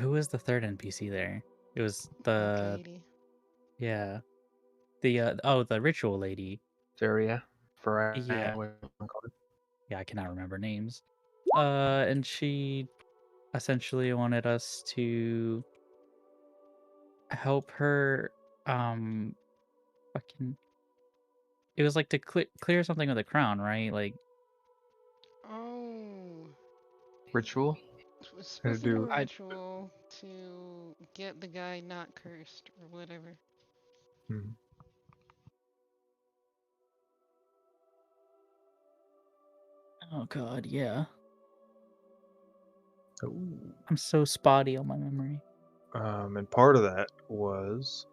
who was the third NPC there? It was Old the lady. yeah, the the ritual lady. Syria. Yeah. Yeah, I cannot remember names. And she essentially wanted us to help her fucking it was like to clear something with a crown, right? Like Oh. Ritual? It was Had to supposed to be a do- I- ritual to get the guy not cursed or whatever. oh god, yeah. Ooh. I'm so spotty on my memory. And part of that was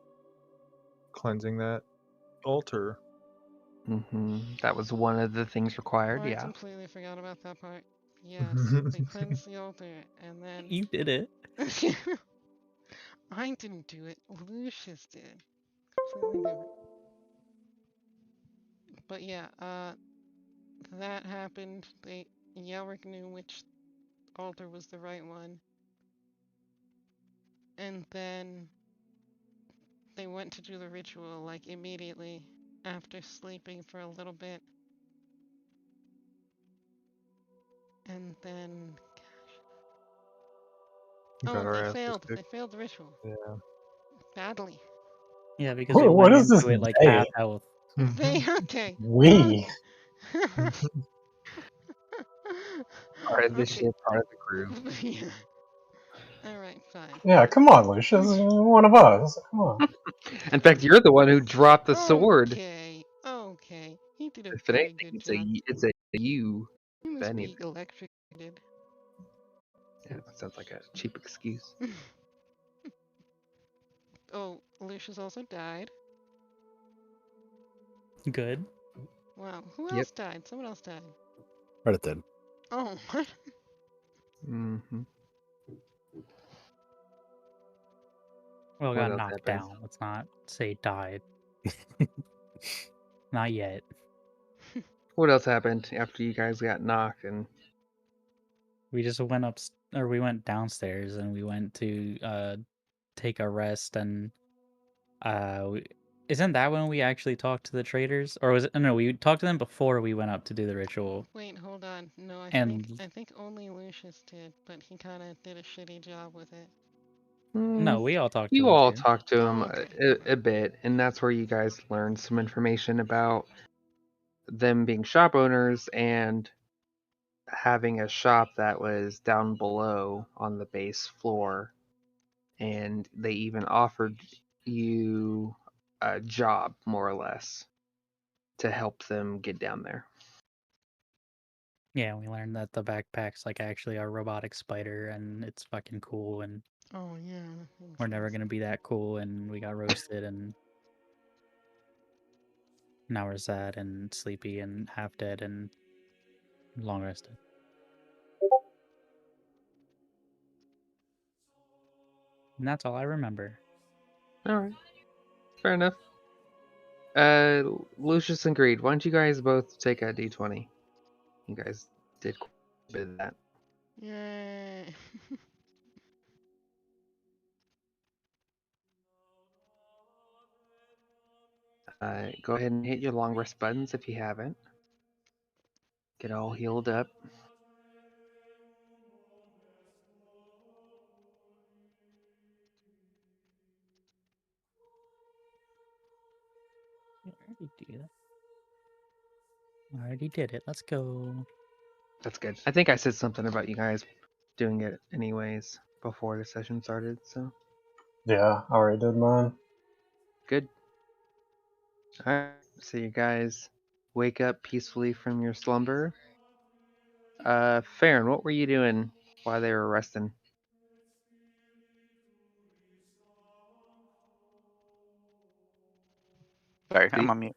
cleansing that altar. That was one of the things required, Oh, I yeah. completely forgot about that part. Yes, they cleansed the altar, and then... You did it. I didn't do it. Lucius did. Completely different. But yeah, that happened. Yelric knew which altar was the right one. And then they went to do the ritual, like, immediately after sleeping for a little bit. And then... Got our they asses failed. kicked. They failed the ritual. Yeah. Badly. Yeah, because we What went is this into it like day? half health. Okay. We. Part of the Okay. ship, part of the crew. Yeah. Alright, fine. Yeah, come on, Lucius. You're one of us. Come on. In fact, you're the one who dropped the sword. Okay. Okay. He did a If very anything, good job. it's a you. He If must be anything. electrocuted. Yeah, that sounds like a cheap excuse. Oh, Lucius also died. Good. Wow. Who Yep. else died? Someone else died. Reddit did. Oh, what? Well, What got else knocked happened? down. Let's not say died. Not yet. What else happened after you guys got knocked and We just went we went downstairs and we went to take a rest and isn't that when we actually talked to the traders? Or was it no, we talked to them before we went up to do the ritual. Wait, hold on. No, I And think only Lucius did, but he kind of did a shitty job with it. no, we all talked to you them all too. talked to him okay. a bit, and that's where you guys learned some information about them being shop owners and having a shop that was down below on the base floor, and they even offered you a job, more or less, to help them get down there. Yeah, we learned that the backpack's like actually a robotic spider and it's fucking cool and Oh, yeah. we're never gonna be that cool and we got roasted and now we're sad and sleepy and half dead and long rested. And that's all I remember. Alright. Fair enough. Lucius and Greed, why don't you guys both take a d20? You guys did quite a bit of that. Yay. Go ahead and hit your long rest buttons if you haven't. Get all healed up. I already did it. Let's go. That's good. I think I said something about you guys doing it anyways before the session started, so Yeah, I already did mine. good. Alright, so you guys wake up peacefully from your slumber. Farron, what were you doing while they were resting? Sorry, See? I'm on mute.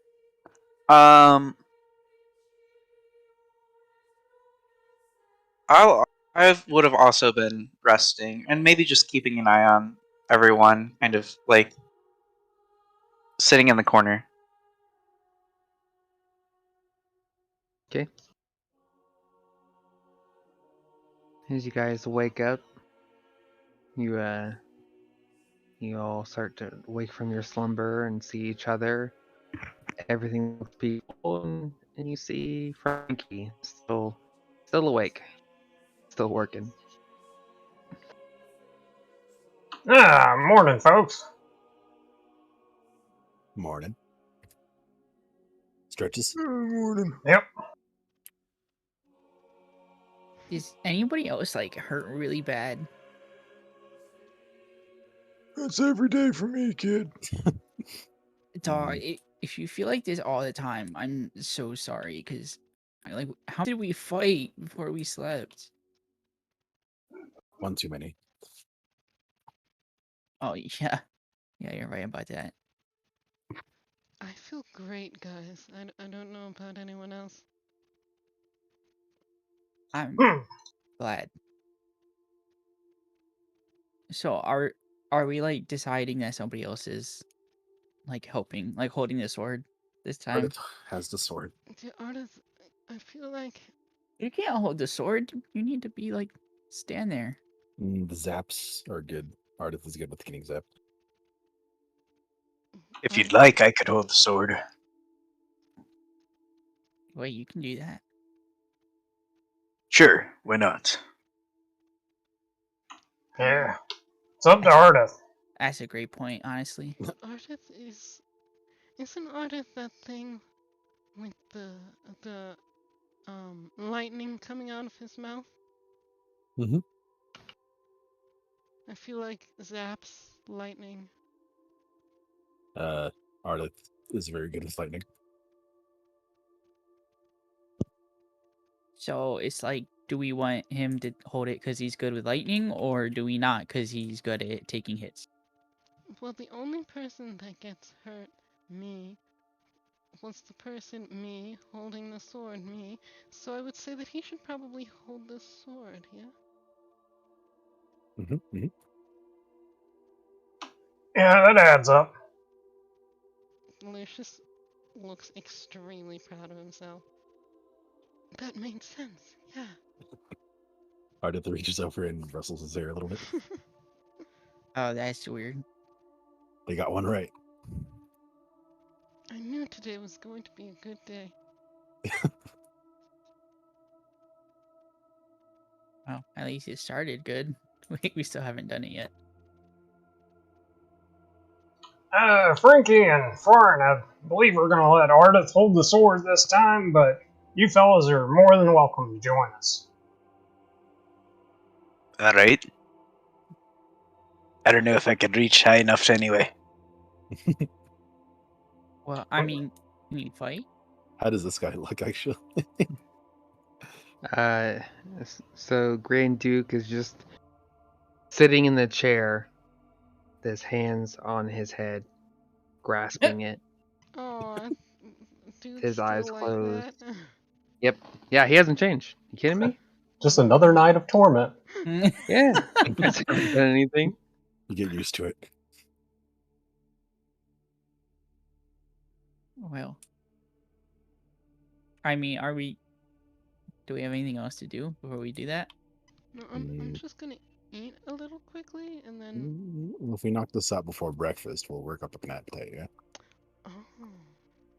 I would have also been resting and maybe just keeping an eye on everyone, kind of like sitting in the corner. Okay. As you guys wake up, You all start to wake from your slumber and see each other. Everything looks peaceful, and you see Frankie still awake, still working. Morning, folks. Morning. Stretches. Morning. Yep. Is anybody else like hurt really bad? That's every day for me, kid. Dog, if you feel like this all the time, I'm so sorry. Cause like, how did we fight before we slept? One too many. Oh yeah, yeah, you're right about that. I feel great, guys. I don't know about anyone else. I'm glad. So are we like deciding that somebody else is like helping, like holding the sword this time? Ardith has the sword. Ardith, I feel like You can't hold the sword. You need to be like stand there. The zaps are good. Ardith is good with getting zapped. If you'd like, I could hold the sword. Wait, you can do that. Sure, why not? Yeah. It's up to Ardith. That's a great point, honestly. Ardith isn't Ardith that thing with the lightning coming out of his mouth? Mhm. I feel like Zap's lightning. Ardith is very good with lightning. So it's like, do we want him to hold it because he's good with lightning, or do we not because he's good at taking hits? Well, the only person that gets hurt, me, was the person, me, holding the sword, me. So I would say that he should probably hold the sword, yeah? Yeah, that adds up. Lucius looks extremely proud of himself. That made sense, yeah. Ardith reaches over and rustles his hair a little bit. Oh, that's weird. They got one right. I knew today was going to be a good day. Well, at least it started good. We still haven't done it yet. Frankie and Farn, I believe we're gonna let Ardith hold the sword this time, but you fellas are more than welcome to join us. Alright. I don't know if I could reach high enough anyway. Well, I mean, can you fight? How does this guy look, actually? So Grand Duke is just sitting in the chair, with his hands on his head, grasping it. Oh, dude, His still eyes like closed. that? Yep. Yeah, he hasn't changed. You kidding me? Just another night of torment. Yeah. You guys haven't done anything. You get used to it. Well, I mean, do we have anything else to do before we do that? No, I'm just gonna eat a little quickly and then. If we knock this out before breakfast, we'll work up an appetite, yeah?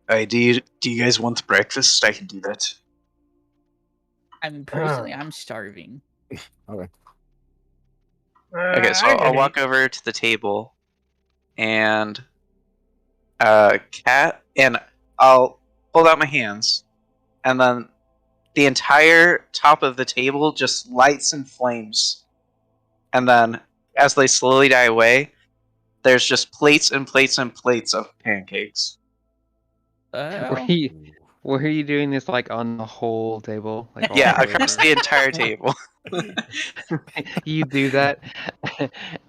Oh. Do you guys want breakfast? I can do that. I mean, personally, I'm starving. Okay. Okay, so I'll walk over to the table and cat, and I'll hold out my hands, and then the entire top of the table just lights and flames. And then as they slowly die away, there's just plates and plates and plates of pancakes. Were you doing this like on the whole table? Like all Yeah, the way across around? the entire table. You do that,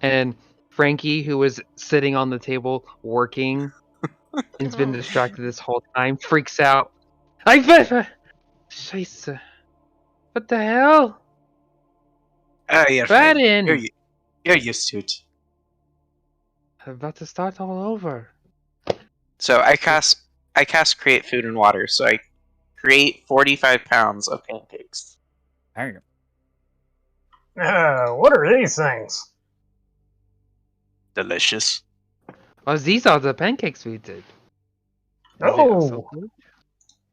and Frankie, who was sitting on the table working and's been distracted this whole time, freaks out. Scheiße. What the hell? You're fine. Baden! You're used to it. I'm about to start all over. So I cast create food and water, so I create 45 pounds of pancakes. What are these things? Delicious. Oh, these are the pancakes we did. They are so Oh, good.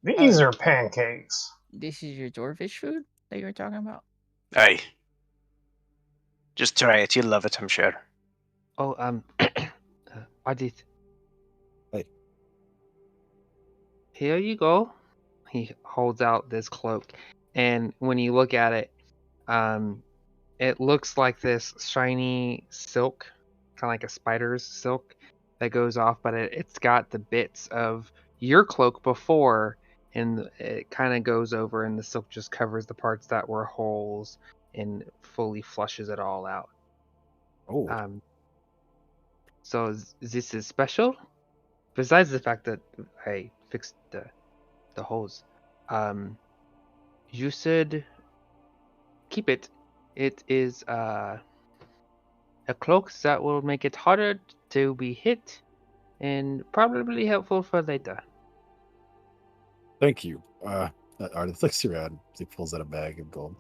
these are pancakes. This is your dwarfish food that you were talking about? Aye. Just try it. You'll love it, I'm sure. Oh, Adit. Hey. Here you go. He holds out this cloak, and when you look at it, it looks like this shiny silk, kind of like a spider's silk that goes off, but it's got the bits of your cloak before, and it kind of goes over, and the silk just covers the parts that were holes and fully flushes it all out. Oh, So this is special. Besides the fact that I fixed the holes, you should keep it. It is a cloak that will make it harder to be hit, and probably helpful for later. thank you. Ardith looks around. He pulls out a bag of gold.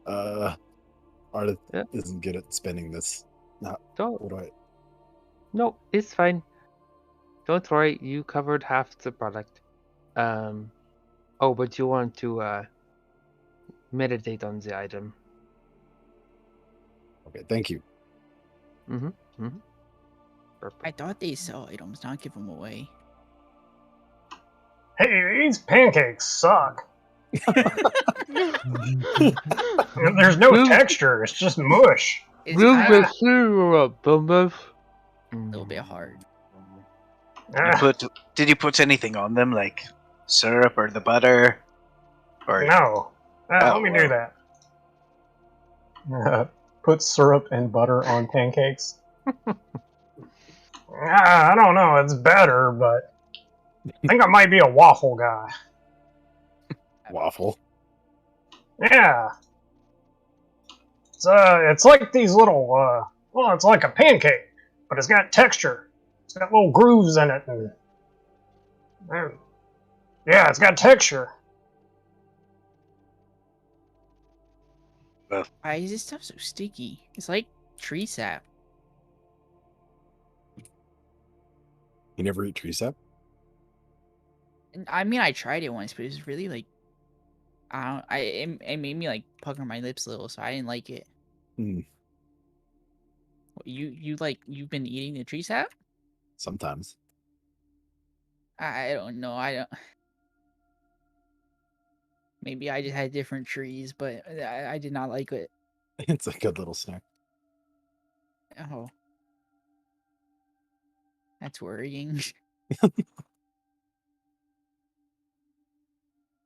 Ardith Yeah. isn't good at spending this. What Don't. do I? No, it's fine. Don't worry. You covered half the product. Oh, but you want to meditate on the item. Okay, thank you. I thought they sell items, not give them away. Hey, these pancakes suck. There's no Ooh. texture. It's just mush. It's Move kinda the syrup, Bumbuff. a little bit hard. Ah, Did you put anything on them, like syrup or the butter? Or no. Let me do well. that. Put syrup and butter on pancakes. I don't know. It's better, but I think I might be a waffle guy. Waffle. Yeah. It's like these little, well, it's like a pancake, but it's got texture. It's got little grooves in it, and yeah, it's got texture. Why is this stuff so sticky? It's like tree sap. You never eat tree sap? And I mean, I tried it once, but it was really like, it made me like pucker my lips a little, so I didn't like it. Hmm. You've been eating the tree sap? Sometimes. I don't know. I don't. Maybe I just had different trees, but I did not like it. It's a good little snack. Oh, that's worrying.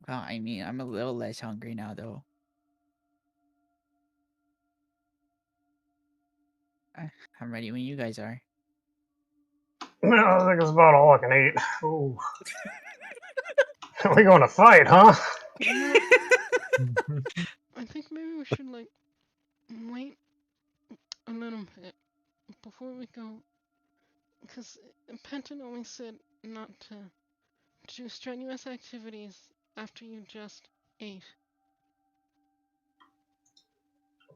Well, I mean, I'm a little less hungry now, though. I'm ready when you guys are. No, I think it's about all I can eat. Ooh. We going to fight, huh? I think maybe we should, like, wait a little bit before we go. Because Penton always said not to do strenuous activities after you just ate.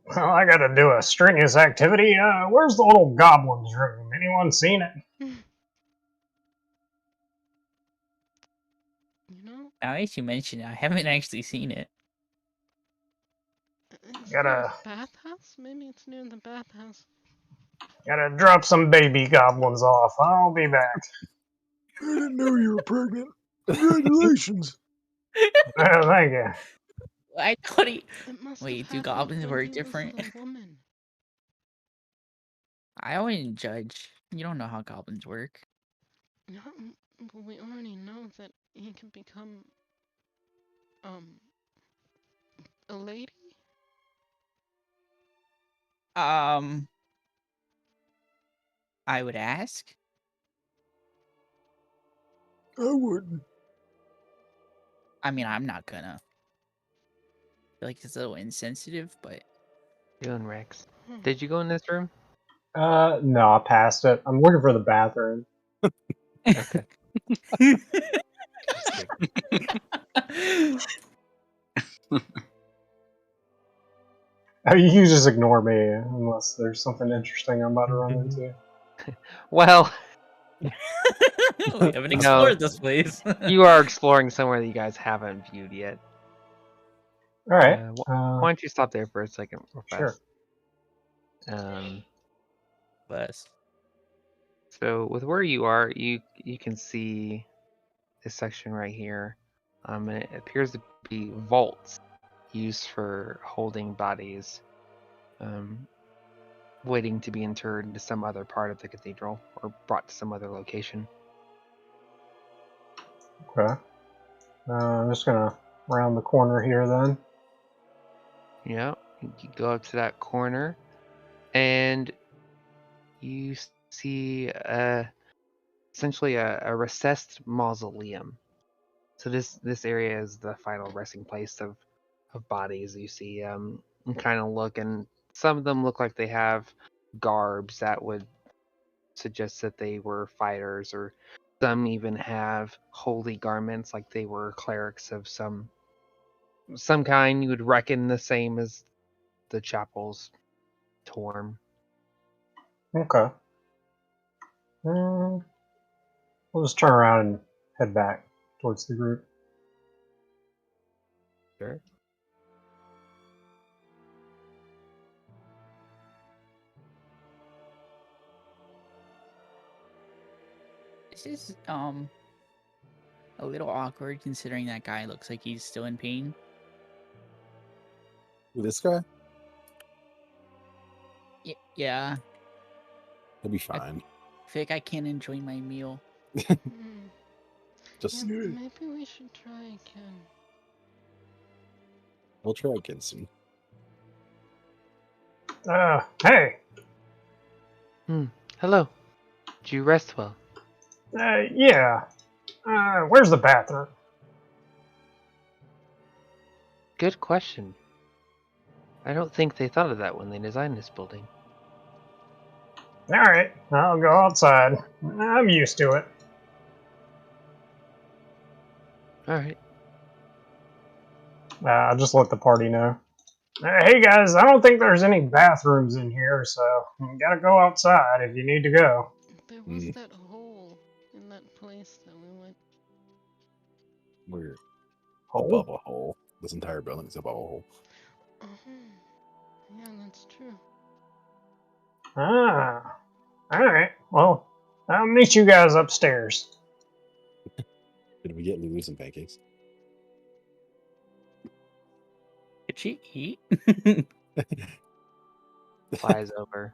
Well, I gotta do a strenuous activity. Where's the little goblin's room? Anyone seen it? You know? Now that you mention it, I haven't actually seen it. Is Gotta- there a bathhouse? Maybe it's near the bathhouse. Gotta drop some baby goblins off. I'll be back. I didn't know you were pregnant. Congratulations. Thank you. I thought he. It must Wait, have do happened goblins when work he was different? a woman. I wouldn't judge. You don't know how goblins work. No, but we already know that he can become, a lady? I would ask. I wouldn't. I mean, I'm not gonna. I feel like it's a little insensitive, but Doing Rex. Did you go in this room? No, I passed it. I'm looking for the bathroom. Okay. You just ignore me unless there's something interesting I'm about to run into. Well, We haven't No. explored this place. you are exploring somewhere that you guys haven't viewed yet. All right. Why don't you stop there for a second, real Sure. fast? Bless. So with where you are, you can see this section right here. And it appears to be vaults used for holding bodies, waiting to be interred into some other part of the cathedral or brought to some other location. Okay. I'm just gonna round the corner here then. Yeah, you go up to that corner, and you see essentially a recessed mausoleum. So this area is the final resting place of bodies. You see, you kind of look, and some of them look like they have garbs that would suggest that they were fighters, or some even have holy garments like they were clerics of some kind. You would reckon the same as the chapel's Torm. Okay. We'll just turn around and head back towards the group. Sure. This is a little awkward considering that guy looks like he's still in pain. This guy? Yeah, He'll be fine. I feel like I can't enjoy my meal. Hmm. Just Yeah, maybe we should try again. we'll try again soon. Hey. Hello. Did you rest well? Yeah. Where's the bathroom? Good question. I don't think they thought of that when they designed this building. All right. I'll go outside. I'm used to it. All right. I'll just let the party know. Hey guys, I don't think there's any bathrooms in here, so you gotta go outside if you need to go. There was that hole in that place that we went. We're Hole? above a hole. This entire building is above a hole. Yeah, that's true. Ah. Alright. Well, I'll meet you guys upstairs. Did we get Lulu some pancakes? Did she eat? Flies over.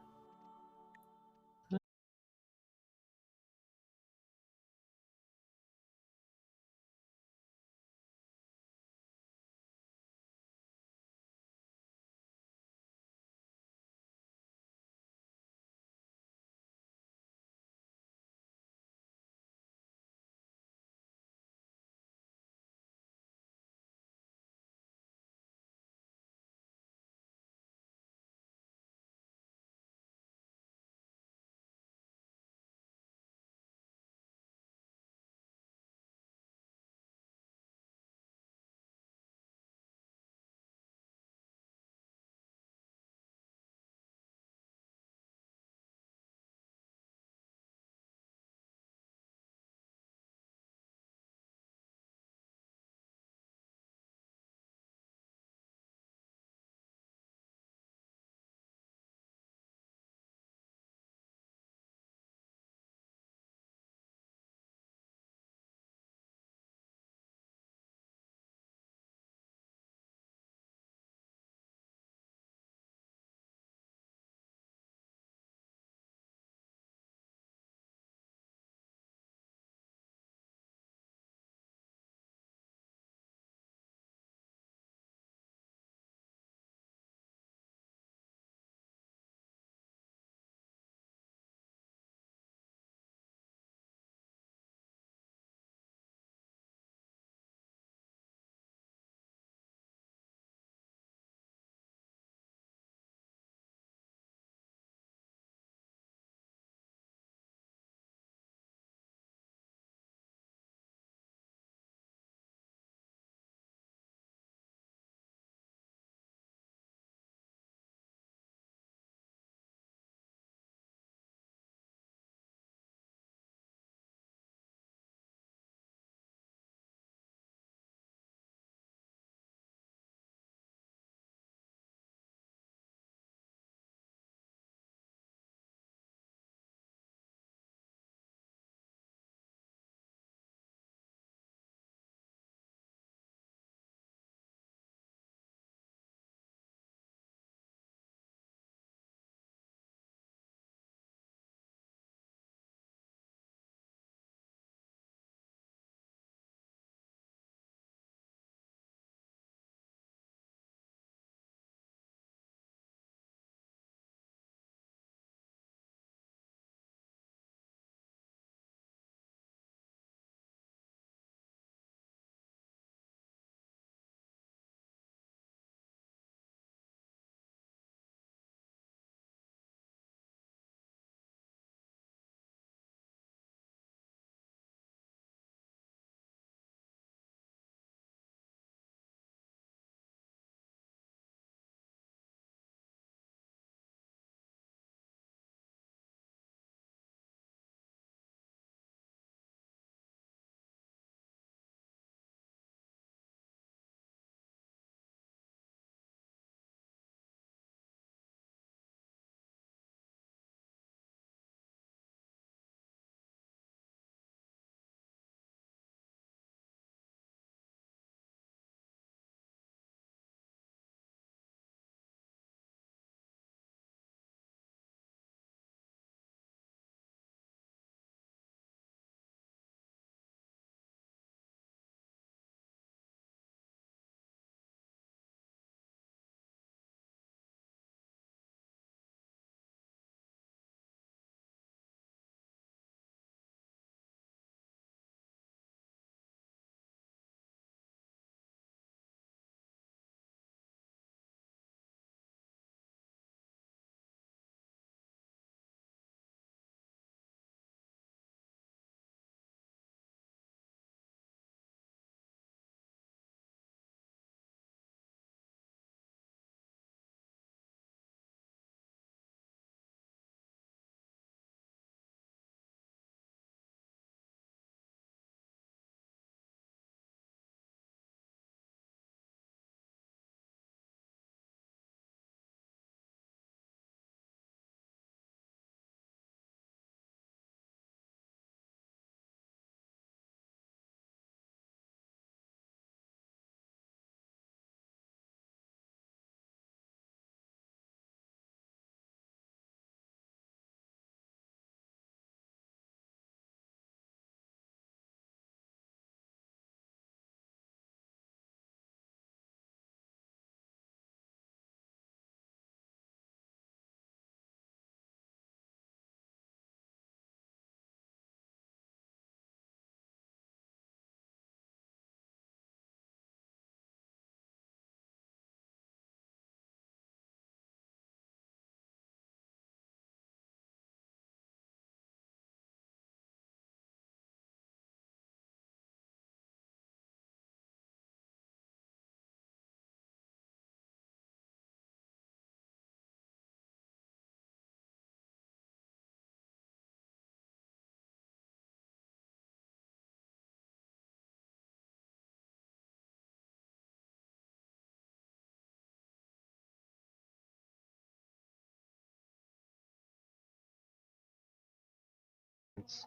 against.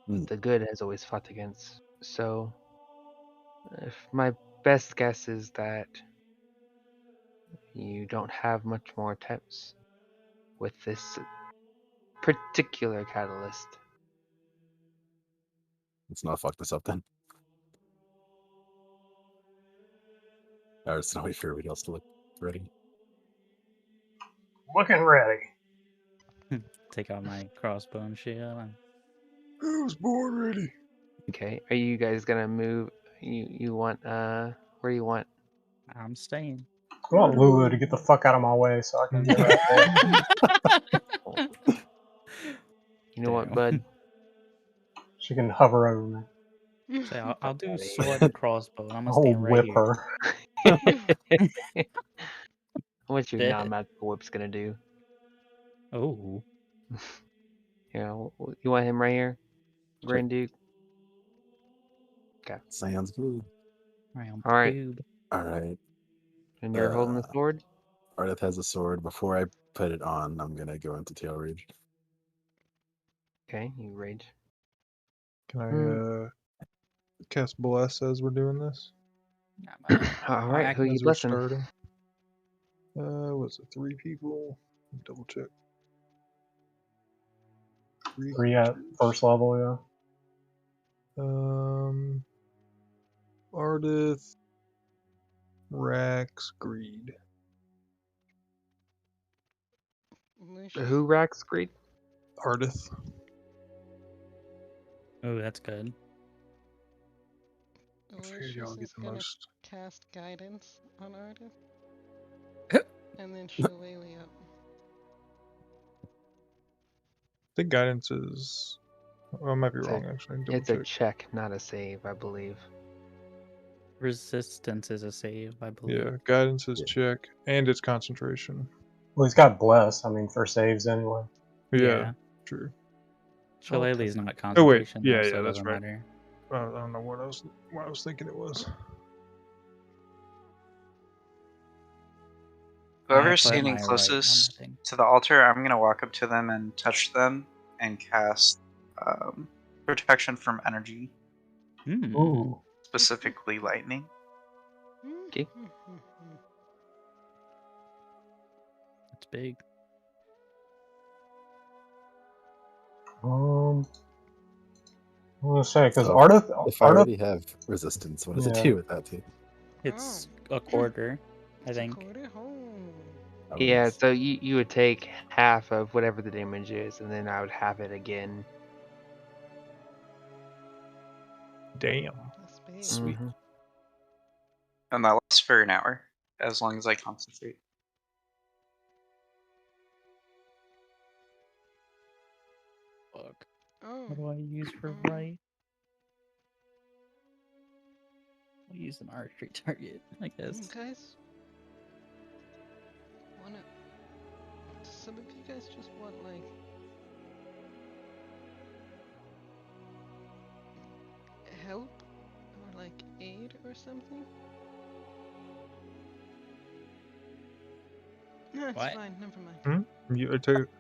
Hmm. The good has always fought against. So, if my best guess is that you don't have much more attempts with this particular catalyst. Let's not fuck this up then. Or it's not wait for everybody else to look ready. Looking ready. Take out my crossbow and shield. And I was born ready. Okay, are you guys gonna move? You want where you want? I'm staying. I want Lulu to get the fuck out of my way so I can get right there. You know what, Damn. bud? She can hover over me. Say, I'll do sword and crossbow. And I'm gonna I'll stand right whip here. her. What's your Dead. non-magical whip's gonna do? Oh, You want him right here, Grand Duke? Sounds good. round All right. two. All right. And you're holding the sword. Ardith has a sword. Before I put it on, I'm gonna go into tail rage. Okay, you rage. Can I cast bless as we're doing this? All right, who you As we're blessing? starting. Was it 3 people? Double check. 3 at creatures. first level, yeah. Ardith, Rax, Greed. Lucius. Who racks greed? Ardith. Oh, that's good. I figured y'all Lucius get is the gonna most. cast guidance on Ardith. And then shillelagh up. I think guidance is. Well, I might be It's wrong actually. Double It's a check. check, not a save, I believe. Resistance is a save, I believe. Yeah, guidance is Yeah. check, and it's concentration. Well, he's got bless. I mean, for saves anyway. Yeah, true. Shillelagh's not Oh wait, concentration, yeah, though, yeah, so it that's doesn't right. matter. I don't know what I was thinking it was. Whoever's put standing my right on closest the thing. to the altar, I'm gonna walk up to them and touch them and cast protection from energy, Hmm. Ooh. specifically lightning. Okay. That's big. I'm gonna say because So, Ardith. If I already have resistance, what does it Yeah. do with that too? It's a quarter, I It's a think. quarter home. Oh, Yeah, nice. so you would take half of whatever the damage is, and then I would have it again. Damn. That's big. Sweet. Mhm. And that lasts for an hour, as long as I concentrate. Fuck. Oh. What do I use for Mm. right? I'll use an archery target, I You guess. guys wanna? Some of you guys just want like help or like aid or something? No, it's What? fine. Never mind. Are you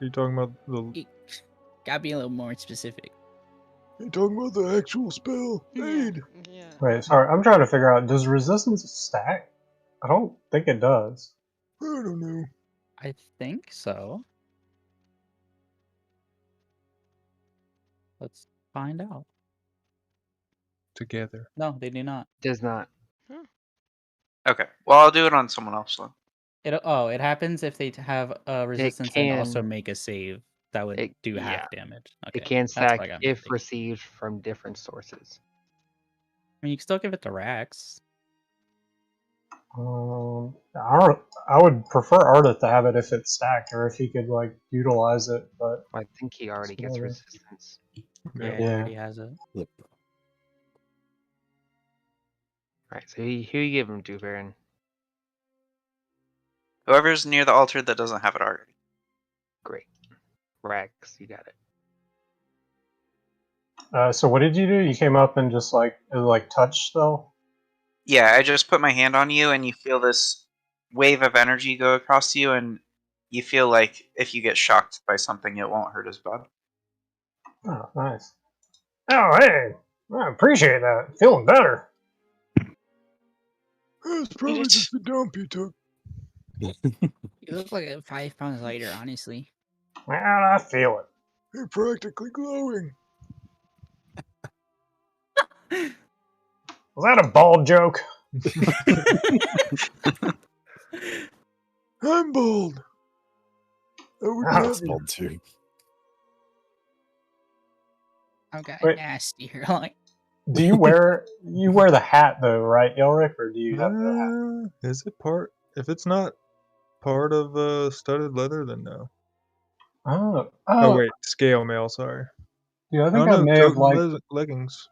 talking about the? You gotta be a little more specific. You talking about the actual spell? Aid. Yeah. Wait, sorry. I'm trying to figure out. Does resistance stack? I don't think it does. I don't know. I think so. Let's find out. Together. No, they do not. Does not. Okay, well I'll do it on someone else then. It happens if they have resistance and also can- make a save that would it- do yeah. half damage. Okay, It can that's what I stack got if mistaken. received from different sources. I mean, you can still give it to Rax. I would prefer Ardith to have it if it's stacked or if he could like utilize it, but I think he already gets whatever. resistance. Yeah, he Yeah. already has it. Yep. Right, so who you give him to, Baron? Whoever's near the altar that doesn't have it already. Great. Rax, you got it. So what did you do? You came up and just like touch though? Yeah, I just put my hand on you and you feel this wave of energy go across you and you feel like if you get shocked by something it won't hurt as bad. Oh, nice. Oh, hey, I appreciate that. Feeling better. It's probably just the dump you took. You look like 5 pounds lighter, honestly. Man, I feel it. You're practically glowing. Was that a bald joke? I'm bald. Oh, we Ah. can't That's bold too. I've got a Wait. nasty hairline. Do you wear the hat though, right, Elric, or do you have the hat? Is it part? If it's not part of studded leather, then no. Oh wait, scale mail. Sorry. Yeah, I Oh think I no, may have leggings.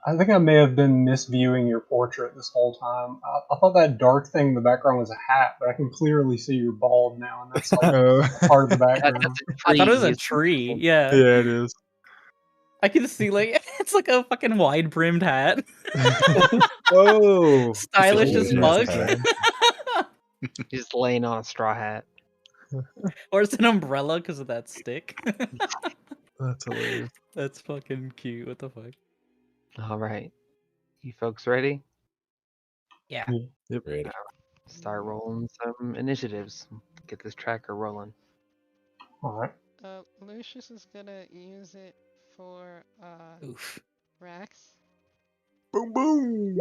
I think I may have been misviewing your portrait this whole time. I thought that dark thing in the background was a hat, but I can clearly see you're bald now, and that's like part of the background. That's a I thought it was a He's- tree. Yeah. Yeah, it is. I can see like it's like a fucking wide brimmed hat. Oh, Stylish It's a as weird fuck. hat. He's laying on a straw hat. Or it's an umbrella because of that stick. that's hilarious. That's fucking cute. What the fuck? All right. You folks ready? Yeah. Ready. Start rolling some initiatives. Get this tracker rolling. All right. Lucius is gonna use it for Oof. Rax. Boom, boom.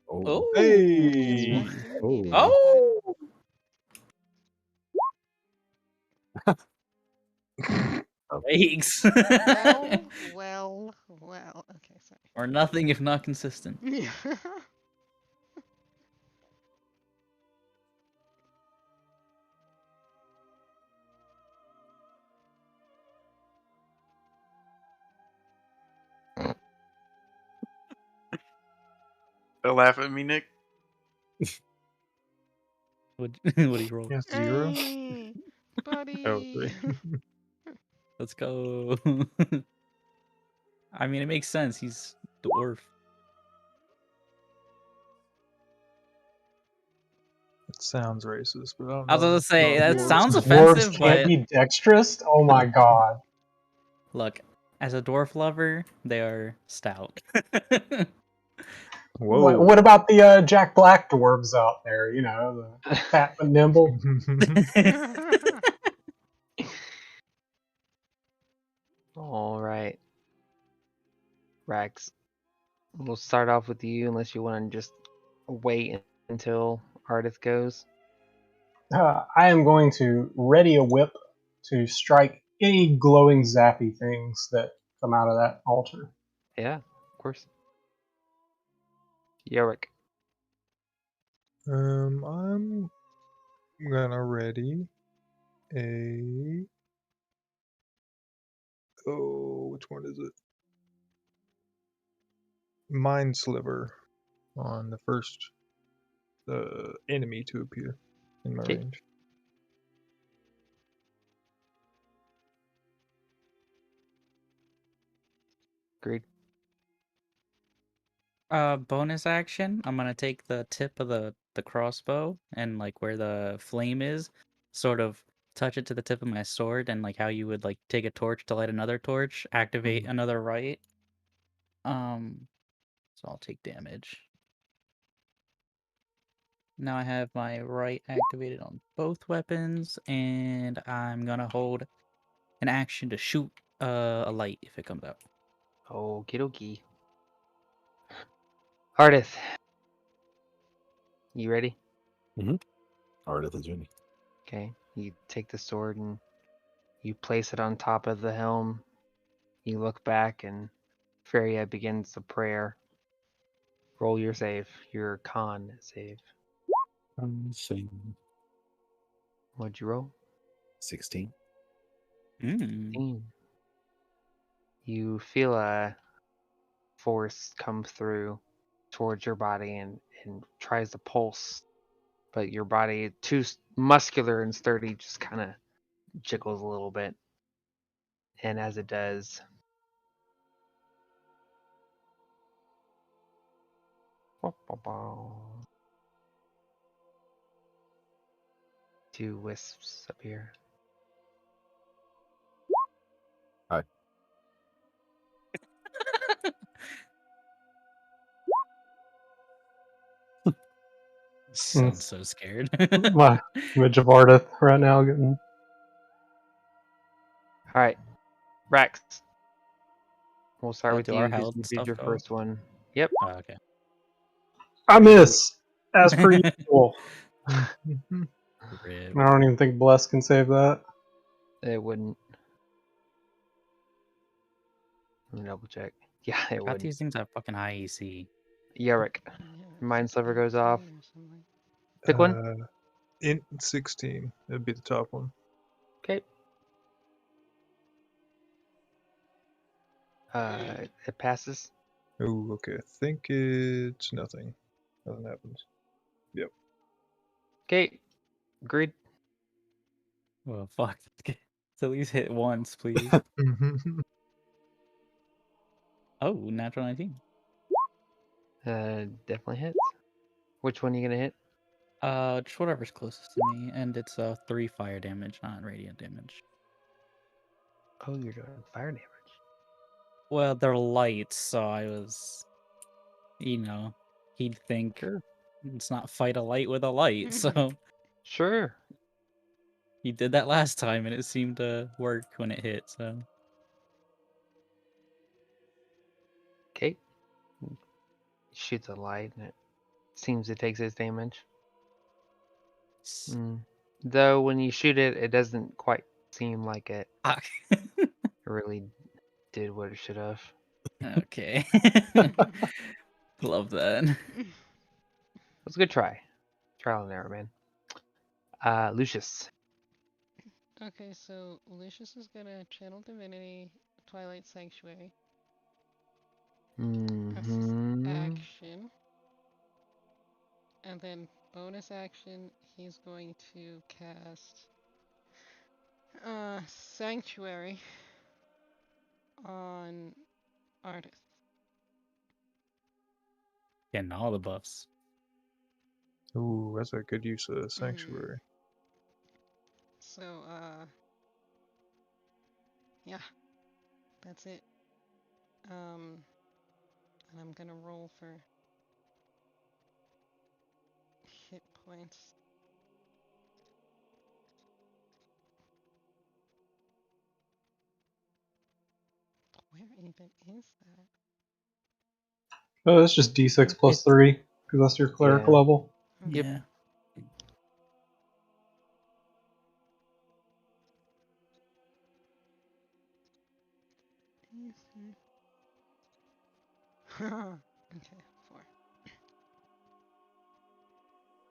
Oh. Oh. Hey. Rax didn't Oh. beat it. Oh. Yikes. Well. Okay, sorry. Or nothing if not consistent. Don't laugh at me, Nick. What do you roll? Yes, 0. Hey, buddy. Oh, 3. Let's go. I mean, it makes sense. He's dwarf. It sounds racist, but I don't I was know. gonna say Not that dwarves. sounds Dwarves offensive, can't but be dexterous. Oh my god. look, as a dwarf lover, they are stout. Whoa. What about the Jack Black dwarves out there? You know, the fat but nimble. All right. Rax, we'll start off with you unless you want to just wait until Ardith goes. I am going to ready a whip to strike any glowing zappy things that come out of that altar. Yeah, of course. Yorick. I'm gonna ready a. Oh, which one is it? Mind Sliver on the first enemy to appear in my Okay. range. Agreed. Bonus action. I'm gonna take the tip of the crossbow and like where the flame is, sort of touch it to the tip of my sword, and like how you would like take a torch to light another torch, activate another right. So I'll take damage. Now I have my right activated on both weapons, and I'm gonna hold an action to shoot a light if it comes out. Okie dokie. Ardith. You ready? Ardith is ready. Okay. You take the sword and you place it on top of the helm. You look back and Feria begins the prayer. Roll your save, your con save. Same. What'd you roll? 16. Mm. 15. You feel a force come through towards your body and tries to pulse, but your body, too muscular and sturdy, just kind of jiggles a little bit. And as it does, two wisps appear. Hi. sounds so scared. My image of Ardith right now getting. All right, Rex. We'll start Oh, with do you our because health you did stuff your go? first one. Yep. Oh, okay. I miss, as per usual. Rip. I don't even think Bless can save that. It wouldn't. Let me double check. Yeah, it God, would. these things have fucking high AC. Yorick. Yeah, Mind it's Sliver like goes off. 18 or something. Pick one. Int 16. That'd be the top one. Okay. It passes. Oh, okay. I think it's nothing. Nothing happens. Yep. Okay. Agreed. Well, fuck. Let's at least hit once, please. Oh, natural 19. Definitely hits. Which one are you gonna hit? Just whatever's closest to me, and it's 3 fire damage, not radiant damage. Oh, you're doing fire damage. Well, they're light, so I was, he'd think Sure. it's not fight a light with a light, so Sure. he did that last time, and it seemed to work when it hit. So Okay. Shoots a light, and it seems it takes its damage. Though when you shoot it, it doesn't quite seem like it really did what it should have. Okay. Love that. It was a good try. Trial and error, man. Lucius. Okay, so Lucius is gonna channel divinity, Twilight Sanctuary. That's his action. And then bonus action, he's going to cast Sanctuary on Ardith. Getting all the buffs. Ooh, that's a good use of Sanctuary. So, yeah, that's it. And I'm gonna roll for hit points. Where even is that? Oh, that's just D6 plus 3, because that's your cleric level. Yep. Yeah. Okay, 4.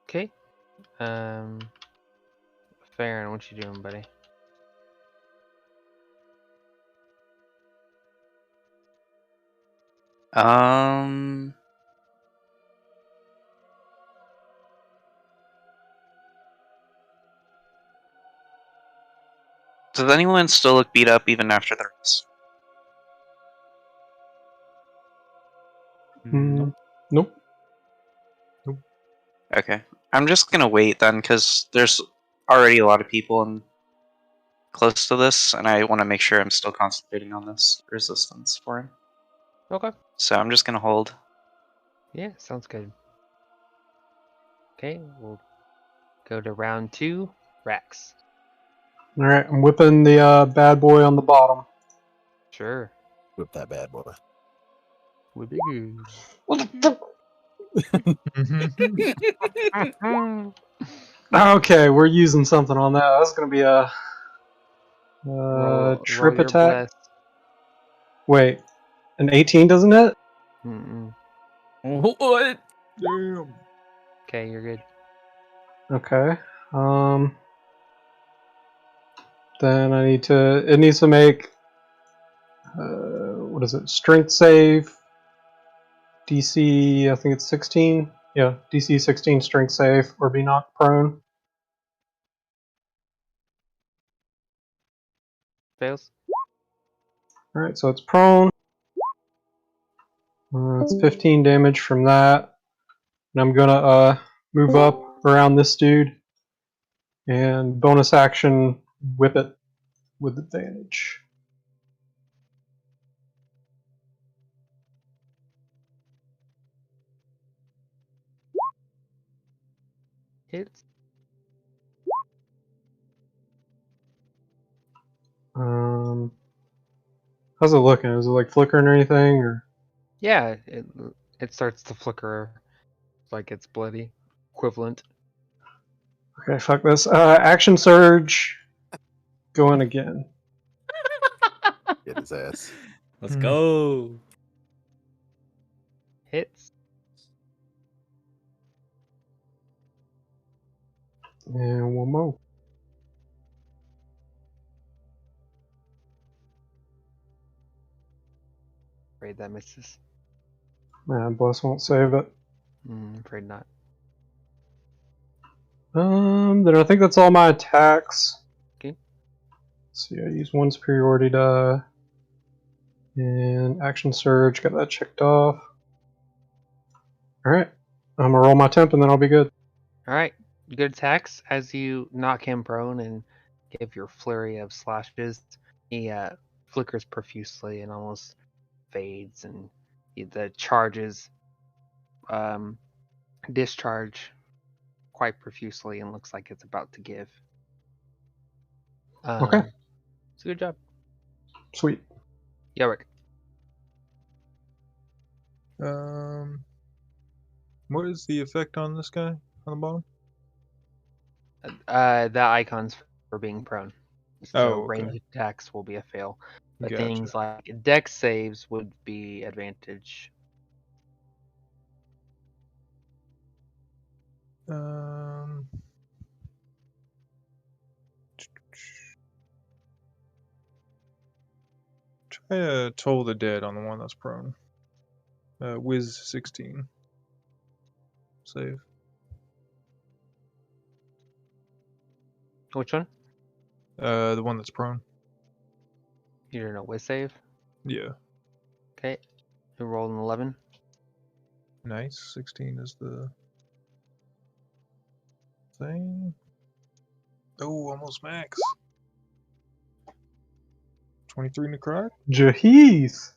Okay. Farron, what you doing, buddy? Does anyone still look beat up even after the rest? Nope. Nope. Okay. I'm just gonna wait then, because there's already a lot of people in close to this, and I want to make sure I'm still concentrating on this resistance for him. Okay. So I'm just gonna hold. Yeah, sounds good. Okay, we'll go to round 2. Rex. Alright, I'm whipping the bad boy on the bottom. Sure. Whip that bad boy. Okay, we're using something on that. That's gonna be a trip roll attack. Bless. Wait, an 18 doesn't it? What? Damn. Okay, you're good. Okay. Then I need to. It needs to make. What is it? Strength save. DC. I think it's 16. Yeah, DC 16 strength save or be knocked prone. Fails. All right, so it's prone. It's 15 damage from that. And I'm gonna move up around this dude and bonus action whip it with advantage. Hits. How's it looking? Is it like flickering or anything? Or Yeah, it starts to flicker like it's bloody. Equivalent. okay, fuck this. Action surge. Going again. Get his ass. Let's go. Hits. And one more. Afraid that misses. Man, bless won't save it. Afraid not. Then I think that's all my attacks. Okay. See, I use one superiority die. And action surge, got that checked off. Alright. I'm gonna roll my temp and then I'll be good. Alright. Good attacks. As you knock him prone and give your flurry of slashes, he flickers profusely and almost fades, and the charges discharge quite profusely and looks like it's about to give. Okay. It's a good job. Sweet. Yorick. What is the effect on this guy on the bottom? The icons for being prone. So Oh, okay. ranged attacks will be a fail. But Gotcha. things like dex saves would be advantage. Try to Toll the Dead on the one that's prone. Wiz 16. Save. Which one? The one that's prone. You don't know whiz save? Yeah. Okay. Who rolled an 11? Nice. 16 is the thing. Oh, almost max. 23 necrotic. Jahees!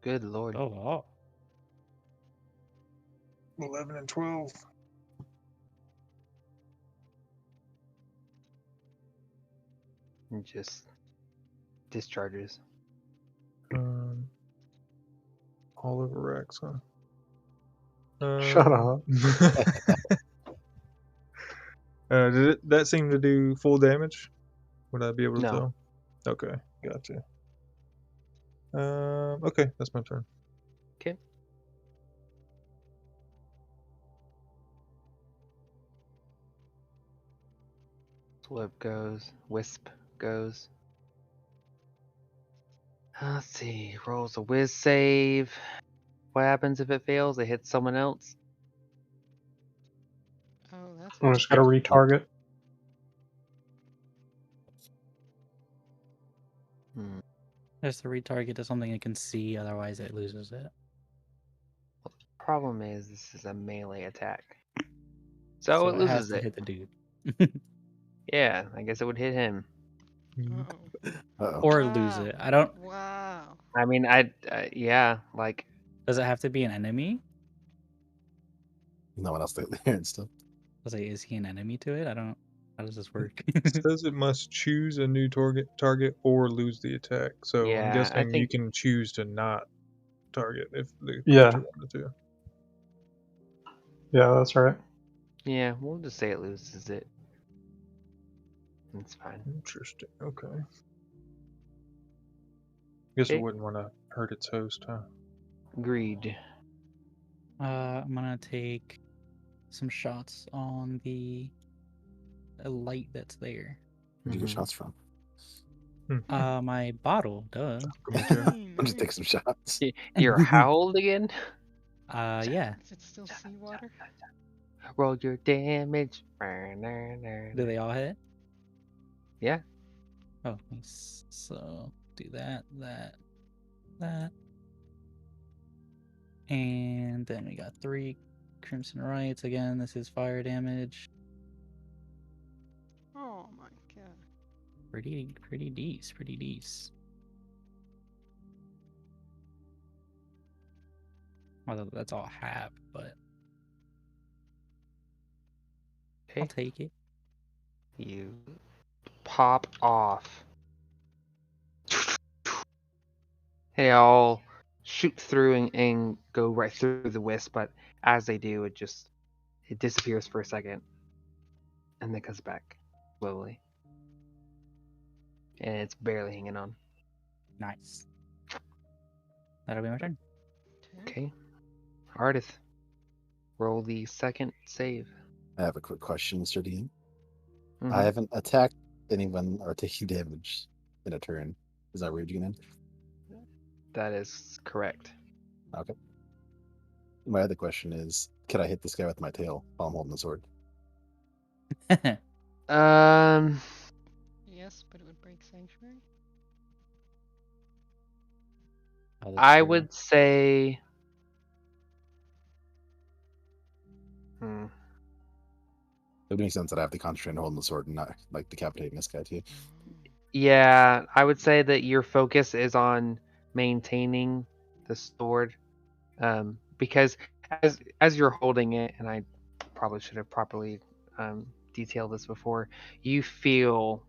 Good lord. Oh, wow. 11 and 12. And just discharges. All over Rex, huh? Shut up. Did that seem to do full damage? Would I be able to No. tell? Okay, gotcha. Okay, that's my turn. Okay. Flip goes. Wisp goes. Let's see. Rolls a whiz save. What happens if it fails? It hits someone else. Oh, that's I just gotta retarget. Just to retarget to something it can see, otherwise it loses it. Problem is, this is a melee attack. So it has loses to it. hit the dude. Yeah, I guess it would hit him. Uh-oh. Uh-oh. Or lose it. I don't. Wow. I mean, yeah, like, Does it have to be an enemy? No one else there and stuff. I was like, is he an enemy to it? I don't. How does this work? It says it must choose a new target or lose the attack. So Yeah, I'm I guessing you think- can choose to not target if the Yeah. creature wanted to. Yeah, that's right. yeah, we'll just say it loses it. It's fine. Interesting. Okay. Guess Okay. I wouldn't want to hurt its host, huh? Agreed. I'm gonna take some shots on the light that's there. Where'd you get Mhm. shots from? My bottle, duh. I'm just taking some shots. You're howled again? Yeah. Is it still seawater? Roll your damage. Do they all hit? Yeah. Oh, nice. So do that. And then we got 3 Crimson Rights. Again, this is fire damage. Oh my god. Pretty decent. Although that's all half, but I'll Okay. take it. You pop off. They all shoot through and go right through the wisp, but as they do, it disappears for a second, and then comes back slowly, and it's barely hanging on. Nice. That'll be my turn. Okay, Ardith, roll the second save. I have a quick question, Mr. Dean. Mhm. I haven't attacked anyone or taken damage in a turn. Is that raging in? That is correct. Okay. My other question is, can I hit this guy with my tail while I'm holding the sword? Um, Yes, but it would break Sanctuary. Oh, that's I true. would say. Hmm. It would make sense that I have to concentrate on holding the sword and not like decapitating this guy too. Yeah, I would say that your focus is on maintaining the sword, because as you're holding it, and I probably should have properly detailed this before, you feel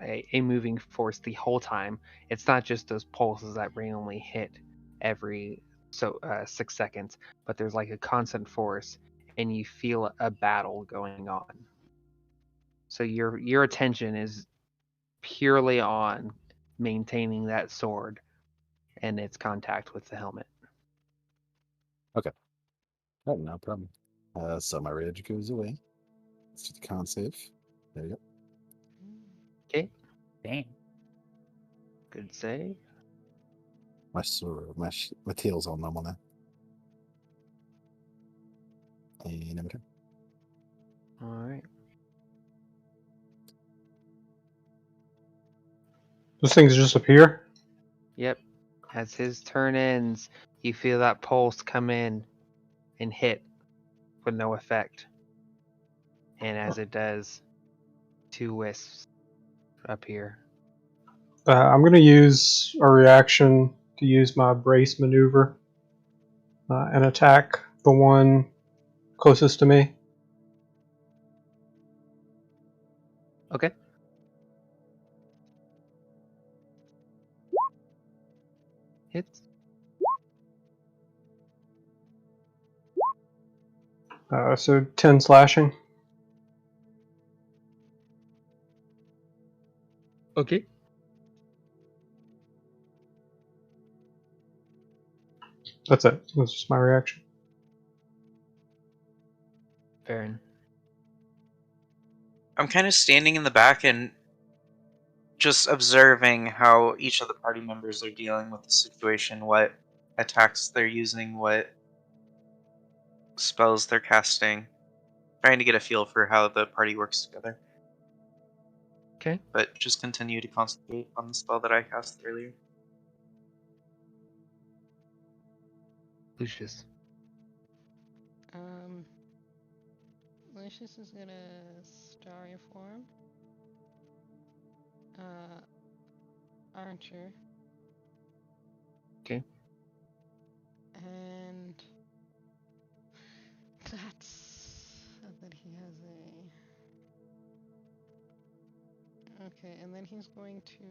a moving force the whole time. It's not just those pulses that randomly hit every 6 seconds, but there's like a constant force, and you feel a battle going on. So your attention is purely on maintaining that sword and its contact with the helmet. Oh, no problem. So my rage goes away. Let's do the con save. There you go. Okay, Damn. good save. My sword, my tail's all numb on that. And I'm turn. All right. Those things just appear. Yep. As his turn ends, you feel that pulse come in and hit with no effect. And as it does, 2 wisps appear. I'm going to use a reaction to use my brace maneuver and attack the one closest to me. Okay. Hits. So 10 slashing. Okay. That's it. That's just my reaction. Baron. I'm kind of standing in the back and just observing how each of the party members are dealing with the situation, what attacks they're using, what spells they're casting, trying to get a feel for how the party works together. Okay. But just continue to concentrate on the spell that I cast earlier. Lucius. Lucius is gonna Starry form. Archer. Okay. And that's that he has a. Okay, and then he's going to.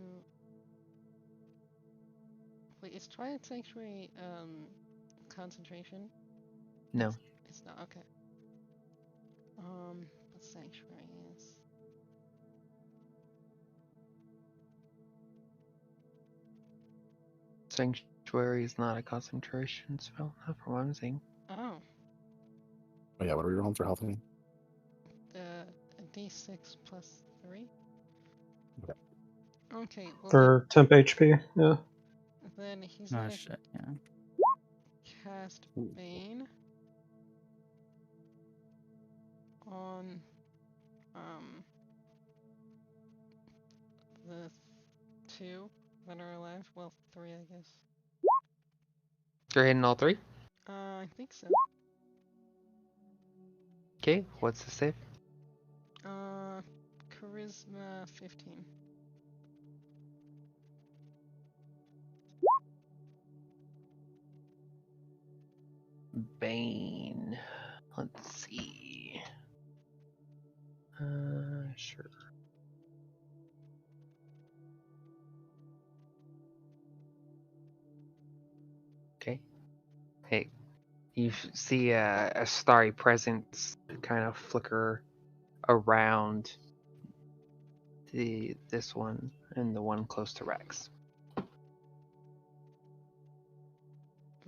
Wait, is Twilight Sanctuary concentration? No. It's not okay. But Sanctuary is. Sanctuary is not a concentration spell, not from what I'm seeing. Oh. Oh yeah, what are we rolling for health again? A D6 plus 3. Okay. Okay, well For temp HP, yeah. then he's Oh gonna shit, yeah. cast Ooh. Bane on the 2 that are alive. Well, 3 I guess. You're hitting all 3? I think so. Okay, what's the save? Charisma 15. Bane. Let's see. You see a starry presence kind of flicker around this one and the one close to Rex.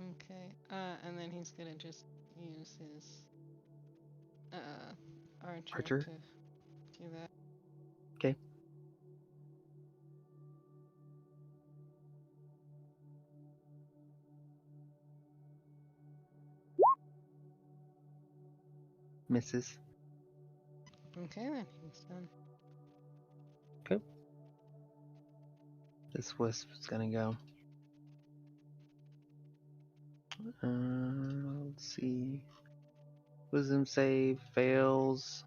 Okay. And then he's gonna just use his archer Archer? to do that. Okay. Misses. Okay, then he's done. This wisp is gonna go. Let's see. Wisdom save fails.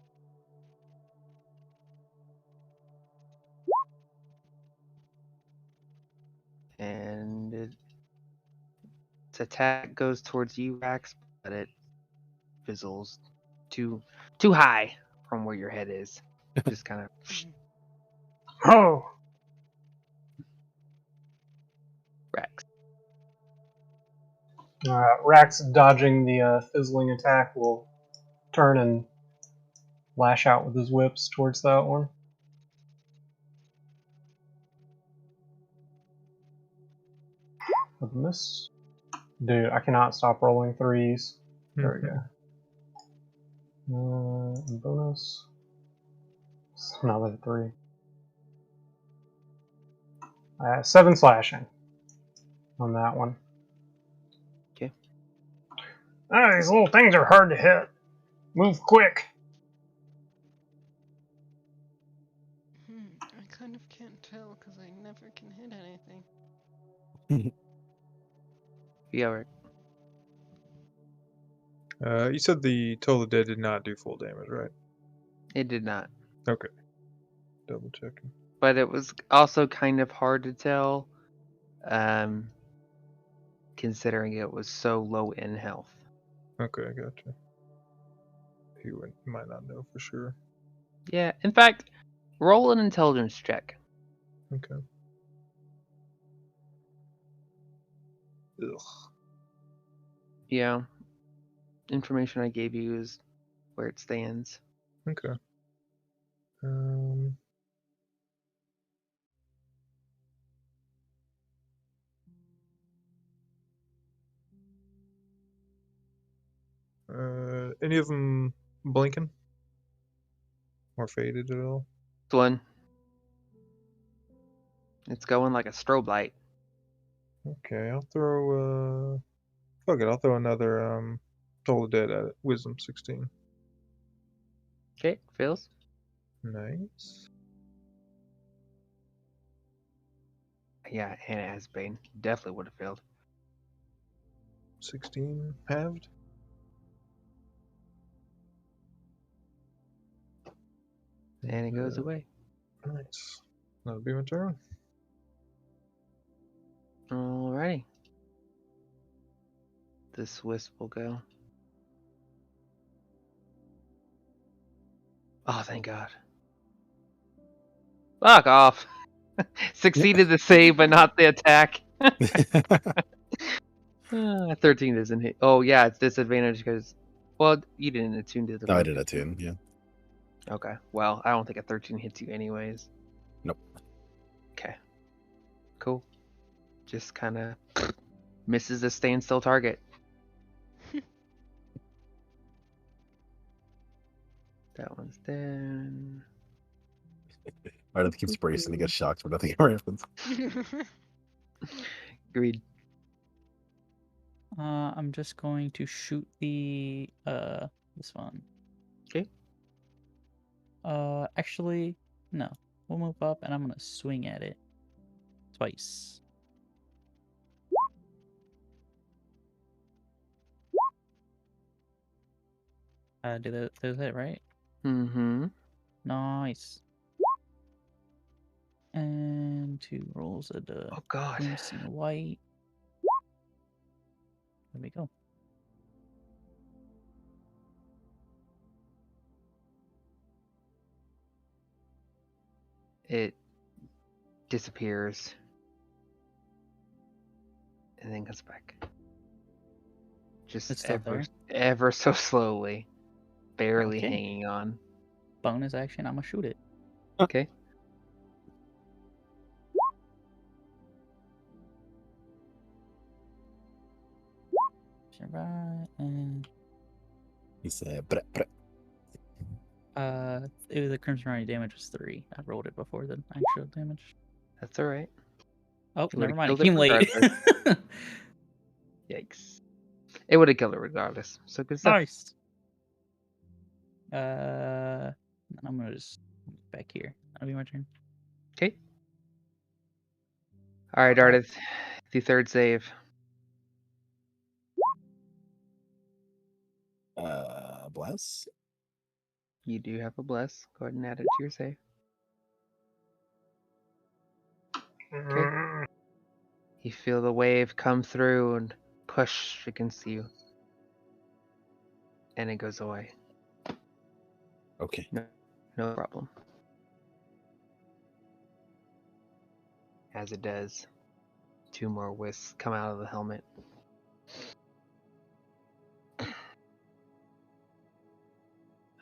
And its attack goes towards you, Rax, but it fizzles too high from where your head is. Just kind of. Oh! Rex. Rax, dodging the fizzling attack, will turn and lash out with his whips towards that one. With a miss. Dude, I cannot stop rolling threes. There we go. Bonus. Another 3. 7 slashing on that one. Okay. These little things are hard to hit. Move quick. I kind of can't tell because I never can hit anything. Yeah, right. You said the Toll the Dead did not do full damage, right? It did not. Okay. Double checking. But it was also kind of hard to tell, considering it was so low in health. Okay, I gotcha. He might not know for sure. Yeah, in fact, roll an intelligence check. Okay. Ugh. Yeah. Information I gave you is where it stands. Okay. Any of them blinking? Or faded at all? This one. It's going like a strobe light. Okay, I'll throw fuck it, I'll throw another Toll the Dead at it. Wisdom 16. Okay, fails. Nice. Yeah, and it has Bane. Definitely would have failed. 16 halved. And it goes away. Nice. That'll be my turn. Alrighty. This wisp will go. Oh, thank God. Fuck off. Succeeded the save, but not the attack. 13 doesn't hit. Oh, yeah, it's disadvantage because. Well, you didn't attune to the. No, I did attune, yeah. Okay. Well, I don't think a 13 hits you anyways. Nope. Okay. Cool. Just kind of misses the standstill target. That one's down. Meredith keeps bracing to get shocked, but nothing ever happens. Agreed. I'm just going to shoot the this one. Okay. Actually, no. We'll move up, and I'm gonna swing at it twice. Do those hit, right? Mm-hmm. Nice. And 2 rolls of the Oh, God. crimson white. There we go. It disappears. And then comes back. just It's still there. ever so slowly, barely Okay. hanging on. Bonus action, I'm gonna shoot it. Okay. Survive and He said, "Breh, breh." the Crimson Running damage was 3. I rolled it before the actual damage. That's all right. Oh, It never would've mind. It killed it came late. regardless. Yikes. It would have killed it regardless. So good stuff. Nice. I'm gonna just back here. That'll be my turn. Okay. All right, Ardith. The third save. Bless. You do have a bless. Go ahead and add it to your save. Okay. You feel the wave come through and push against you. And it goes away. Okay. No problem. As it does, 2 more wisps come out of the helmet.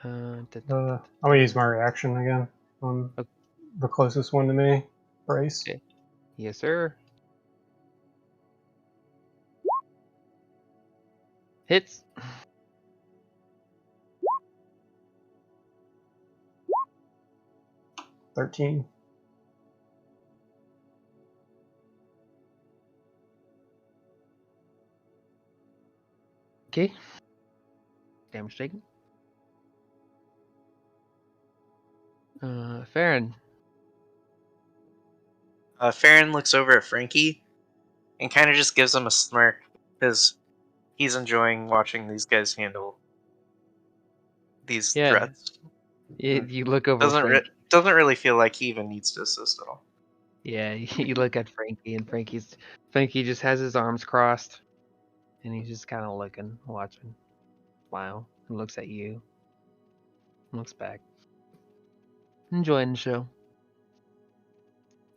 I'm gonna use my reaction again on the closest one to me. Brace. Okay. Yes, sir. Hits. $13. Okay. Damage taken. Farron. Farron looks over at Frankie and kind of just gives him a smirk because he's enjoying watching these guys handle these threats. You look over Frankie. Doesn't really feel like he even needs to assist at all. Yeah, you look at Frankie, and Frankie just has his arms crossed, and he's just kind of looking, watching, smile, and looks at you, and looks back, enjoying the show.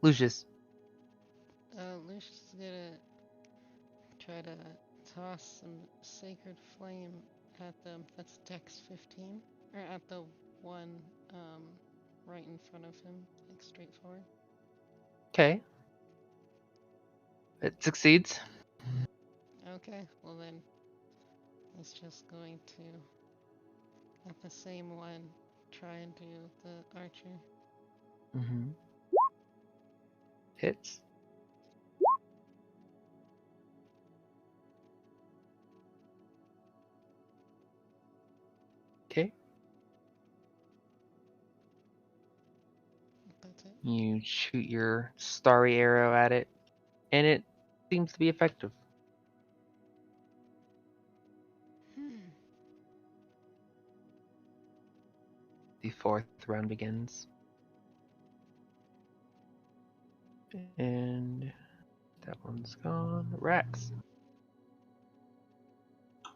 Lucius. Lucius is gonna try to toss some sacred flame at them. That's Dex 15, or at the one right in front of him, like straight forward. Okay. It succeeds. Okay, well then, he's just going to, at the same one, try and do the archer. Mm-hmm. Hits. Okay. That's it. You shoot your starry arrow at it, and it seems to be effective. The 4th round begins. And that one's gone. Rex.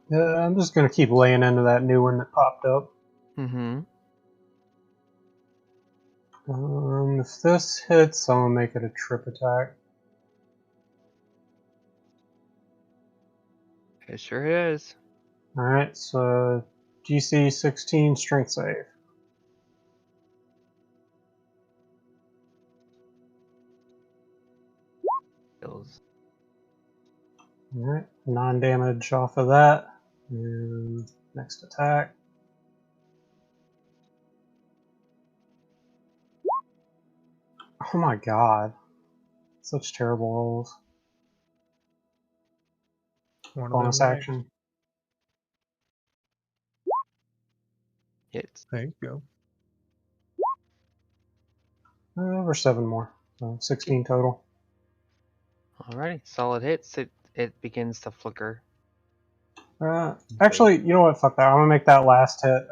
Yeah, I'm just gonna keep laying into that new one that popped up. Mm-hmm. If this hits, I'm gonna make it a trip attack. It sure is. Alright, so DC 16 strength save. Kills. Alright, 9 damage off of that. And next attack. Oh my god. Such terrible rolls. Bonus action. Hits. There you go. Over 7 more. So 16 total. Alrighty, solid hits. It begins to flicker. Actually, you know what? Fuck that. I'm gonna make that last hit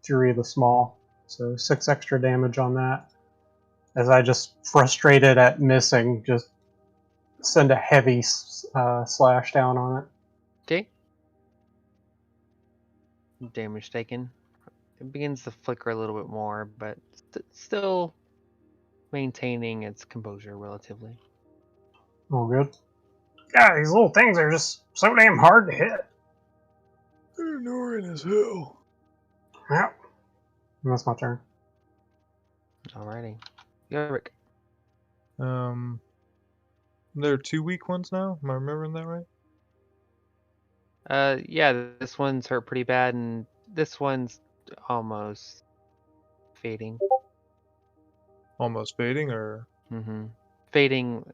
Fury of the Small. So 6 extra damage on that. As I just, frustrated at missing, just send a heavy slash down on it. Okay. Damage taken. It begins to flicker a little bit more, but still maintaining its composure relatively. Oh, good. God, these little things are just so damn hard to hit. annoying as hell. Yeah. And that's my turn. Alrighty. Yorick. There are 2 weak ones now. Am I remembering that right? Yeah, this one's hurt pretty bad, and this one's almost fading. Almost fading, or Mm-hmm. Fading,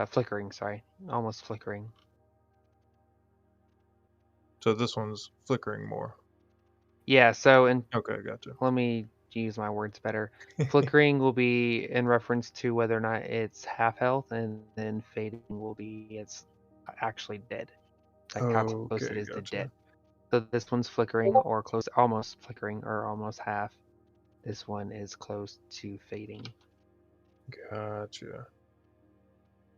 flickering, sorry. Almost flickering. so this one's flickering more. Yeah, so Okay, gotcha. let me use my words better. Flickering will be in reference to whether or not it's half health, and then fading will be it's actually dead. Like how close it Okay, is to gotcha. dead. So this one's flickering or close, almost flickering or almost half. This one is close to fading. Gotcha.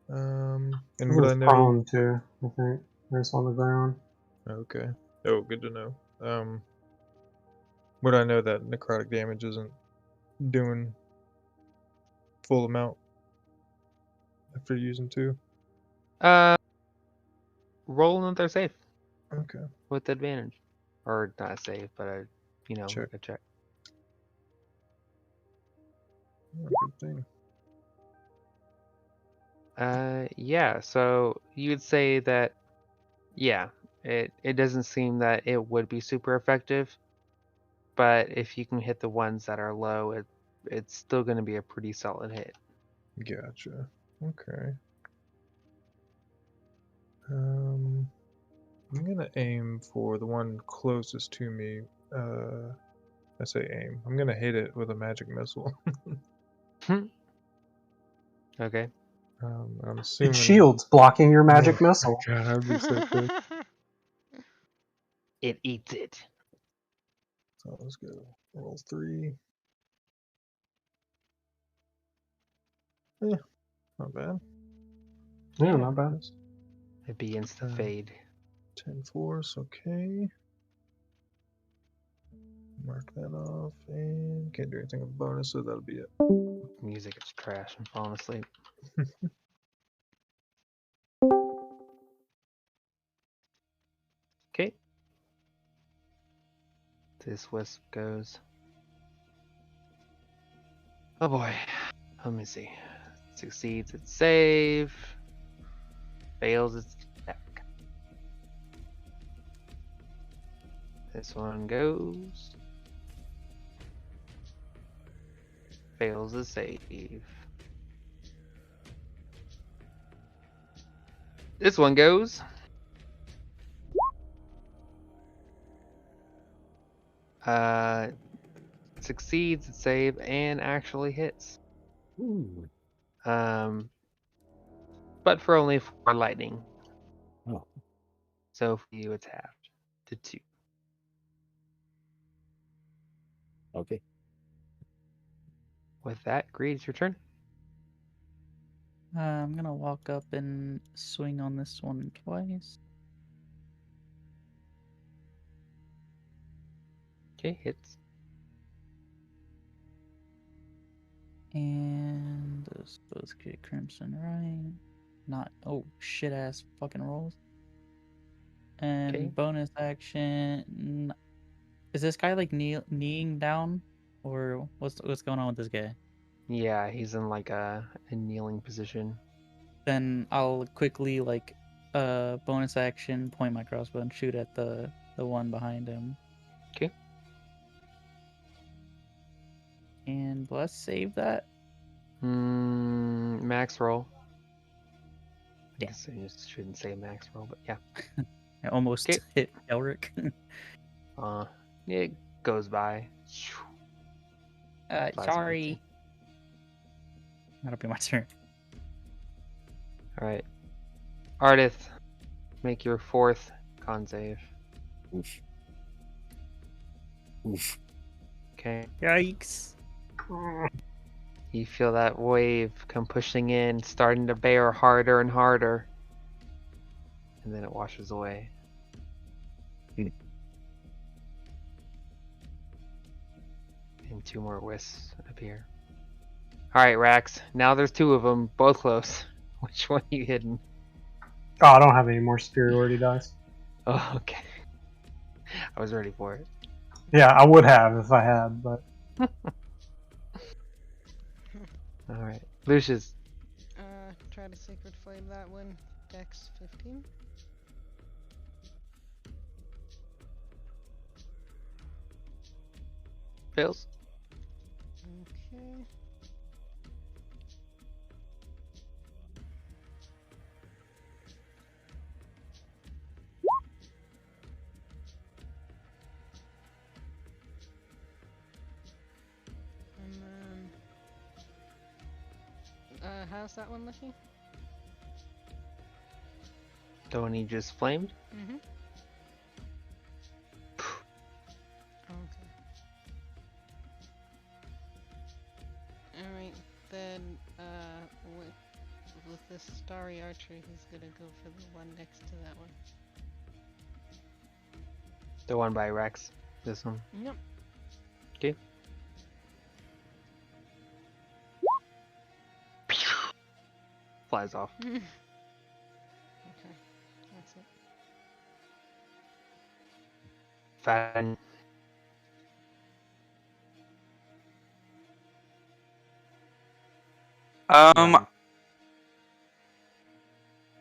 And He would was I know? prone too, I think. There's on the ground. Okay. Oh, good to know. Would I know that necrotic damage isn't doing full amount after using 2? Roll another save Okay. with advantage, or not a save, but a Check. like a check. Oh, good thing. Yeah. So you would say that, yeah, it doesn't seem that it would be super effective, but if you can hit the ones that are low, it's still going to be a pretty solid hit. Gotcha. Okay. I'm gonna aim for the one closest to me. I say aim. I'm gonna hit it with a magic missile. Okay. I'm It assuming. shields blocking your magic missile. God, that'd be so quick. It eats it. So let's go. Roll 3. Yeah, not bad. Yeah, not bad. It begins to fade. 10 force, okay. Mark that off, and can't do anything with bonus, so that'll be it. Music is trash. I'm falling asleep. Okay. This wisp goes. Oh boy. Let me see. Succeeds its save. Fails its attack. This one goes. Fails the save. This one goes. Succeeds its save and actually hits. Ooh. But for only 4 lightning. Oh. So for you, it's halved to 2. Okay. With that, Greed, it's your turn. I'm gonna walk up and swing on this one twice. Okay, hits. And those both get Crimson right. Not shit ass fucking rolls. And Okay. bonus action. Is this guy like kneeing down, or what's going on with this guy? Yeah, he's in like a kneeling position. Then I'll quickly bonus action point my crossbow and shoot at the one behind him. Okay. And let's save that. Max roll. I Yeah. guess I just shouldn't say max roll, but yeah. I almost Okay. hit Elric. It goes by. Flies by Sorry. That'll be my turn. All right. Ardith, make your 4th con save. Oof. Oof. Okay. Yikes. You feel that wave come pushing in, starting to bear harder and harder. And then it washes away. Hmm. And 2 more wisps appear. Alright, Rax. Now there's 2 of them, both close. Which one are you hidden? Oh, I don't have any more superiority dice. Oh, okay. I was ready for it. Yeah, I would have if I had, but Alright. Lucius, Try to Sacred Flame that one. Dex 15. fails. Okay. And then, how's that one looking? The one he just flamed? Mm-hmm. Okay. Alright, then, with this Starry Archer, he's gonna go for the one next to that one. The one by Rex. This one. Yep. Okay. Flies off. Okay, that's it. Fine.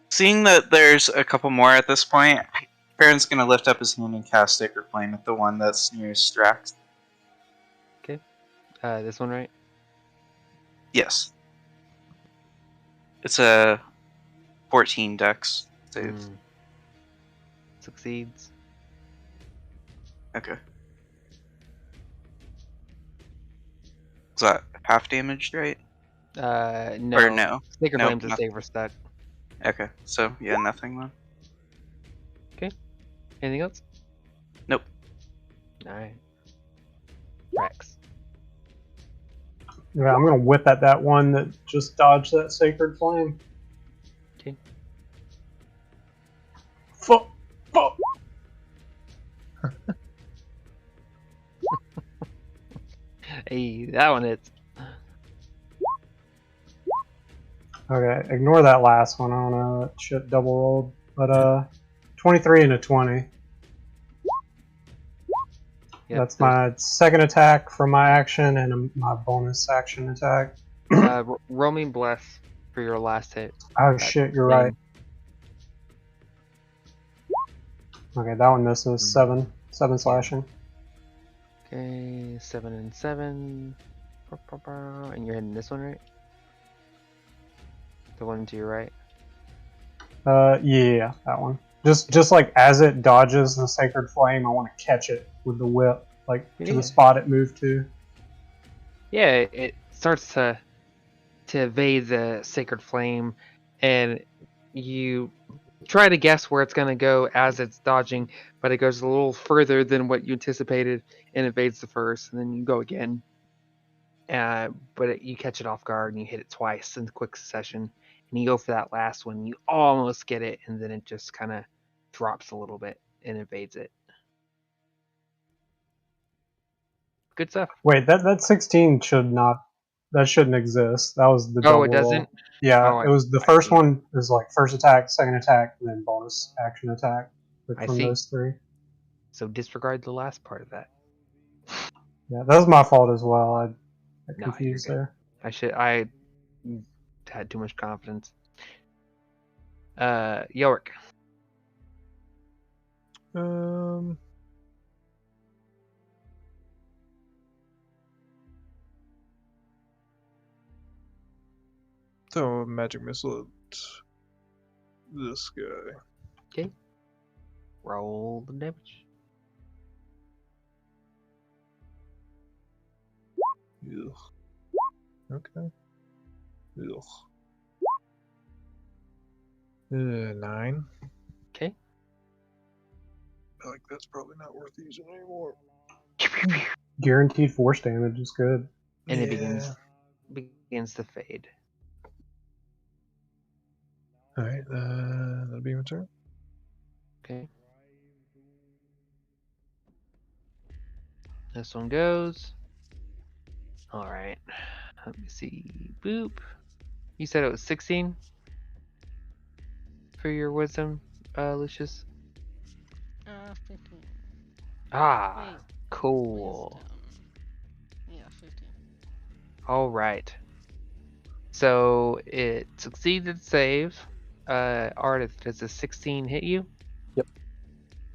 Seeing that there's a couple more at this point, Farron's gonna lift up his hand and cast Sacred Flame at the one that's nearest Strax. Okay. This one, right? Yes. It's a 14 dex save. Succeeds. Okay. Is that half damaged, right? No. Or no? Sacred Nope, Flame's a nothing. saver stat. Okay, so yeah, nothing then. Anything else? Nope. Alright. Rex. yeah, I'm gonna whip at that one that just dodged that Sacred Flame. Okay. Fuck! Fuck! Hey, that one hits. Okay, ignore that last one. I don't know, that shit double rolled. But 23 and a 20. Yep, That's my second attack from my action and my bonus action attack. Roll me bless for your last hit. Oh That shit, you're thing. right. Okay, that one misses. 7 slashing. Okay, 7 and 7. And you're hitting this one, right? The one to your right. Yeah, that one. Just like as it dodges the Sacred Flame, I want to catch it with the whip, like to Yeah. the spot it moved to. Yeah, it starts to evade the Sacred Flame, and you try to guess where it's going to go as it's dodging, but it goes a little further than what you anticipated and evades the first, and then you go again. But you catch it off guard and you hit it twice in quick succession, and you go for that last one. You almost get it, and then it just kind of drops a little bit and evades it. Good stuff. Wait, that 16 shouldn't exist. That was the double Oh, it doesn't? roll. Yeah, Oh, it was the I first see. one is like first attack, second attack, and then bonus action attack I from see. those 3. So disregard the last part of that. Yeah, that was my fault as well. I got Nah, confused you're there. I had too much confidence. Yorick. So magic missile at this guy. Okay. Roll the damage. Ugh. Okay. Ugh. 9. Okay. Like that's probably not worth using anymore. Guaranteed force damage is good. And it Yeah. begins to fade. Alright, that'll be my turn. Okay. This one goes. Alright. Let me see. Boop. You said it was 16 for your wisdom, Lucius? 15. Ah, Wait, cool. wisdom. Yeah, 15. All right. So it succeeded save. Ardith, does a 16 hit you? Yep.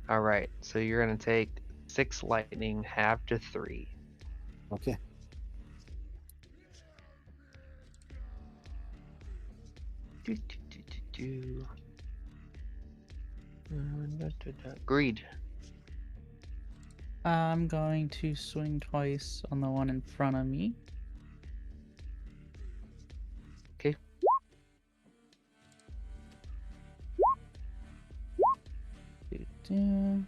All right. So you're gonna take 6 lightning, half to 3. Okay. Greed. I'm going to swing twice on the one in front of me. Okay. Doo-doo.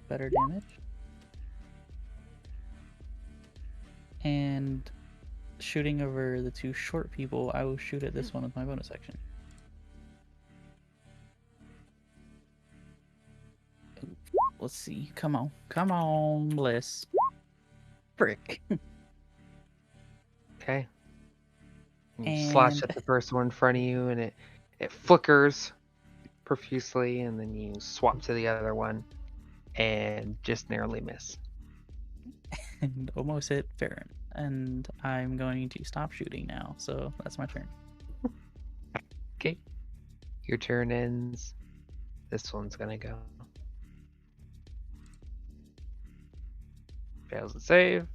Better damage. And shooting over the 2 short people, I will shoot at this one with my bonus action. Let's see. Come on, Bliss. Frick. Okay. You slash And at the first one in front of you, and it flickers profusely, and then you swap to the other one, and just narrowly miss. and almost hit Farron. And I'm going to stop shooting now, so that's my turn. Okay. Your turn ends. This one's gonna go. Fails to save.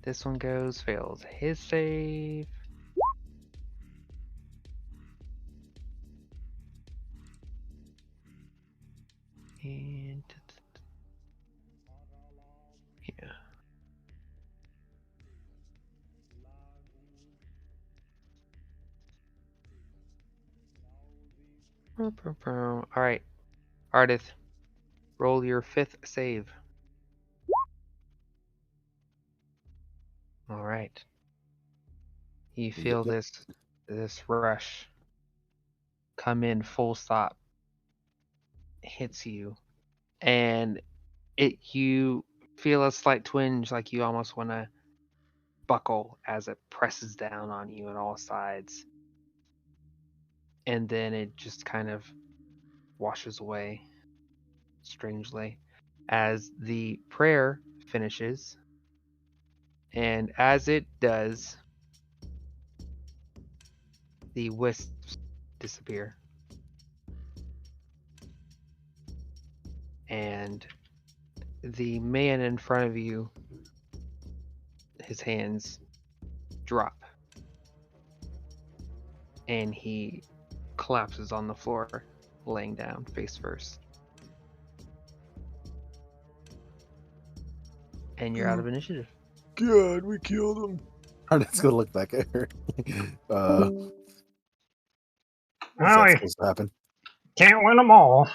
This one goes, fails his save. And yeah. All right, Ardith, roll your 5th save. All right. You feel Yep. this rush come in full stop, hits you, and you feel a slight twinge, like you almost want to buckle as it presses down on you on all sides, and then it just kind of washes away strangely as the prayer finishes. And as it does, the wisps disappear. And the man in front of you, his hands drop. And he collapses on the floor, laying down face first. And you're out of initiative. God, we killed him. Ardith's gonna look back at her. What's Well, that we supposed to happen? can't win them all.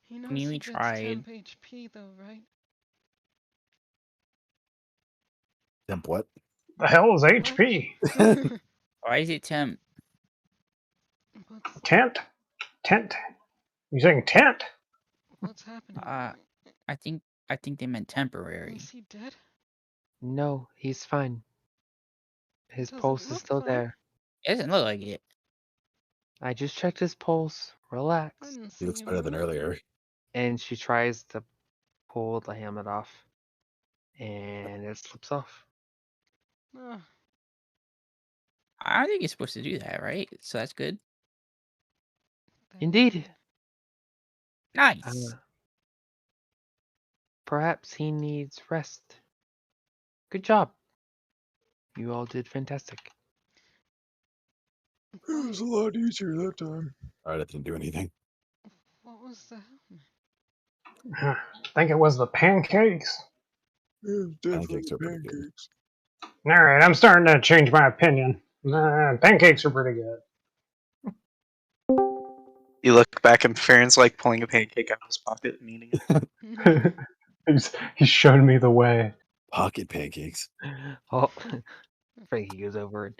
He knows Neely he gets tried. temp HP though, right? Temp what? The hell is HP? Why is it temp? What's Tent? Tent? You saying tent? what's happening? I think they meant temporary. Is he dead? No, he's fine. His Doesn't pulse is look still fine. there. It doesn't look like it. I just checked his pulse. I Relax. didn't He see looks him better than move. earlier. And she tries to pull the helmet off, and it slips off. Ah, I don't think you're supposed to do that, right? So that's good. thank Indeed. Nice. Perhaps he needs rest. Good job. You all did fantastic. It was a lot easier that time. Ardith didn't do anything. What was the helmet? I think it was the pancakes. It was definitely Pancakes are pretty good. pancakes. Alright, I'm starting to change my opinion. Pancakes are pretty good. You look back and Farron's like pulling a pancake out of his pocket and eating it. He's shown me the way. Pocket pancakes. Oh, Frankie goes over and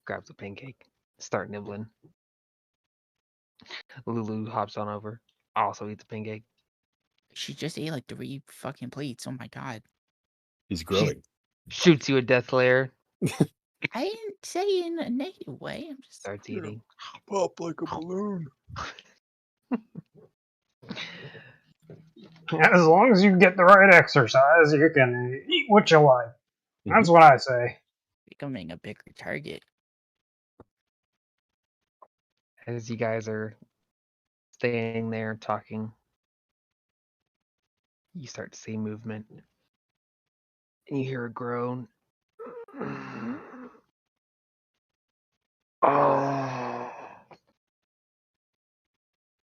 grabs a pancake, start nibbling. Lulu hops on over, also eats a pancake. She just ate like 3 fucking plates. Oh my god. He's growing. Shoots you a death layer, I didn't say in a negative way. I'm just Starts Yeah. eating. Pop like a balloon. As long as you get the right exercise, you can eat what you like. That's what I say. becoming a bigger target. As you guys are staying there talking, you start to see movement. And you hear a groan. Oh.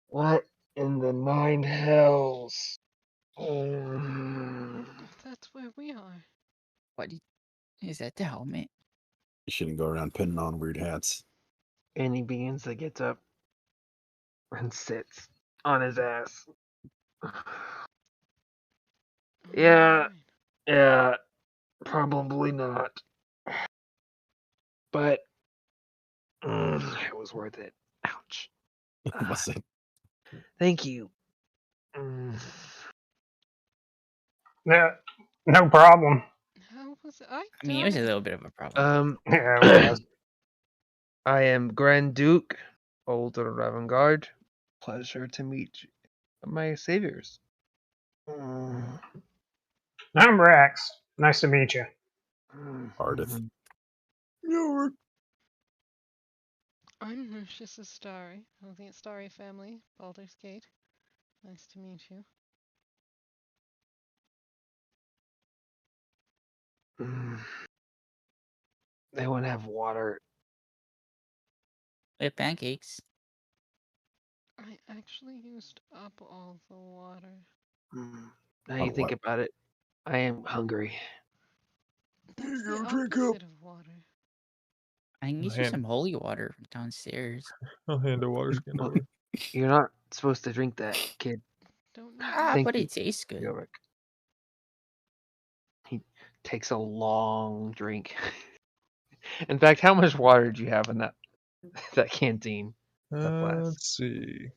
What in the nine hells? That's where we are. What is that? The helmet? You shouldn't go around pinning on weird hats. And he begins to get up and sits on his ass. Yeah, Alright. yeah, probably not. But it was worth it. Ouch. What's it? Thank you. Mm. Yeah, no problem. How was I? I mean, it was a little bit of a problem. Yeah, it was. I am Grand Duke, Older Ravengard. Pleasure to meet you, my saviors. I'm Rex. Nice to meet you. Ardith. Yeah, I'm Lucius Astari of the Astari family, Baldur's Gate. Nice to meet you. They wouldn't have water. We have pancakes. I actually used up all the water. Now Oh, you think what? about it, I am hungry. Here That's you the go, drink up. opposite of water. I can get you hand- some holy water downstairs. I'll hand a water skin Well, over. You're not supposed to drink that, kid. Don't need Thank But you, it tastes good. Yorick. He takes a long drink. In fact, how much water did you have in that canteen? glass. Let's see.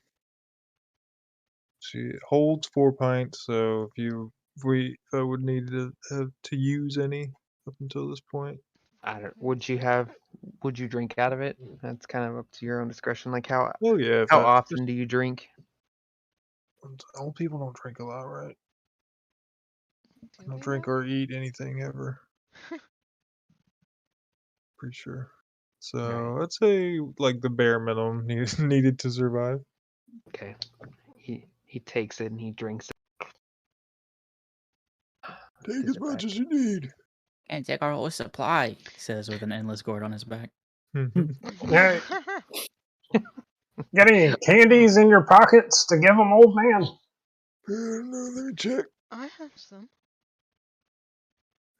See, it holds 4 pints. So if I would need to use any up until this point, I don't. Would you drink out of it? That's kind of up to your own discretion. Like how oh yeah. If how I, often do you drink? old people don't drink a lot, right? Do Don't they drink not? or eat anything ever. Pretty sure. So Right. I'd say like the bare minimum needed to survive. Okay. He takes it and he drinks it. Take Puts as it much back. as you need. And take our whole supply, he says with an endless gourd on his back. Hey, get any candies in your pockets to give him, old man? No, let me check. I have some.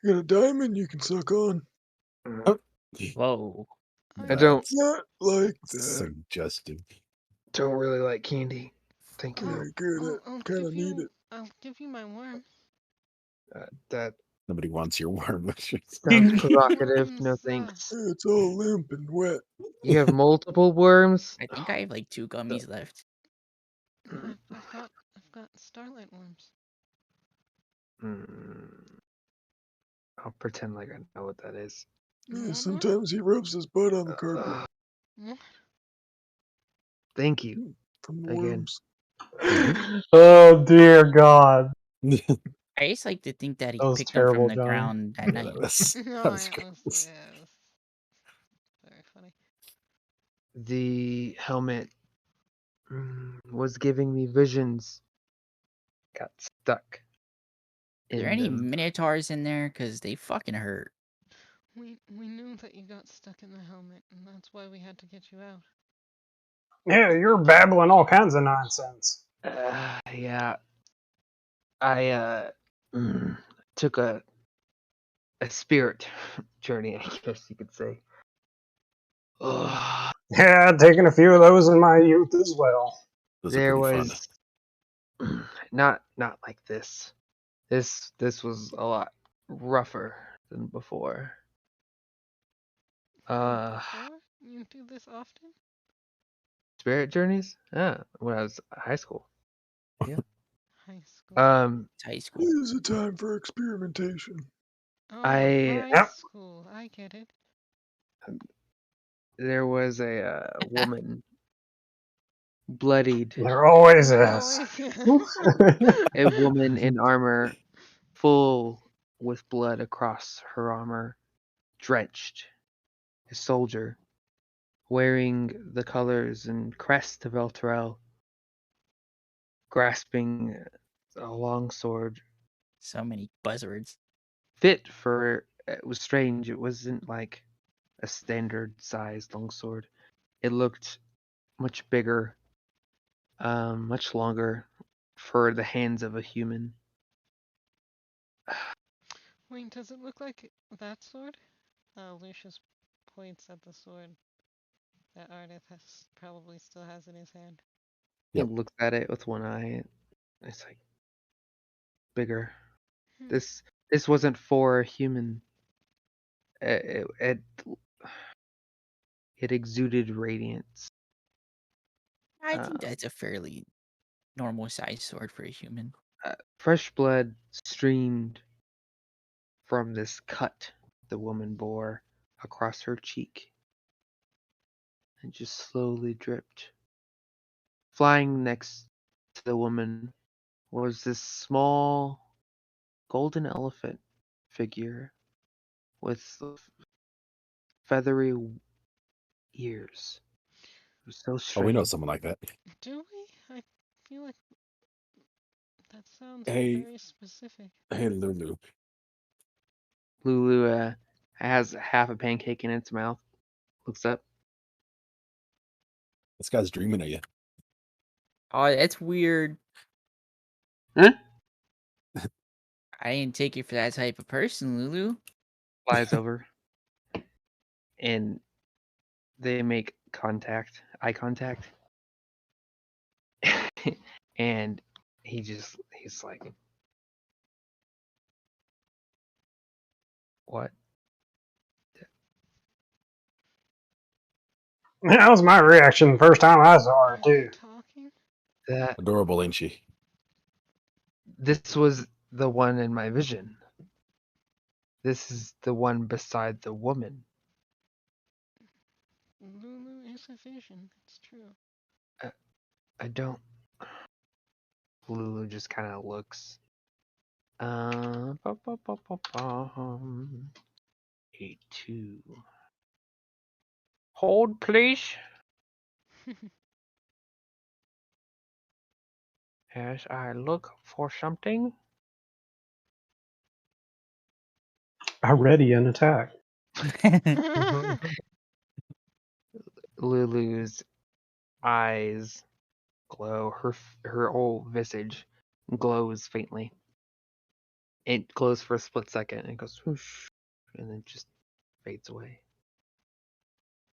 You got a diamond you can suck on. Whoa. I don't Not like that. Suggestive. really like candy. Thank you. Yeah, good. I'll Kind give of need you. it. I'll give you my worm. That Nobody wants your worm. sounds provocative. Worms, No thanks. It's all limp and wet. You have multiple worms? I think I have like 2 gummies left. I've got starlight worms. I'll pretend like I know what that is. You Yeah, want one? sometimes he rubs his butt on the carpet What? Thank you. from the Again. worms. Oh dear God, I just like to think that he that was picked them from terrible, the Johnny. ground at night. No, that was yeah, gross. very funny. The helmet was giving me visions. Got stuck. Is there in any them. minotaurs in there? Cause they fucking hurt. We knew that you got stuck in the helmet, and that's why we had to get you out. Yeah, you're babbling all kinds of nonsense. Yeah. I took a spirit journey, I guess you could say. Ugh. Yeah, I'd taken a few of those in my youth as well. Those are There pretty fun. was not like this. This was a lot rougher than before. Before? You do this often? Spirit journeys? Yeah, when I was high school. High school. It's high school. It is a time for experimentation. Oh, I- high Yep. school. I get it. There was a woman, bloodied, There always Oh, is. yeah. a woman in armor, full with blood across her armor, drenched, a soldier, wearing the colors and crest of Elturel, grasping a long sword, So many buzzwords. fit for. It was strange. It wasn't like a standard sized longsword. It looked much bigger, much longer for the hands of a human. Wait, does it look like that sword? Lucius points at the sword that Ardith probably still has in his hand. Yep. He looks at it with one eye. It's like bigger. Hmm. This wasn't for a human. It exuded radiance. I think that's a fairly normal size sword for a human. Fresh blood streamed from this cut the woman bore across her cheek and just slowly dripped. Flying next to the woman was this small golden elephant figure with feathery ears. It was so Oh, we know strange. someone like that. Do we? I feel like that sounds Hey. very specific. Hey, Lulu. Lulu has half a pancake in its mouth. Looks up. This guy's dreaming of you. Oh, that's weird. Huh? I didn't take you for that type of person, Lulu. Flies over. And they make eye contact. And he's like, what? That was my reaction the first time I saw her Are too. you talking? That Adorable, ain't she? this was the one in my vision. This is the one beside the woman. Lulu is a vision. It's true. I don't. Lulu just kind of looks. 82. Hold, please. As I look for something. I ready an attack. Lulu's eyes glow. Her whole visage glows faintly. It glows for a split second and it goes whoosh, and then just fades away.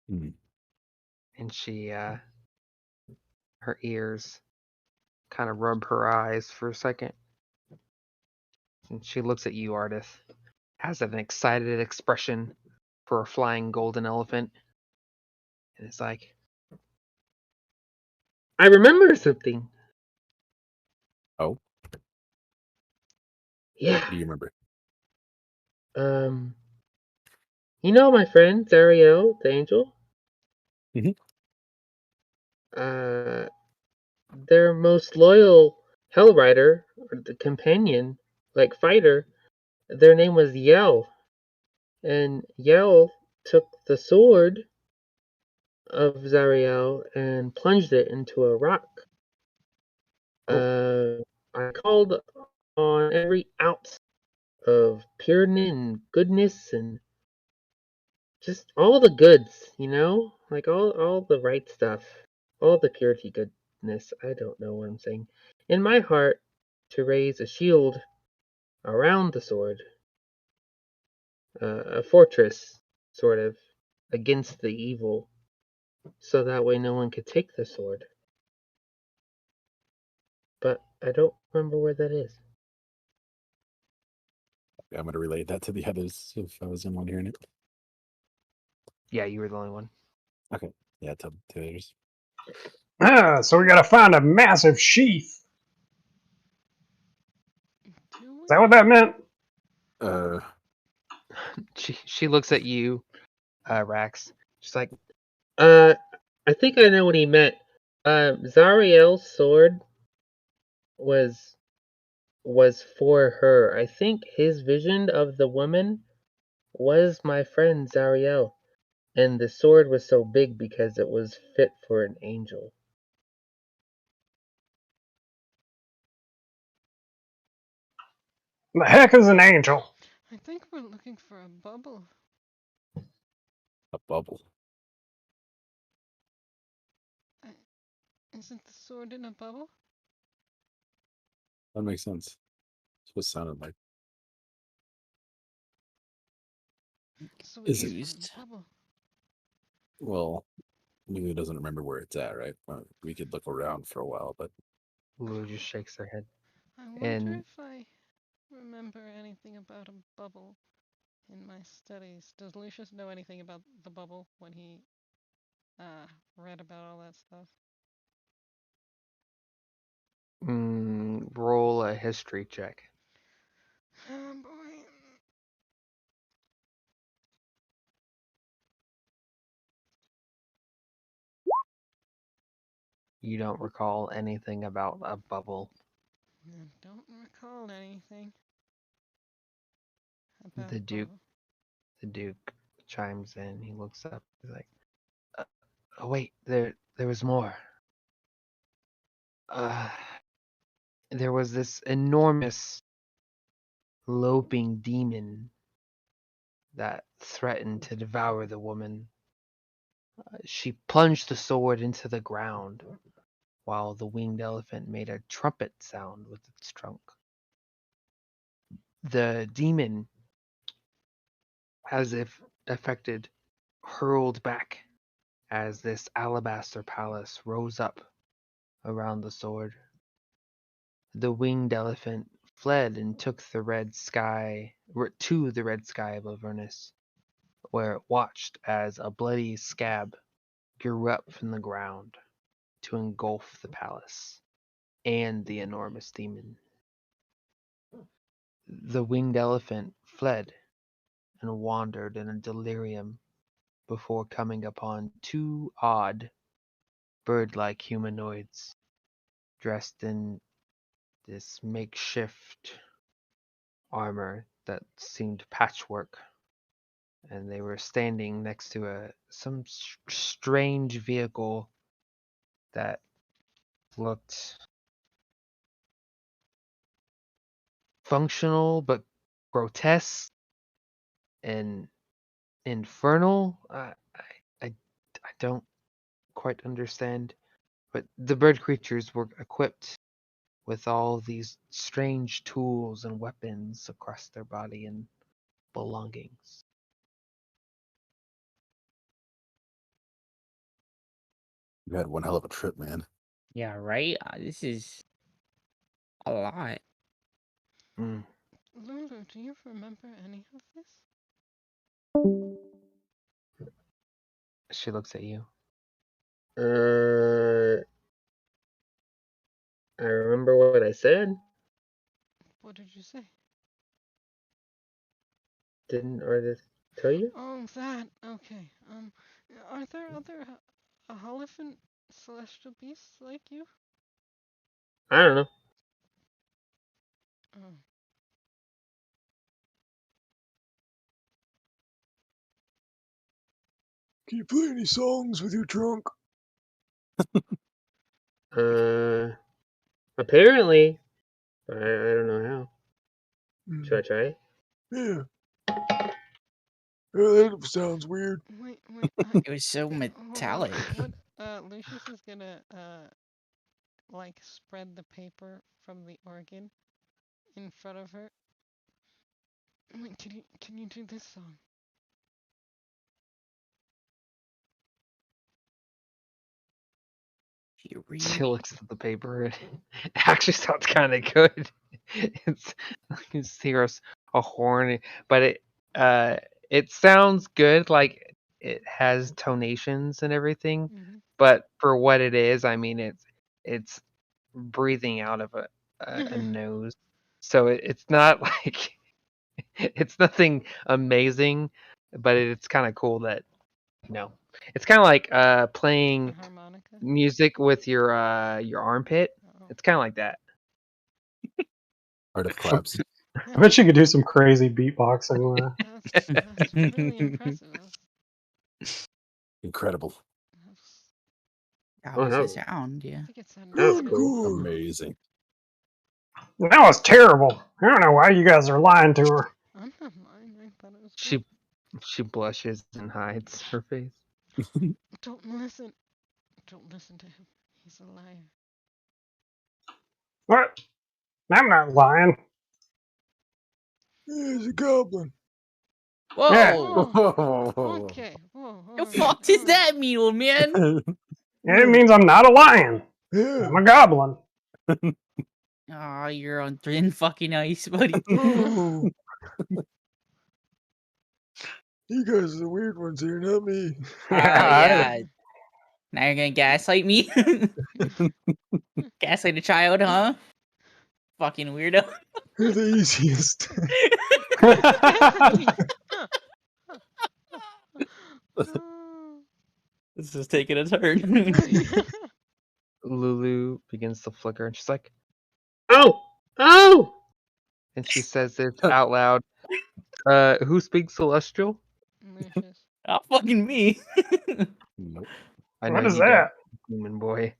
Hmm. And she, her ears kind of rub her eyes for a second. And she looks at you, Ardith, has an excited expression for a flying golden elephant. And it's like, I remember something. Oh, Yeah. what do you remember? You know my friend Zariel, the angel? Mhm. Their most loyal Hell Rider, or the companion, like fighter, their name was Yell. And Yell took the sword of Zariel and plunged it into a rock. I called on every ounce of purity and goodness and just all the goods, you know? Like all the right stuff. All the purity goodness. I don't know what I'm saying. In my heart to raise a shield around the sword. A fortress, sort of, against the evil. So that way no one could take the sword. But I don't remember where that is. I'm going to relay that to the others if I was in one hearing it. Yeah, you were the only one. Okay. Yeah, tell the others. So we gotta find a massive sheath. Do Is that what that meant? She looks at you Rax. She's like, I think I know what he meant. Zariel's sword was for her. I think his vision of the woman was my friend Zariel, and the sword was so big because it was fit for an angel. The heck is an angel? I think we're looking for a bubble. A bubble. Isn't the sword in a bubble? That makes sense. That's what it sounded like. So Is it? Used. a bubble. Well, Lulu doesn't remember where it's at, right? We could look around for a while, but Lulu just shakes her head. I wonder And if I remember anything about a bubble in my studies. Does Lucius know anything about the bubble when he read about all that stuff? roll a history check. Oh boy. You don't recall anything about a bubble. I don't recall anything about The Duke bubble. The Duke chimes in. He looks up. He's like, "Oh wait, there was more. There was this enormous loping demon that threatened to devour the woman. She plunged the sword into the ground, while the winged elephant made a trumpet sound with its trunk. The demon, as if affected, hurled back as this alabaster palace rose up around the sword. The winged elephant fled and took the red sky to the red sky of Avernus, where it watched as a bloody scab grew up from the ground to engulf the palace and the enormous demon. The winged elephant fled and wandered in a delirium before coming upon two odd, bird-like humanoids dressed in this makeshift armor that seemed patchwork, and they were standing next to some strange vehicle that looked functional but grotesque and infernal. I don't quite understand, but the bird creatures were equipped with all these strange tools and weapons across their body and belongings. you had one hell of a trip, man. Yeah, right? This is a lot. Mm. Lulu, do you remember any of this? She looks at you. I remember what I said. What did you say? Didn't Arthas tell you? Oh, that. Okay. Are there other Holofant celestial beasts like you? I don't know. Oh. Can you play any songs with your trunk? Apparently. I don't know how. Should I try? Yeah. That sounds weird. Wait. It was so Hold on. metallic. What? Lucius is gonna like spread the paper from the organ in front of her. Wait, can you do this song? She looks at the paper and it actually sounds kind of good. It's you just hear a horn, but it sounds good. Like it has tonations and everything. Mm-hmm. But for what it is, I mean, it's breathing out of a nose, so it's not like it's nothing amazing, but it's kind of cool that No, it's kind of like A playing harmonica? music with your armpit. Oh. It's kind of like that. Art of claps. I bet you could do some crazy beatboxing with it. That's really impressive. Incredible. That's, How Oh, was no. the sound? Yeah. I think it sounded That was good. cool. Amazing. That was terrible. I don't know why you guys are lying to her. I'm not lying. I thought it was good. She blushes and hides her face. Don't listen. Don't listen to him. He's a liar. What? I'm not lying. Yeah, he's a goblin. Whoa! Yeah. Oh, okay. Whoa. The alright, fuck does alright. that mean, old man? It means I'm not a lion. Yeah. I'm a goblin. Aw, you're on thin fucking ice, buddy. Oh. You guys are the weird ones here, not me. Yeah. Now you're gonna gaslight me? Gaslight a child, huh? Fucking weirdo. You're the easiest. This is taking a turn. Lulu begins to flicker, and she's like, "Oh, oh!" And she says it out loud. Who speaks Celestial? Lucius. Not fucking me. Nope. I know What is you don't, that? human boy.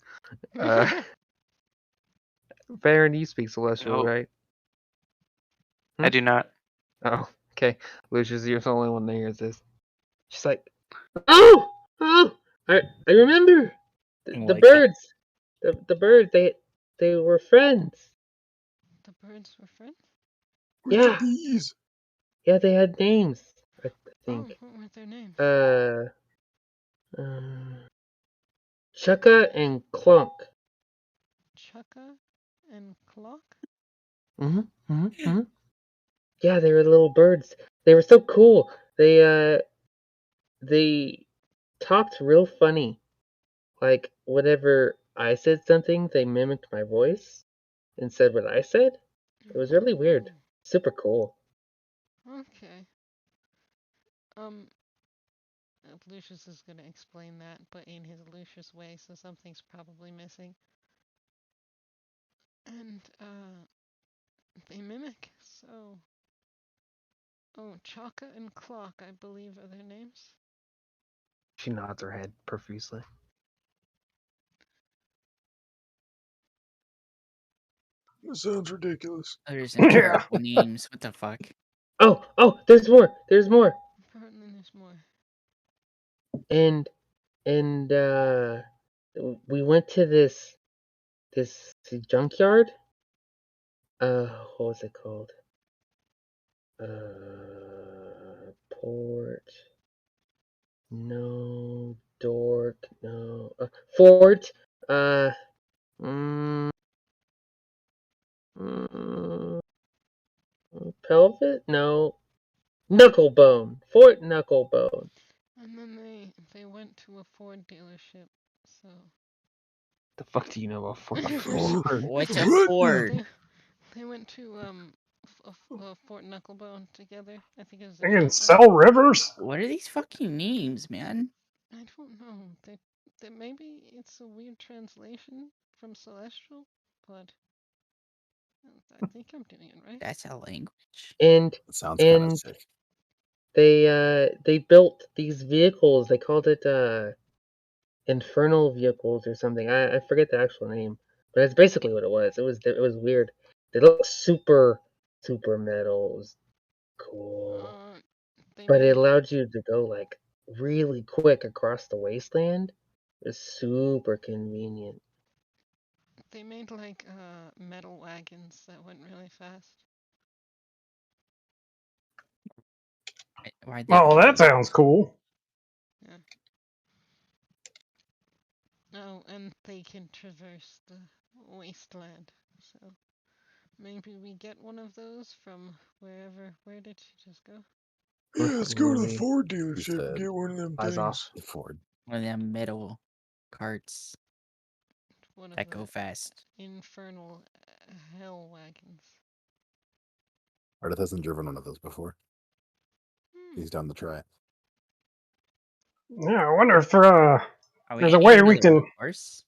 Baron, you speak Celestial, Nope. right? I do not. Oh, okay. Lucius, you're the only one that hears this. She's like, "Oh, oh! I remember the Like that. birds. The birds. They were friends. The birds were friends? With Yeah. the bees. Yeah, they had names. I Oh, think. what were their names? Chukka and Clunk. Chukka and Clock? Yeah, they were little birds. They were so cool. They talked real funny. Like whenever I said something, they mimicked my voice and said what I said. It was really weird. Super cool. Okay. Lucius is gonna explain that, but in his Lucius way, so something's probably missing. And, they mimic, so... Oh, Chaka and Clock, I believe, are their names? She nods her head profusely. That sounds ridiculous. There's some terrible names. What the fuck? Oh, there's more. There's more. Apparently there's more. And we went to this junkyard. What was it called? Port. No, dork. No, fort. Pelvet? No. Knucklebone. Fort Knucklebone. And then they went to a Ford dealership, so... The fuck do you know about Fort Ford. What's a What? Ford? They went to, Fort Knucklebone together. I think it was... They can sell rivers? What are these fucking names, man? I don't know. They maybe it's a weird translation from Celestial, but I think I'm doing it right. That's a language. And That sounds kind And- of sick. they built these vehicles. They called it infernal vehicles or something. I forget the actual name, but it's basically what it was. It was weird. They looked super metal. It was cool, They but made, it allowed you to go like really quick across the wasteland. It was super convenient. they made like metal wagons that went really fast. Why'd Oh, be- that sounds cool. Oh, and they can traverse the wasteland. So maybe we get one of those from wherever. Where did she just go? Yeah, let's go to the Really? Ford dealership said and get one of them Eyes things. off. The Ford. One of them metal carts One of that go the fast. infernal hell wagons. Ardith hasn't driven one of those before. Hmm. He's down to try it. Yeah, I wonder if Are we there's gonna a get way we another can horse?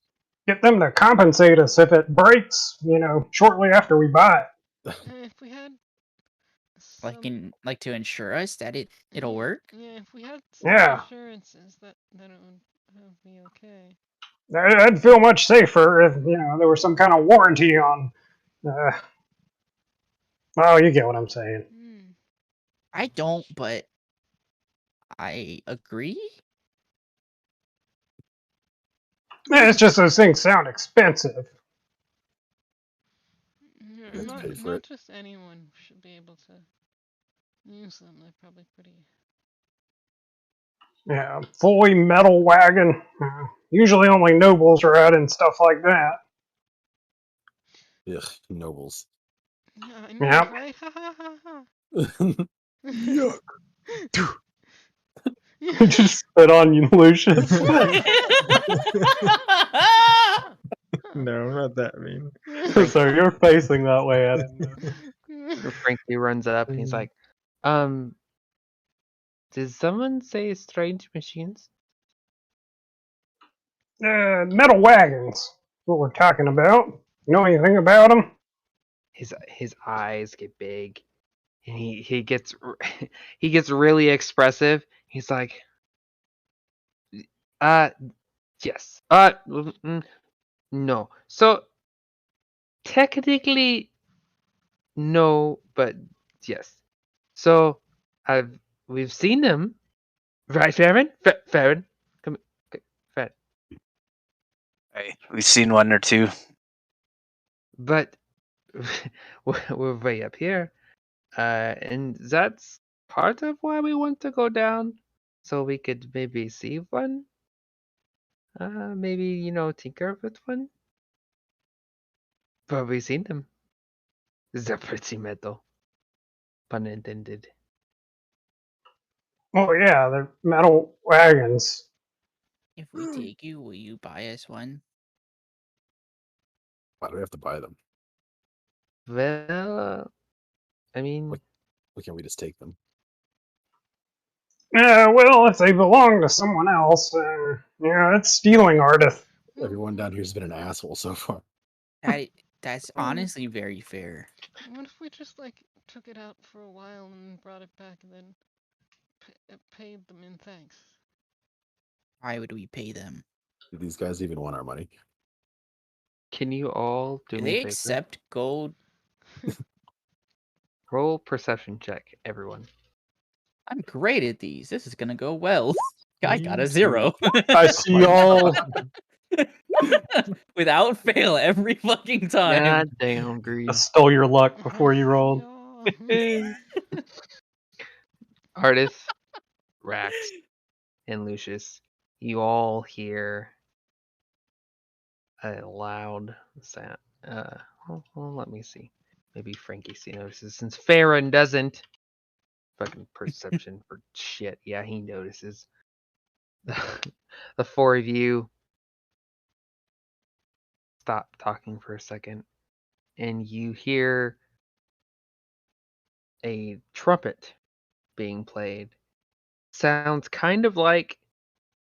get them to compensate us if it breaks, shortly after we buy it. If we had Like some, like to ensure us that it'll work? yeah, if we had some Yeah. assurances that it would be okay. I'd feel much safer if, there was some kind of warranty on. Oh, you get what I'm saying. Hmm. I don't, but I agree. Yeah, it's just those things sound expensive. Yeah, Let's not pay for not it. just anyone should be able to use them. They're probably pretty. Yeah, fully metal wagon. Usually only nobles are out and stuff like that. Ugh, nobles. Yeah, I know, Yep. right? Ha ha ha ha. Yuck. Just spit on you, Lucius. No, not that mean. Sorry, you're facing that way. I didn't know. Frankie runs up and he's like, did someone say strange machines? Metal wagons. What we're talking about. You know anything about them? His eyes get big, and he gets he gets really expressive. He's like, yes, no. So technically, no, but yes. So we've seen them, right, Farron? Farron, come, Farron. Hey, we've seen one or two. But we're way up here, and that's part of why we want to go down, so we could maybe see one. Maybe tinker with one. But we've seen them. They're pretty metal, pun intended. Oh yeah, they're metal wagons. If we take you, will you buy us one? Why do we have to buy them? Well, I mean, Why can't we just take them? Well, if they belong to someone else, it's stealing, Ardith. Everyone down here's been an asshole so far. That's honestly very fair. What if we just took it out for a while and brought it back and then paid them in thanks? Why would we pay them? Do these guys even want our money? can you all do Do me they a favor? accept gold? Roll perception check, everyone. I'm great at these. This is gonna go well. I got a You 0. I see all. Without fail every fucking time. God damn, I Greed. stole your luck before you rolled. Artist, Rax, and Lucius, you all hear a loud sound. Well, let me see. Maybe Frankie notices, since Farron doesn't. Fucking perception for shit. Yeah, he notices. The four of you stop talking for a second, and you hear a trumpet being played. Sounds kind of like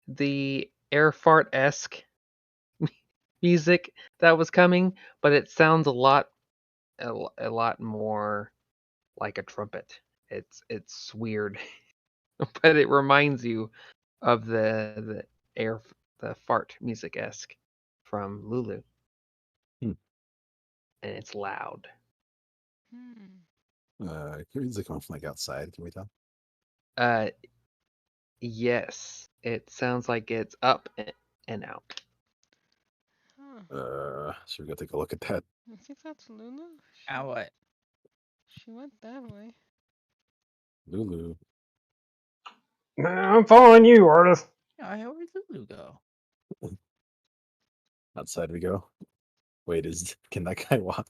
the air fart-esque music that was coming, but it sounds a lot more like a trumpet. It's weird, but it reminds you of the fart music-esque from Lulu. Hmm. And it's loud. Is it coming from outside? Can we tell? Yes, it sounds like it's up and out. Should we go take a look at that? I think that's Lulu. What? She went that way. Lulu. I'm following you, Ardith. Where'd Lulu go? Outside we go. Wait, can that guy walk?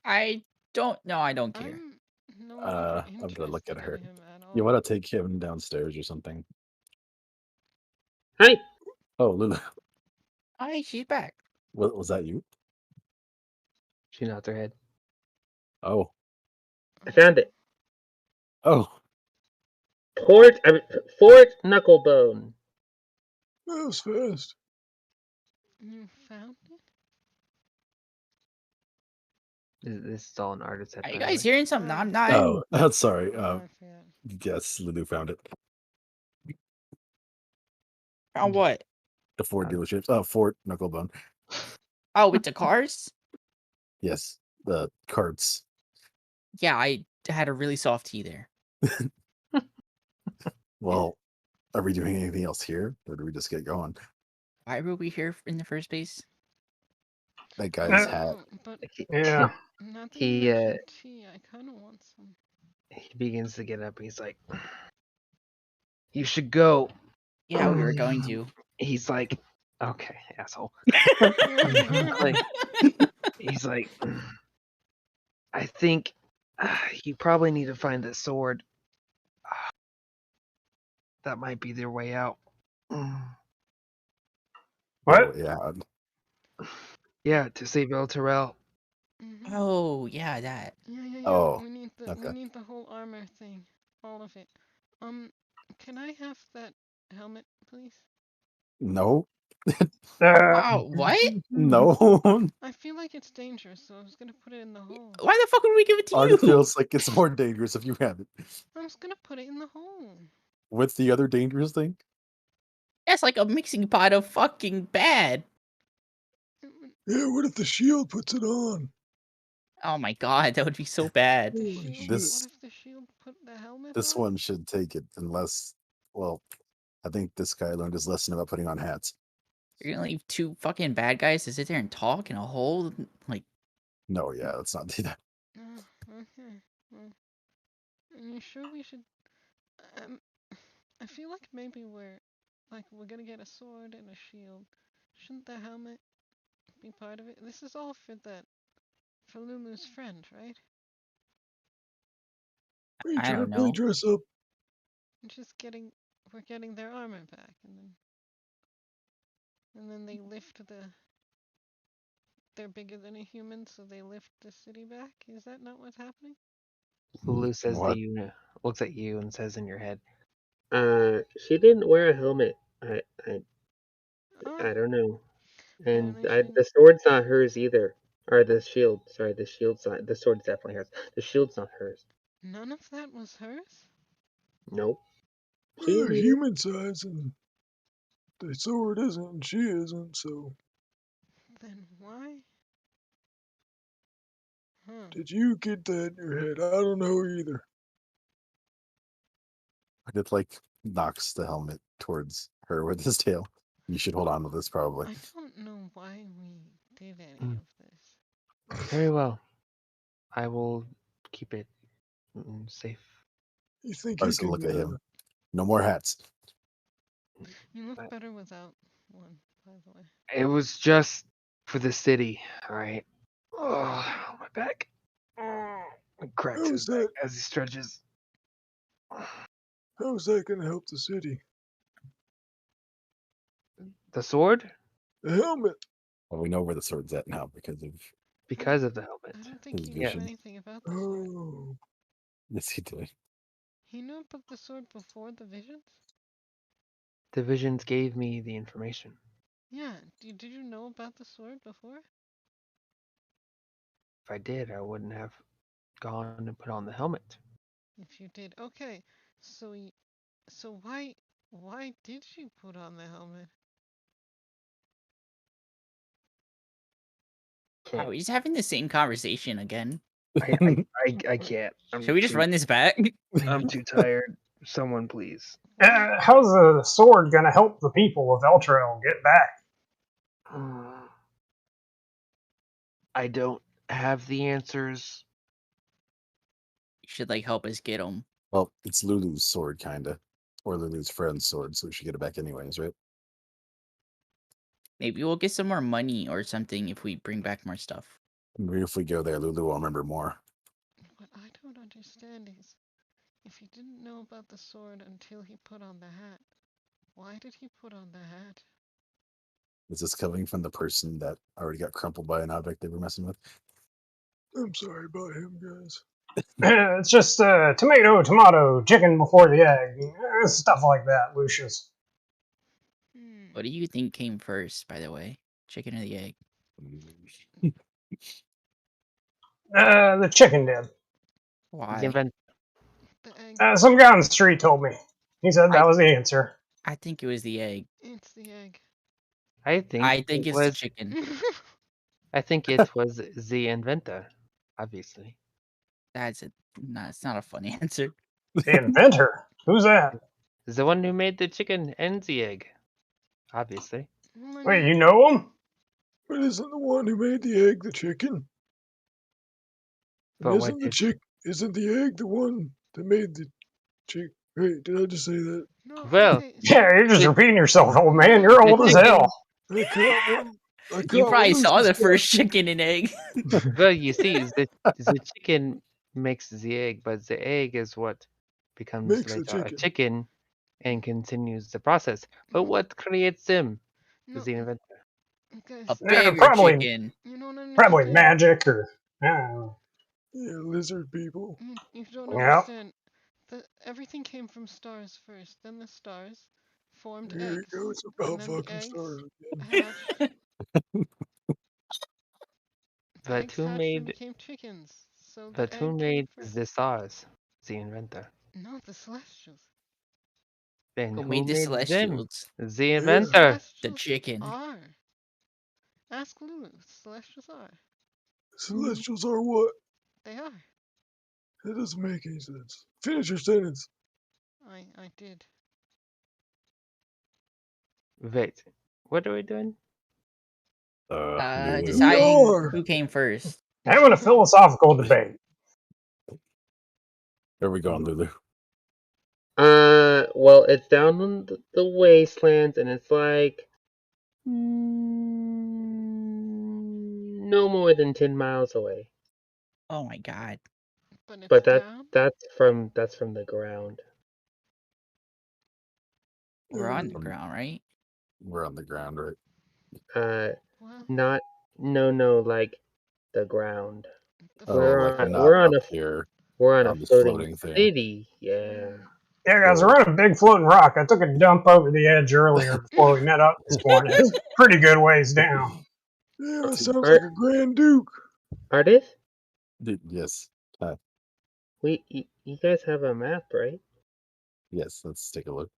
I don't know. I don't care. I'm no longer I'm gonna look at interested her. in him at all. You want to take him downstairs or something? Hey! Oh, Lulu. Hi, she's back. Was that you? She nods her head. Oh. I found it. Oh. Fort Knucklebone. That was fast. You found it? This is all an artist set, Are by you the guys way. hearing something? I'm not. Oh, that's sorry. Oh, I forgot. Yes, Lulu found it. On what? The Ford dealerships. Fort Knucklebone. Oh, with the cars? Yes, the carts. Yeah, I had a really soft tea there. Well, are we doing anything else here, or do we just get going? Why were we here in the first place? That guy's hat. Oh, but Yeah. now that He, you mentioned tea, I kind of want some. He begins to get up. He's like, "You should go." Yeah, we were going to. He's like, "Okay, asshole." He's like, "I think you probably need to find the sword. That might be their way out." What? Oh, yeah. Yeah, to save El Terrell. Mhm. Oh, yeah, that. Yeah. Oh, We need okay. the whole armor thing, all of it. Can I have that helmet, please? No. Oh, what? No. I feel like it's dangerous, so I was gonna put it in the hole. Why the fuck would we give it to Art you? feels like it's more dangerous if you have it. I was gonna put it in the hole. With the other dangerous thing? That's like a mixing pot of fucking bad. Yeah, what if the shield puts it on? Oh my god, that would be so bad. The Holy shield. This- What if the shield put the helmet This on? one should take it, unless, well, I think this guy learned his lesson about putting on hats. You're gonna leave two fucking bad guys to sit there and talk in a hole? Like, No, yeah, let's not do that. Okay. Well, are you sure we should? I feel like maybe we're gonna get a sword and a shield. Shouldn't the helmet be part of it? This is all for Lulu's friend, right? Are you I trying to don't really know. dress up? We're getting their armor back, and then they lift they're bigger than a human, so they lift the city back. Is that not what's happening? Lulu says What? to you, looks at you, and says in your head, she didn't wear a helmet. I Oh, don't know. And Apparently she- the sword's not hers either. Or the shield. Sorry, the shield's not. The sword's definitely hers. The shield's not hers. none of that was hers? Nope. We're human size, and the sword isn't, and she isn't, so. Then why? Huh. Did you get that in your head? I don't know either. It like knocks the helmet towards her with his tail. You should hold on to this probably. I don't know why we did any Mm. of this. Very well. I will keep it safe. You think I he was gonna can, look at him. No more hats. You look But- better without one, by the way. It was just for the city, alright? Oh, my back. It cracks How his is back that? as he stretches. How's that gonna help the city? The sword? The helmet! Well, we know where the sword's at now because of Because of the helmet. I don't think His he knew vision. anything about the sword. Oh. yes, he did. He knew about the sword before the visions? The visions gave me the information. Yeah, did you know about the sword before? If I did, I wouldn't have gone and put on the helmet. If you did, okay. So why did you put on the helmet? Are we just having the same conversation again? I can't. Should we just run this back? I'm too tired. Someone please. How's the sword gonna help the people of Eltrell get back? I don't have the answers. You should like help us get them. Well, it's Lulu's sword, kinda, or Lulu's friend's sword, so we should get it back anyways, right? Maybe we'll get some more money or something if we bring back more stuff. Maybe if we go there, Lulu will remember more. What I don't understand is, if he didn't know about the sword until he put on the hat, why did he put on the hat? Is this coming from the person that already got crumpled by an object they were messing with? I'm sorry about him, guys. It's just tomato, chicken before the egg, stuff like that, Lucius. Hmm. What do you think came first, by the way? Chicken or the egg? The chicken did. Why? Invent. The egg. Some guy on the street told me. He said that I- was the answer. I think it was the egg. It's the egg. I think I think it it's the was. chicken. I think it was the inventor. Obviously. That's it. No, it's not a funny answer. The inventor? Who's that? The one who made the chicken and the egg. Obviously. Well, I Wait, mean, you know him? But isn't the one who made the egg the chicken? But And what isn't the egg the one that made the chick? Wait, did I just say that? no, Well, okay. Yeah, you're just The- repeating yourself, old man. You're old as chicken- hell. I caught one. I You caught probably one saw Lucius the first got. chicken and egg. Well, you see, the chicken makes the egg, but the egg is what becomes Makes the later a chicken. chicken and continues the process. But what creates them? No, Is the inventor. guys, A bigger probably- chicken. you don't understand. Probably magic or I don't know. Yeah, lizard people. You don't Yep. understand. Everything came from stars first. Then the stars formed Here eggs. it goes And about then the fucking eggs stars again. hatched. But Eggs who hatched and made? became chickens. So the But who egg made came first. the stars? The inventor. No, the Celestials. Then Who who made the them? Celestials? The Yeah. inventor. The Celestials chicken. are. Ask Lulu. Celestials are. Celestials are what? They are. That doesn't make any sense. Finish your sentence. I did. Wait, what are we doing? Lulu. Deciding are. who came first. Having a philosophical debate. Where are we going, Lulu? Well, it's down on the wastelands, and it's like no more than 10 miles away. Oh my god. But it's But down. that's from the ground. We're on the Um, ground, right? We're on the ground, right? Well, Not no, like the ground. the Oh, We're like on we're not we're on up a here we're on a on this floating floating thing. city. Yeah. Yeah, guys, we're on a big floating rock. I took a dump over the edge earlier before we met up this morning. It's pretty good ways down. Yeah, that sounds Are- like a Grand Duke. Artist, Yes. you guys have a map, right? Yes, let's take a look.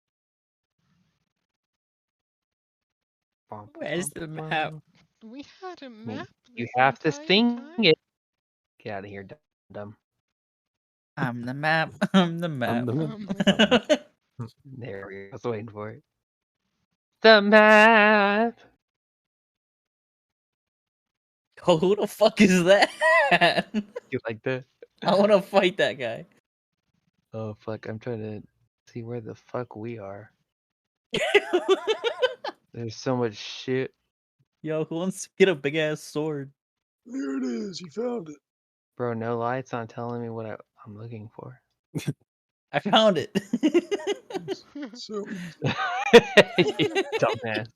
Where's the map? we had a map. You this have to entire sing time? it. Get out of here, dumb. I'm the map. I'm the map. the There we go. I was waiting for it. The map. Oh, who the fuck is that? You like that? I want to fight that guy. Oh fuck! I'm trying to see where the fuck we are. There's so much shit, Yo, who wants to get a big ass sword? There it is. You found it. bro. No lie, it's not telling me what I'm looking for. I found it. So You dumbass.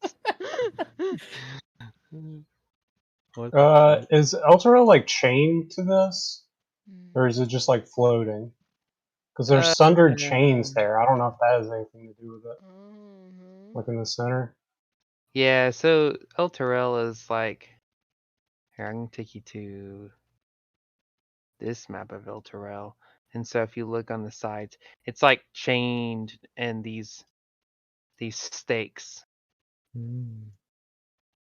What the- Is Eltera like chained to this? Hmm. Or is it just like floating? Because there's sundered chains there. I don't know if that has anything to do with it. Oh no. Like in the center. Yeah, so El Terrell is like. Here, I'm gonna take you to this map of El Terrell. And so if you look on the sides, it's like chained and these stakes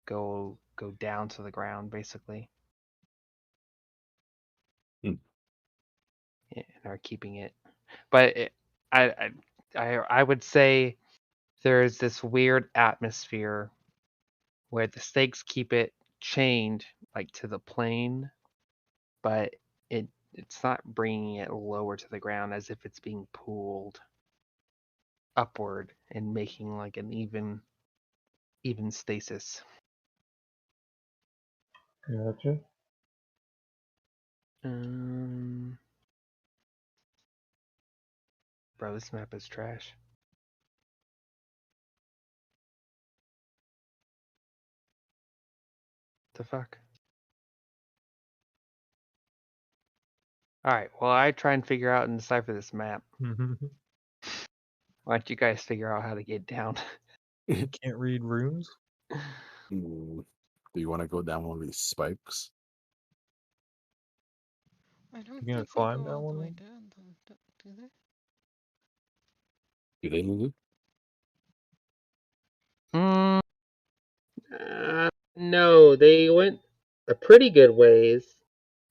go down to the ground basically. Hmm. Yeah, and are keeping it. But I would say there's this weird atmosphere where the stakes keep it chained like to the plane, but it's not bringing it lower to the ground as if it's being pulled upward and making like an even stasis. Gotcha. Bro, this map is trash. The fuck? All right. Well, I try and figure out and decipher this map. You Why don't you guys figure out how to get down? can't read runes? Do you want to go down one of these spikes? I don't You gonna think they climb go down all one the of way them? down, though, do they? Do they, Lulu? No, they went a pretty good ways,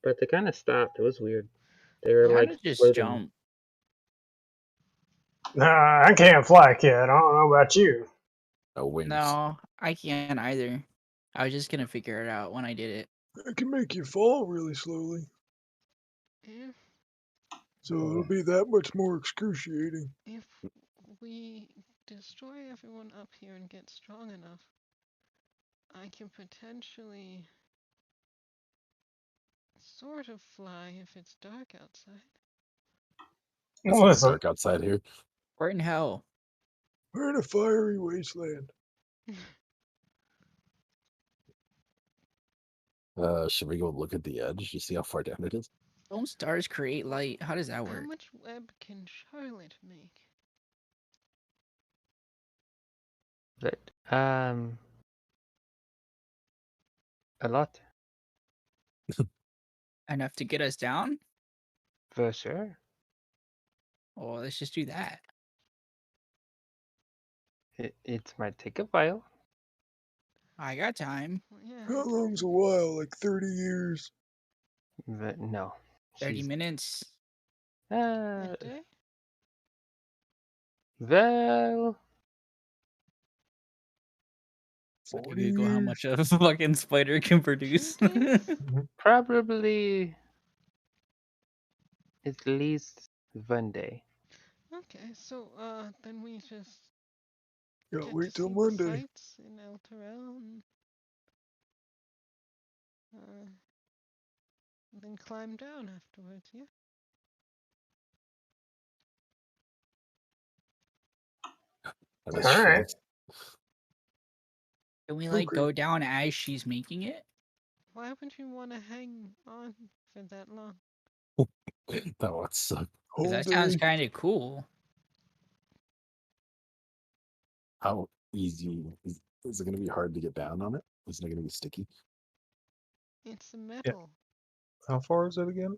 but they kind of stopped. It was weird. They were How like to just floating. jump? Nah, I can't fly, kid. I don't know about you. No wings. No, I can't either. I was just gonna figure it out when I did it. It can make you fall really slowly, If so it'll be that much more excruciating. if we destroy everyone up here and get strong enough, I can potentially sort of fly if it's dark outside. It's so Listen, dark outside here. We're in hell. We're in a fiery wasteland. Should we go look at the edge to see how far down it is? Don't stars create light? How does that How work? much web can Charlotte make? But a lot Enough to get us down? for sure. Well, let's just do that. It might take a while. I got time. Well, yeah. How long's a while? Like 30 years? But no. 30 she's- minutes. A day? Well, So 40 Google how years? much a fucking spider can produce. days? probably at least one day. Okay, so then we just Gotta get wait to till see Monday. the sights in El Terrell and then climb down afterwards, yeah? That is All right. short. Can we like Okay. go down as she's making it? Why would you want to hang on for that long? That would suck. 'Cause Whole that sounds day. kind of cool. How easy is it going to be hard to get down on it? Isn't it going to be sticky? It's a metal, How far is it again?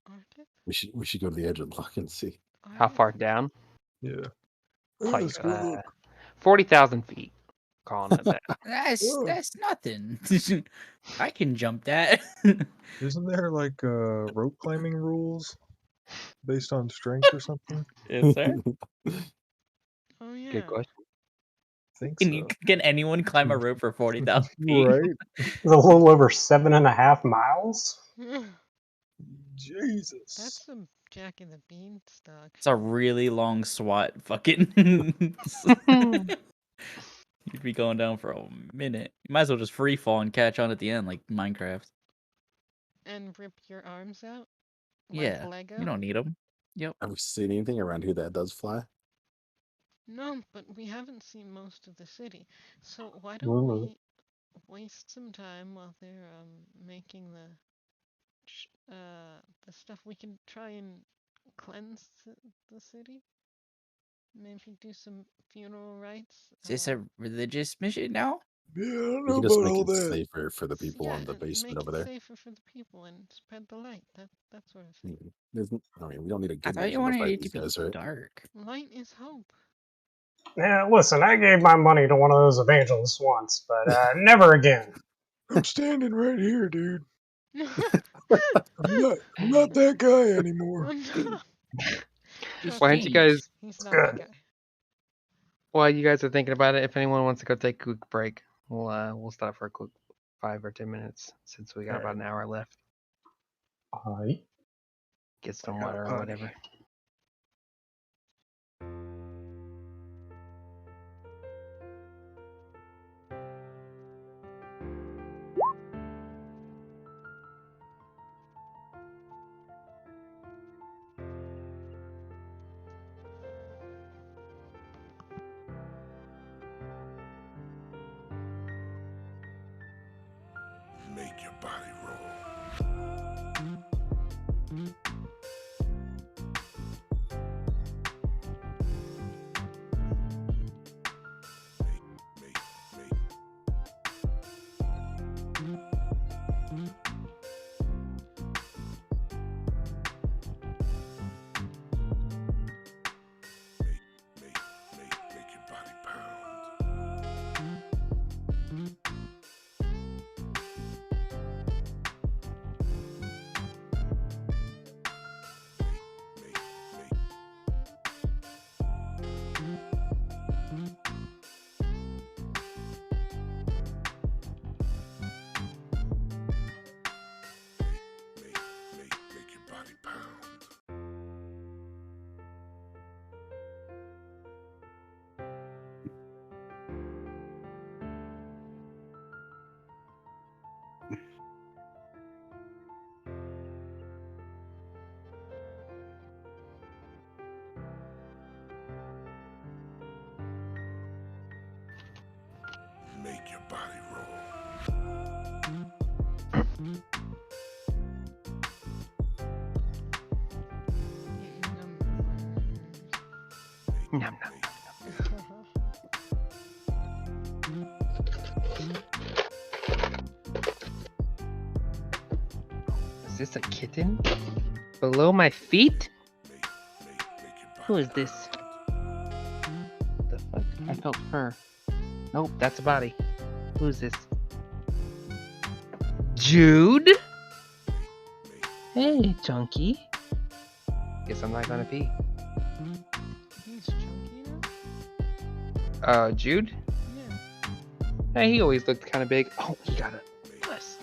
aren't it? We should go to the edge and look and see. How Are far you? down? Yeah. Like Let's go look. 40,000 feet. Calling it that. Oh. That's nothing. I can jump that. Isn't there like rope climbing rules based on strength or something? Is there? Oh yeah. Good question. Think Can you so. can anyone climb a rope for 40,000 feet? Right? it's a little over 7.5 miles. Jesus. That's a Jack and the Beanstalk. It's a really long SWAT fucking. You'd be going down for a minute. You might as well just free fall and catch on at the end like Minecraft. And rip your arms out? Like Yeah, Lego? you don't need them. Yep. Have we seen anything around here that does fly? No, but we haven't seen most of the city. So why don't Mhm. we waste some time while they're making the stuff? We can try and cleanse the city. Maybe do some funeral rites. Is this a religious mission now? Yeah, I don't We know can just about all make it that. safer for the people in the basement make over it there. safer for the people and spread the light. That sort of thing. I mean, we don't need a I good thought you mission to wanted fight it to these be guys, right? dark. Light is hope. Yeah, listen, I gave my money to one of those evangelists once, but never again. I'm standing right here, dude. No. I'm not that guy anymore. No. Just Why don't you change. guys, He's not Good. the guy. while you guys are thinking about it, if anyone wants to go take a quick break, we'll stop for a quick 5 or 10 minutes since we got about an hour left. Alright. Get some I got water or potty. whatever. Make your body roll. Nom, nom, nom. Is this a kitten? Below my feet? Who is this? The fuck? I felt fur. Nope, that's a body. Who's this? Jude? Hey, Chunky. Guess I'm not gonna pee. He's chunky now? Jude? Yeah. Hey, he always looked kind of big. Oh, he got a bless.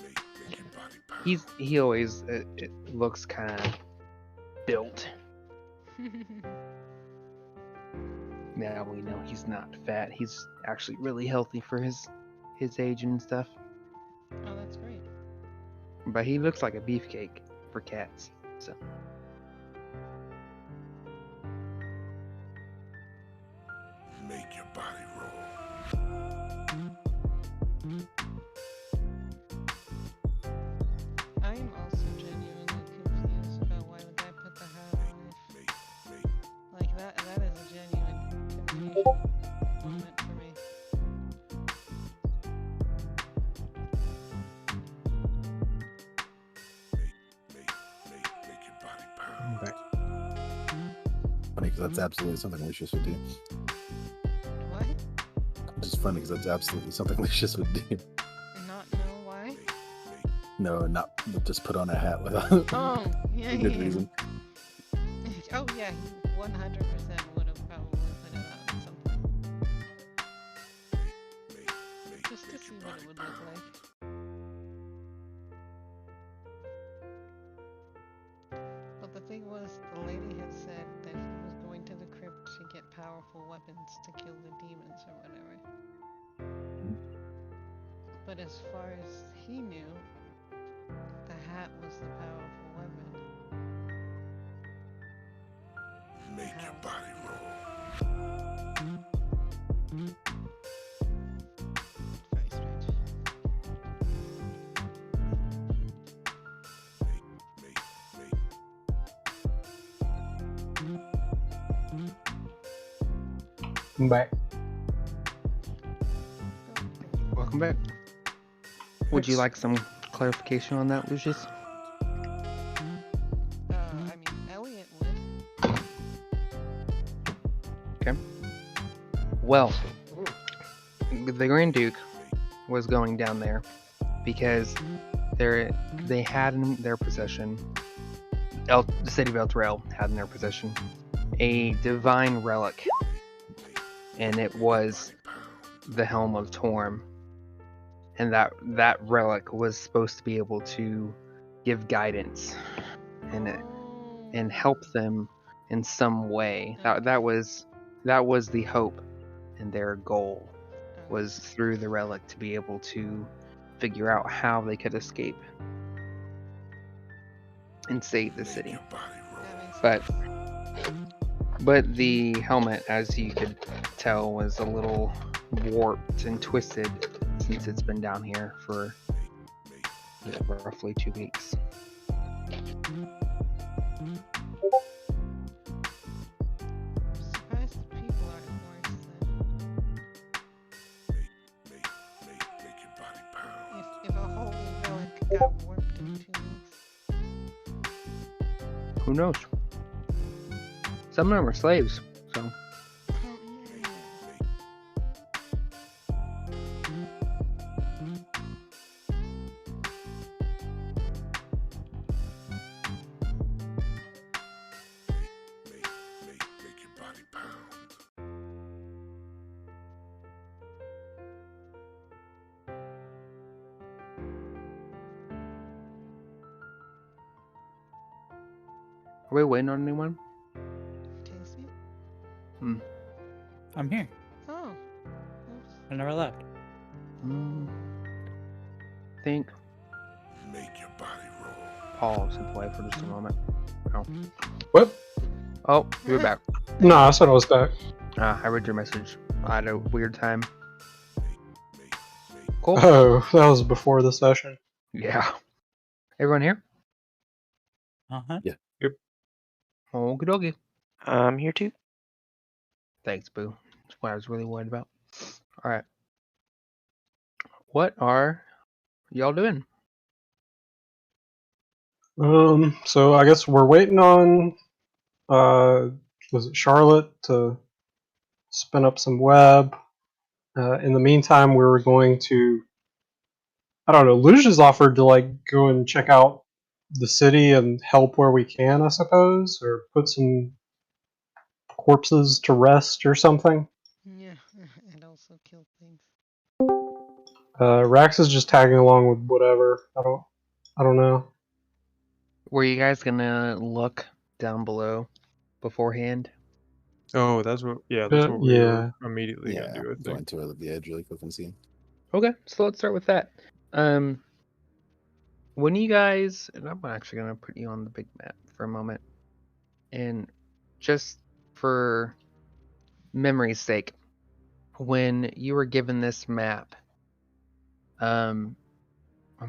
He always it looks kind of built. Now we know he's not fat. He's actually really healthy for his age and stuff. Oh, that's great. But he looks like a beefcake for cats. So Make your body roll. I'm also genuinely confused about why the guy put the hat on. Like that is a genuine confusion moment for me. Make your body pound. Funny because that's absolutely something Lucius would do. What? Just funny because that's absolutely something Lucius would do. Not know why? No, not just put on a hat without Oh, yeah, good yeah. reason. Oh yeah, he 100% would have probably put it on at some point. Just to see what it would look like. But the thing was, the lady had said that he was going to the crypt to get powerful weapons to kill the demons or whatever. But as far as he knew, the hat was the powerful weapon. Make your body roll. Very strange. I'm back. welcome back. Would you like some clarification on that, Lucius? I mean, Elliot would. Well, the Grand Duke was going down there because they had in their possession, the city of Elturel had in their possession a divine relic, and it was the Helm of Torm, and that relic was supposed to be able to give guidance and help them in some way. That was the hope, and their goal was through the relic to be able to figure out how they could escape and save the city. Your body roll. That makes But but the helmet, as you could tell, was a little warped and twisted since it's been down here for roughly 2 weeks. surprised the people aren't worse than Make your body pound. if a holy relic got warped in 2 weeks. Who knows? Some of them are slaves, so Oh, yeah. Make your body pound. are we waiting on anyone? Casey? I'm here. Oh. Oops. I never left. Think. Make your body roll. Pause and play for just a moment. What? Oh, you're back. No, I said I was back. I read your message. I had a weird time. Cool. Oh, that was before the session. Yeah. Everyone here? Uh-huh. Okie dokie. I'm here too. Thanks, Boo. That's what I was really worried about. All right. What are y'all doing? So I guess we're waiting on, was it Charlotte to spin up some web? In the meantime, we were going to, I don't know, Lucia's offered to like go and check out the city and help where we can, I suppose, or put some corpses to rest or something. Yeah, and also kill things. Rax is just tagging along with whatever. I don't know. Were you guys gonna look down below beforehand? Oh, that's what we were Yeah. immediately Yeah, gonna do, I think. going to the edge really quick and see. Okay, so let's start with that. When you guys, and I'm actually gonna put you on the big map for a moment, and just for memory's sake, when you were given this map, I'm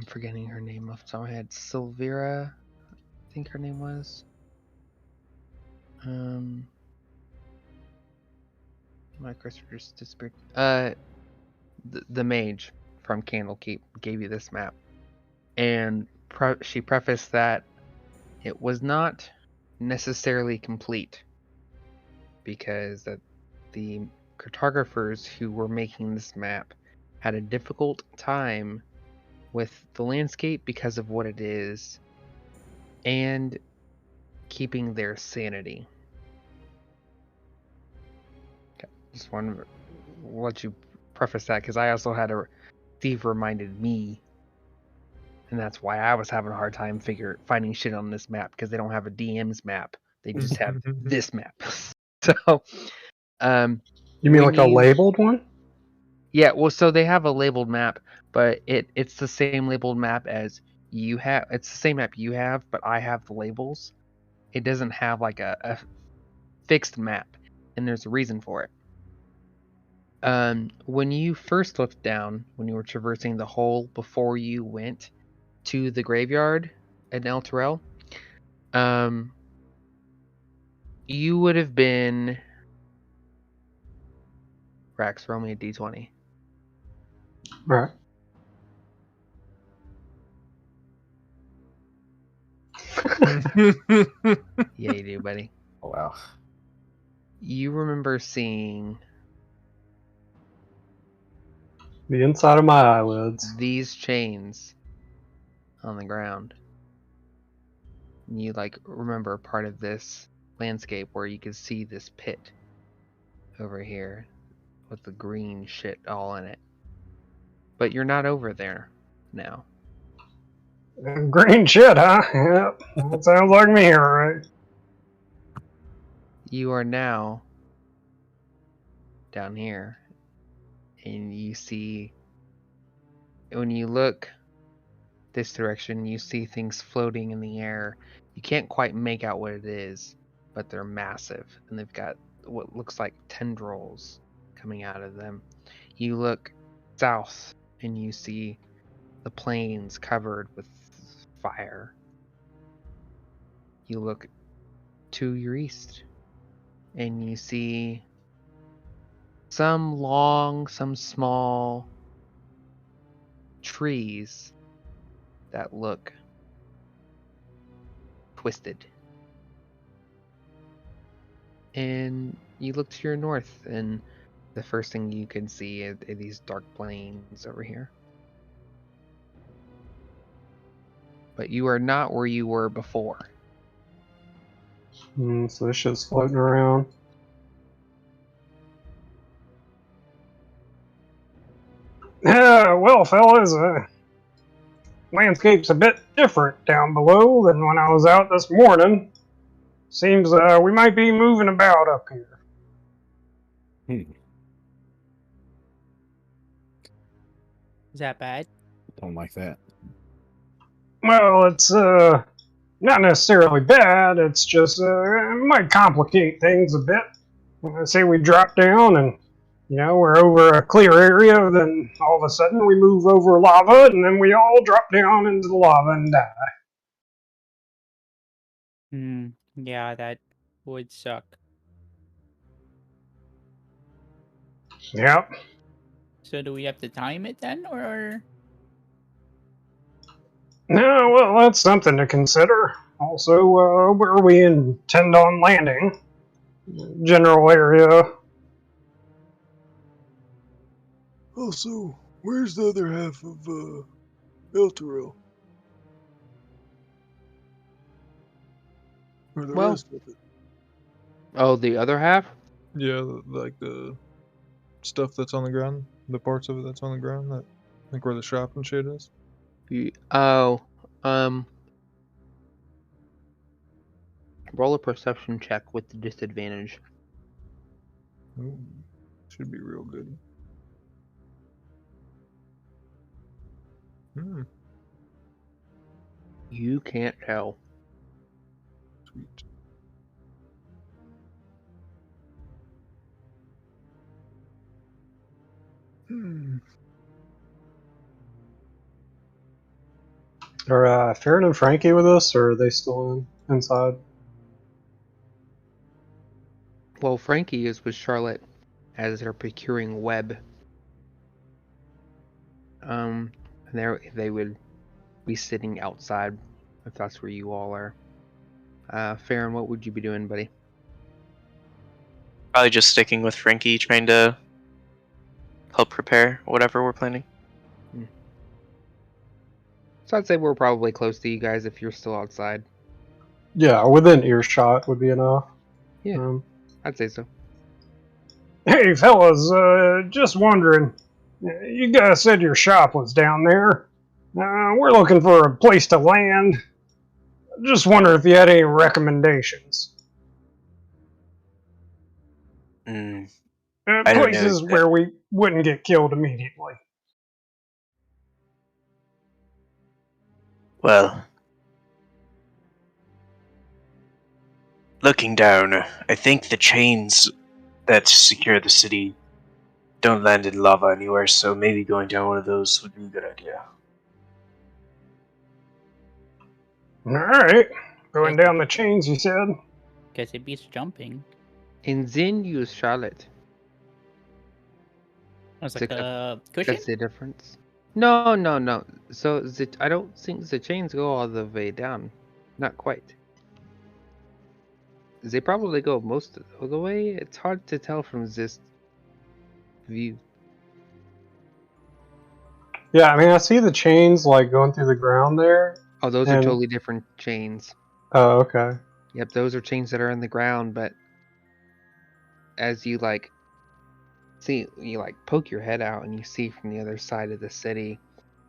forgetting her name off the top of my head. Silvira, I think her name was. My cursor just disappeared. The mage from Candlekeep gave you this map, and she prefaced that it was not necessarily complete because that the cartographers who were making this map had a difficult time with the landscape because of what it is and keeping their sanity. Okay, just wanted to let you preface that because I also had a Steve reminded me, and that's why I was having a hard time finding shit on this map because they don't have a DM's map. They just have this map. So, You mean like a labeled one? Yeah, well, so they have a labeled map, but it's the same labeled map as you have. It's the same map you have, but I have the labels. It doesn't have like a fixed map, and there's a reason for it. When you first looked down, when you were traversing the hole before you went to the graveyard at El Terrell, you would have been Rax. Roll me a d20. Right. Yeah, you do, buddy. Oh, wow. You remember seeing The inside of my eyelids. these chains on the ground. And you like remember part of this landscape where you could see this pit over here with the green shit all in it. But you're not over there now. Green shit, huh? Yep. That sounds like me, alright. You are now down here, and you see, when you look this direction, you see things floating in the air. You can't quite make out what it is, but they're massive, and they've got what looks like tendrils coming out of them. You look south, and you see the plains covered with fire. You look to your east, and you see some long, some small trees that look twisted. And you look to your north, and the first thing you can see are these dark plains over here. But you are not where you were before. So this shit's floating around. Yeah, well, fellas, landscape's a bit different down below than when I was out this morning. Seems we might be moving about up here. Is that bad? Don't like that. Well, it's not necessarily bad. It's just it might complicate things a bit. Say we drop down and we're over a clear area, then all of a sudden we move over lava, and then we all drop down into the lava and die. Yeah, that would suck. Yep. So do we have to time it then, or? No, well, that's something to consider. Also, where we intend on landing. General area. Also, where's the other half of Elturel? Or the Well- rest of it? Oh, the other half? Yeah, like the stuff that's on the ground, the parts of it that's on the ground, that like where the shop and shit is. Oh, roll a perception check with the disadvantage. Ooh, should be real good. Hmm, You can't tell. sweet. Hmm. Are Farron and Frankie with us, or are they still inside? Well, Frankie is with Charlotte as they're procuring web. And they would be sitting outside if that's where you all are. Farron, what would you be doing, buddy? Probably just sticking with Frankie, trying to help prepare whatever we're planning. So I'd say we're probably close to you guys if you're still outside. Yeah, within earshot would be enough. Yeah. I'd say so. Hey, fellas, just wondering. You guys said your shop was down there. We're looking for a place to land. Just wonder if you had any recommendations. I don't know Places yet. where we wouldn't get killed immediately. Well, looking down, I think the chains that secure the city don't land in lava anywhere, so maybe going down one of those would be a good idea. Alright. Going down the chains, you said? Guess it beats jumping. In Zen, use Charlotte. It's like a cushion? That's the difference. No. So I don't think the chains go all the way down. Not quite. They probably go most of the way. It's hard to tell from this view. Yeah, I mean, I see the chains like going through the ground there. Oh, those are totally different chains. Oh, okay. Yep, those are chains that are in the ground, but as you poke your head out and you see from the other side of the city,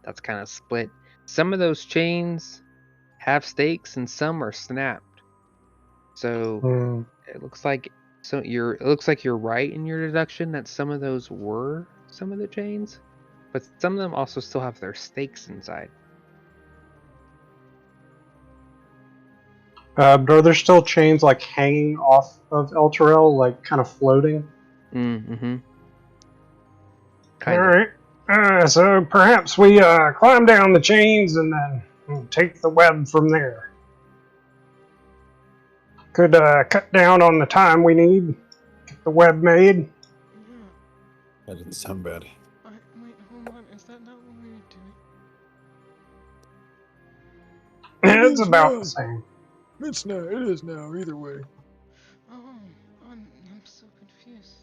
that's kind of split. Some of those chains have stakes and some are snapped. So it looks like you're right in your deduction that some of those were some of the chains, but some of them also still have their stakes inside. Are there still chains like hanging off of Elturel, like kind of floating? Mm-hmm. Alright. So perhaps we climb down the chains and then take the web from there. Could cut down on the time we need, get the web made. Yeah. That didn't sound bad. Wait, hold on. Is that not what we were doing? It's about the same. It is now, either way. Oh, I'm so confused.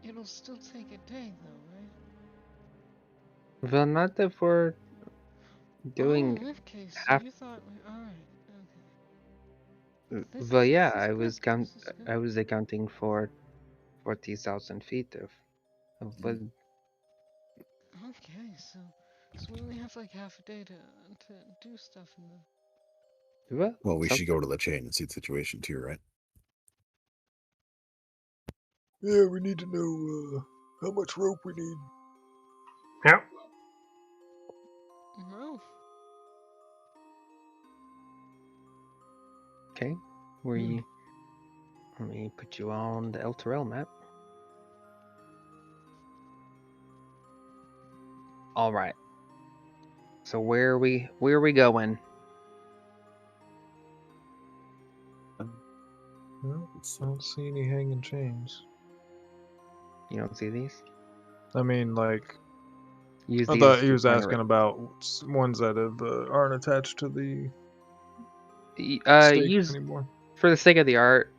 It'll still take a day, though, right? Well, not that we're doing in that case, half. you thought alright, okay. Well, yeah, this I is was good, this is good. I was accounting for 40,000 feet of wood. Okay, so we only have like half a day to do stuff in the. Well, we should go to the chain and see the situation too, right? Yeah, we need to know how much rope we need. Yep. Rope. Okay, let me put you on the Elturel map. All right. So where are we going? No, I don't see any hanging chains. You don't see these? I mean, like, Use I these thought as he your was point of asking about ones that aren't attached to the stake use anymore. for the sake of the art.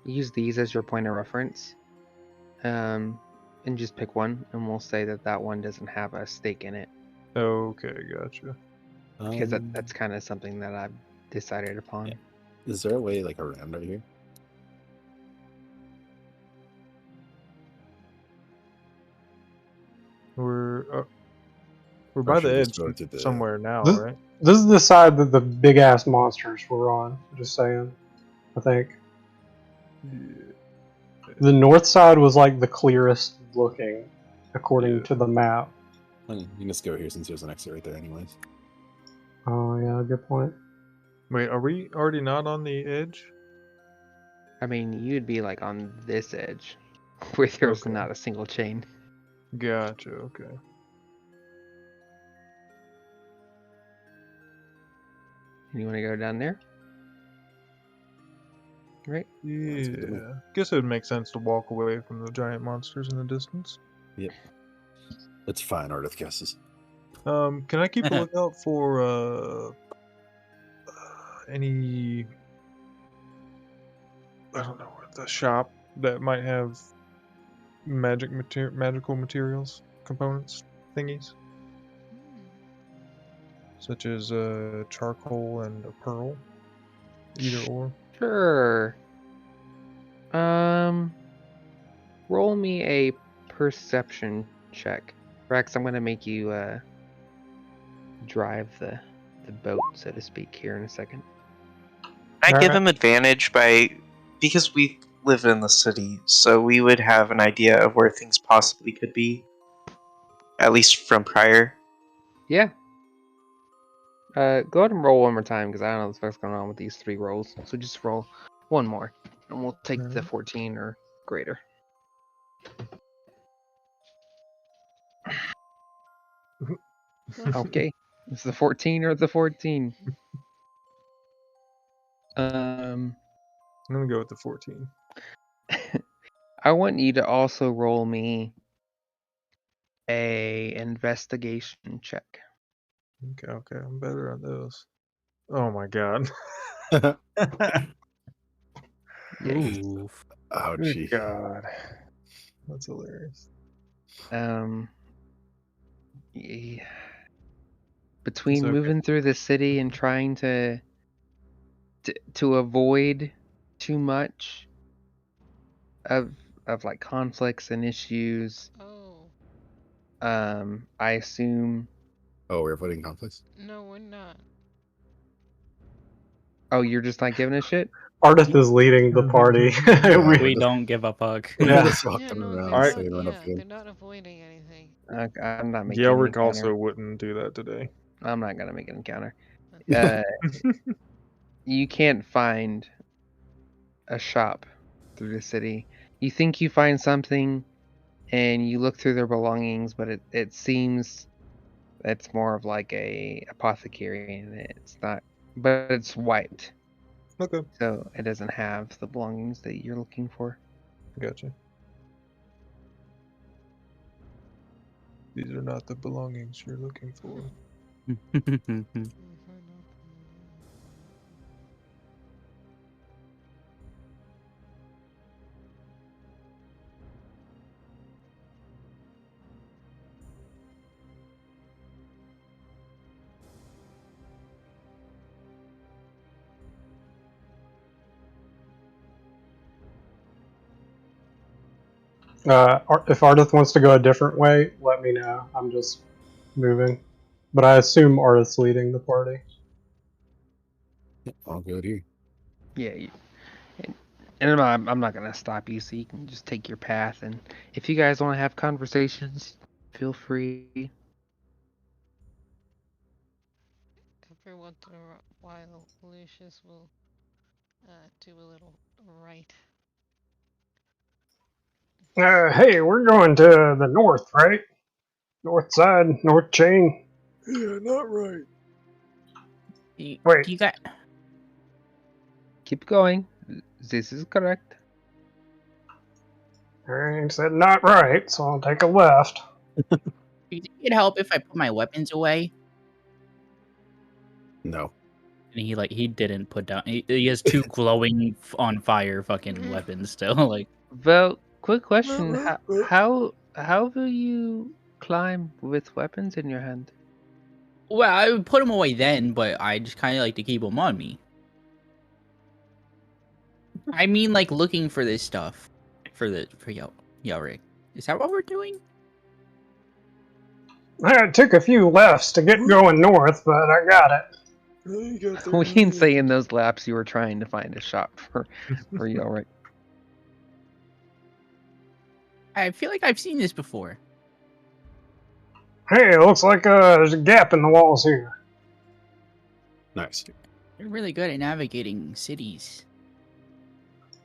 Use these as your point of reference. And just pick one, and we'll say that one doesn't have a stake in it, Okay, gotcha. because that's kind of something that I've decided upon. Yeah. Is there a way like around right here? We're Or by should the we edge just go to the somewhere now, This, right? this is the side that the big ass monsters were on. Just saying. I think Yeah. the north side was like the clearest looking, according Yeah. to the map. Well, you can just go here since there's an exit right there, anyways. Oh yeah, good point. Wait, are we already not on the edge? I mean, you'd be like on this edge, where there's Okay. not a single chain. Gotcha. Okay. You want to go down there? Right? Sounds good to me. Yeah. Guess it would make sense to walk away from the giant monsters in the distance. Yep. It's fine, Ardith guesses. Can I keep a lookout for any, I don't know, the shop that might have magical materials, components, thingies, such as charcoal and a pearl, either or. Sure. Roll me a perception check. Rex, I'm gonna make you drive the boat, so to speak, here in a second. I give Alright. him advantage because we live in the city, so we would have an idea of where things possibly could be, at least from prior. Yeah. Go ahead and roll one more time, because I don't know what the fuck's going on with these 3 rolls. So just roll one more, and we'll take the Alright. 14 or greater. Okay. It's the 14 or the 14. I'm gonna go with the 14. I want you to also roll me a investigation check. Okay, I'm better at those. Oh my god. Oof. Ouchie. Good god. That's hilarious. Yeah. Between okay. moving through the city and trying to avoid too much of like conflicts and issues, Oh, I assume. Oh, we're avoiding conflicts? no, we're not. Oh, you're just not giving a shit? Ardith is leading the party. We don't give a fuck. We're Yeah. just Yeah, walking no, around Alright. saying we're not they're good. not avoiding anything. I'm not making an Yelric encounter. also wouldn't do that today. I'm not gonna make an encounter. Yeah. You can't find a shop through the city. You think you find something, and you look through their belongings, but it seems it's more of like a apothecary, and it's not. But it's white, Okay, so it doesn't have the belongings that you're looking for. gotcha. These are not the belongings you're looking for. If Ardith wants to go a different way, let me know. I'm just moving. But I assume Ardith's leading the party. All good here. Yeah, and I'm not gonna stop you, so you can just take your path. And if you guys want to have conversations, feel free. Every once in a while, Lucius will do a little right. Hey, we're going to the north, right? North side, north chain. Yeah, not right. Wait. Do you got? Keep going. This is correct. I said not right, so I'll take a left. Do you think it'd help if I put my weapons away? No. And he didn't put down. He has two glowing on fire fucking weapons still. Like, Well, quick question: how will you climb with weapons in your hand? Well, I would put them away then, but I just kind of like to keep them on me. I mean, like looking for this stuff for Yelric. Is that what we're doing? I took a few lefts to get going north, but I got it. You got the We can right. say in those laps you were trying to find a shop for you, all right? I feel like I've seen this before. Hey, it looks like there's a gap in the walls here. Nice. They're really good at navigating cities.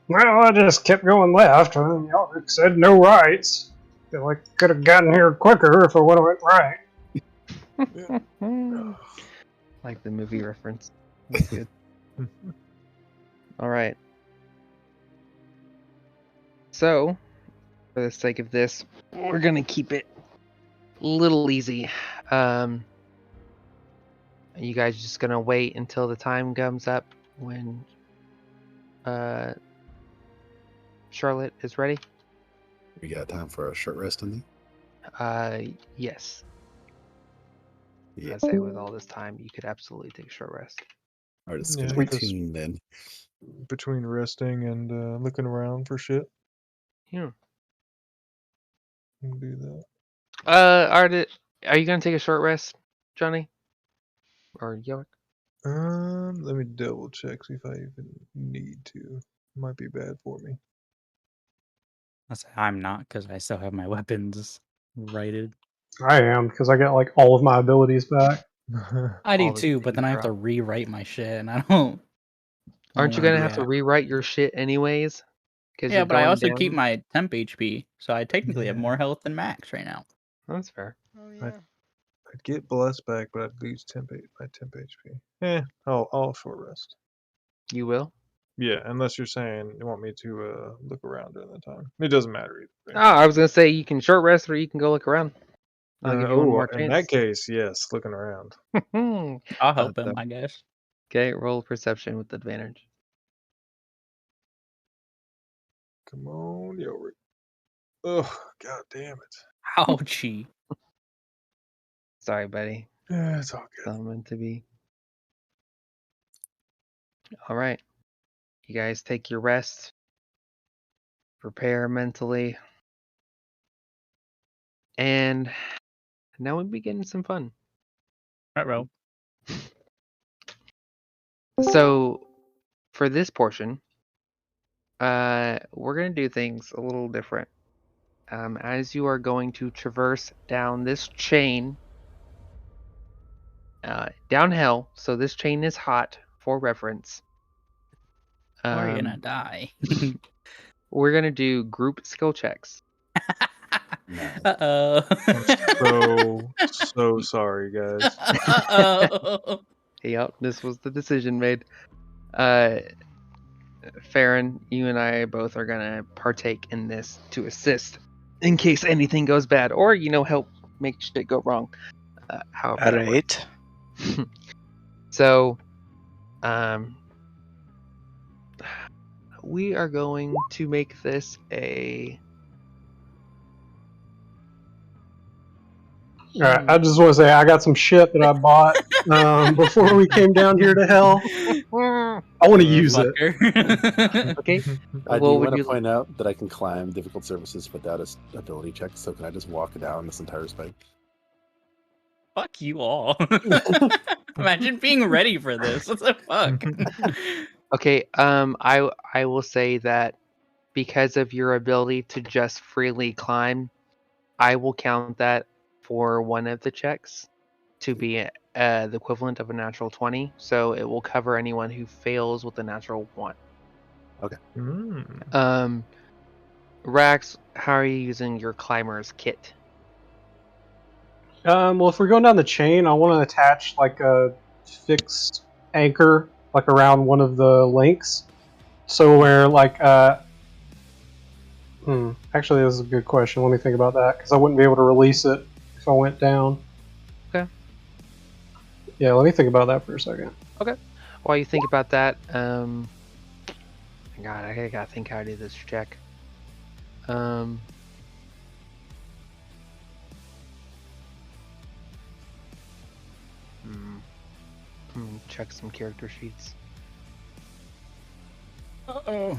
Well, I just kept going left, and Yelric said no rights. Feel like could have gotten here quicker if I would have went right. Like the movie reference. That's good. All right. So, for the sake of this, we're gonna keep it a little easy. You guys just gonna wait until the time comes up when Charlotte is ready? We got time for a short rest on Yes. the. I'd say with all this time, you could absolutely take a short rest. All right, it's Yeah, gonna be because- tuned then. Between resting and looking around for shit. Yeah. We'll do that. Are you gonna take a short rest, Johnny? Or Yelric? Let me double check, see if I even need to. Might be bad for me. I'm not, because I still have my weapons righted. I am, because I got like all of my abilities back. I do All the too, but then I have to drop. rewrite my shit, and I don't. Aren't you wanna gonna do have to that. rewrite your shit anyways? Because Yeah, you're but I going also down? keep my temp HP, so I technically have Yeah. more health than Max right now. That's fair. Oh yeah. I'd get blessed back, but I'd lose my temp HP. I'll short rest. You will? Yeah, unless you're saying you want me to look around during the time. It doesn't matter either. Oh, I was gonna say you can short rest or you can go look around. I'll give you one more in chance. that case, yes, looking around. I'll help That's him, I guess. Okay, roll perception with advantage. Come on, Yorick. Oh, god damn it. Ouchie. Sorry, buddy. Yeah, it's all It's good. not meant to be. All right. You guys take your rest. Prepare mentally. And now we begin some fun. Right, So, for this portion, we're going to do things a little different. As you are going to traverse down this chain, downhill, so this chain is hot for reference. Or you're gonna die. We're going to do group skill checks. Nice. Uh-oh. So sorry, guys. Uh-oh. Yep, this was the decision made. Farron, you and I both are gonna partake in this to assist in case anything goes bad, or help make shit go wrong. However, that works. Alright. So, we are going to make this a. Alright, I just want to say I got some shit that I bought before we came down here to hell. I want to use it. Fucker. Okay. I do What would want to you- point out that I can climb difficult surfaces without a ability check, so can I just walk down this entire spike? Fuck you all. Imagine being ready for this. What the fuck? Okay. I will say that because of your ability to just freely climb, I will count that for one of the checks to be the equivalent of a natural 20. So it will cover anyone who fails with a natural 1. Mm. Rax, how are you using your climber's kit? Well, if we're going down the chain, I want to attach like a fixed anchor, like around one of the links, so where like actually, this is a good question. Let me think about that because I wouldn't be able to release it if I went down. Okay. Yeah, let me think about that for a second. Okay. While you think about that, God, I gotta think how to do this check. Check some character sheets. Uh-oh.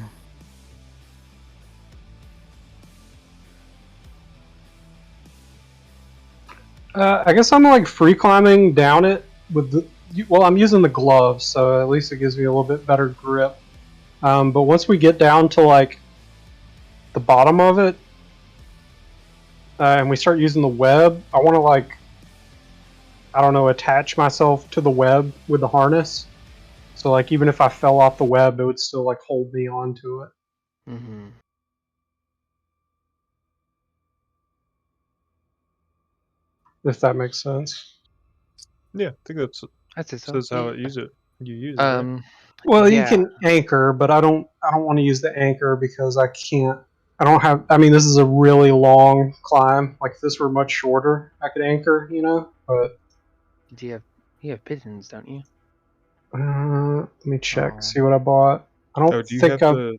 I guess I'm like free climbing down it with the. Well, I'm using the gloves, so at least it gives me a little bit better grip. But once we get down to like the bottom of it, and we start using the web, I want to like, I don't know, attach myself to the web with the harness. So like even if I fell off the web, it would still like hold me onto it. Mm-hmm. If that makes sense. Yeah, I think I'd say so. says how you use it. Right? Well, Yeah. you can anchor, but I don't want to use the anchor because I can't. I don't have. I mean, this is a really long climb. Like if this were much shorter, I could anchor, you know. But you have pigeons, don't you? let me check. Oh. See what I bought. I don't Do you think have to?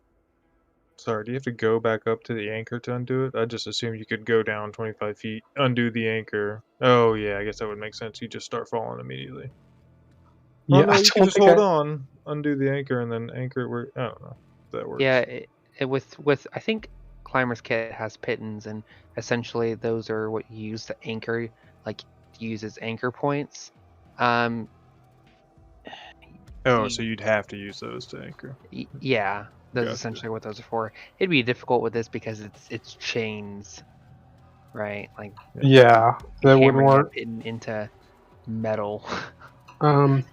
Sorry, do you have to go back up to the anchor to undo it? I just assumed you could go down 25 feet, undo the anchor. Oh yeah, I guess that would make sense. You just start falling immediately. Yeah, Oh no, I you can don't just think hold I- on, undo the anchor, and then anchor it where. I don't know if that works. Yeah, with I think Climber's Kit has pittons, and essentially those are what you use to anchor, like use as anchor points. Oh, so you'd have to use those to anchor. Yeah, that's Gotcha. essentially what those are for. It'd be difficult with this because it's chains, right? Like Yeah, that wouldn't hammering that work. pitton into metal. Um,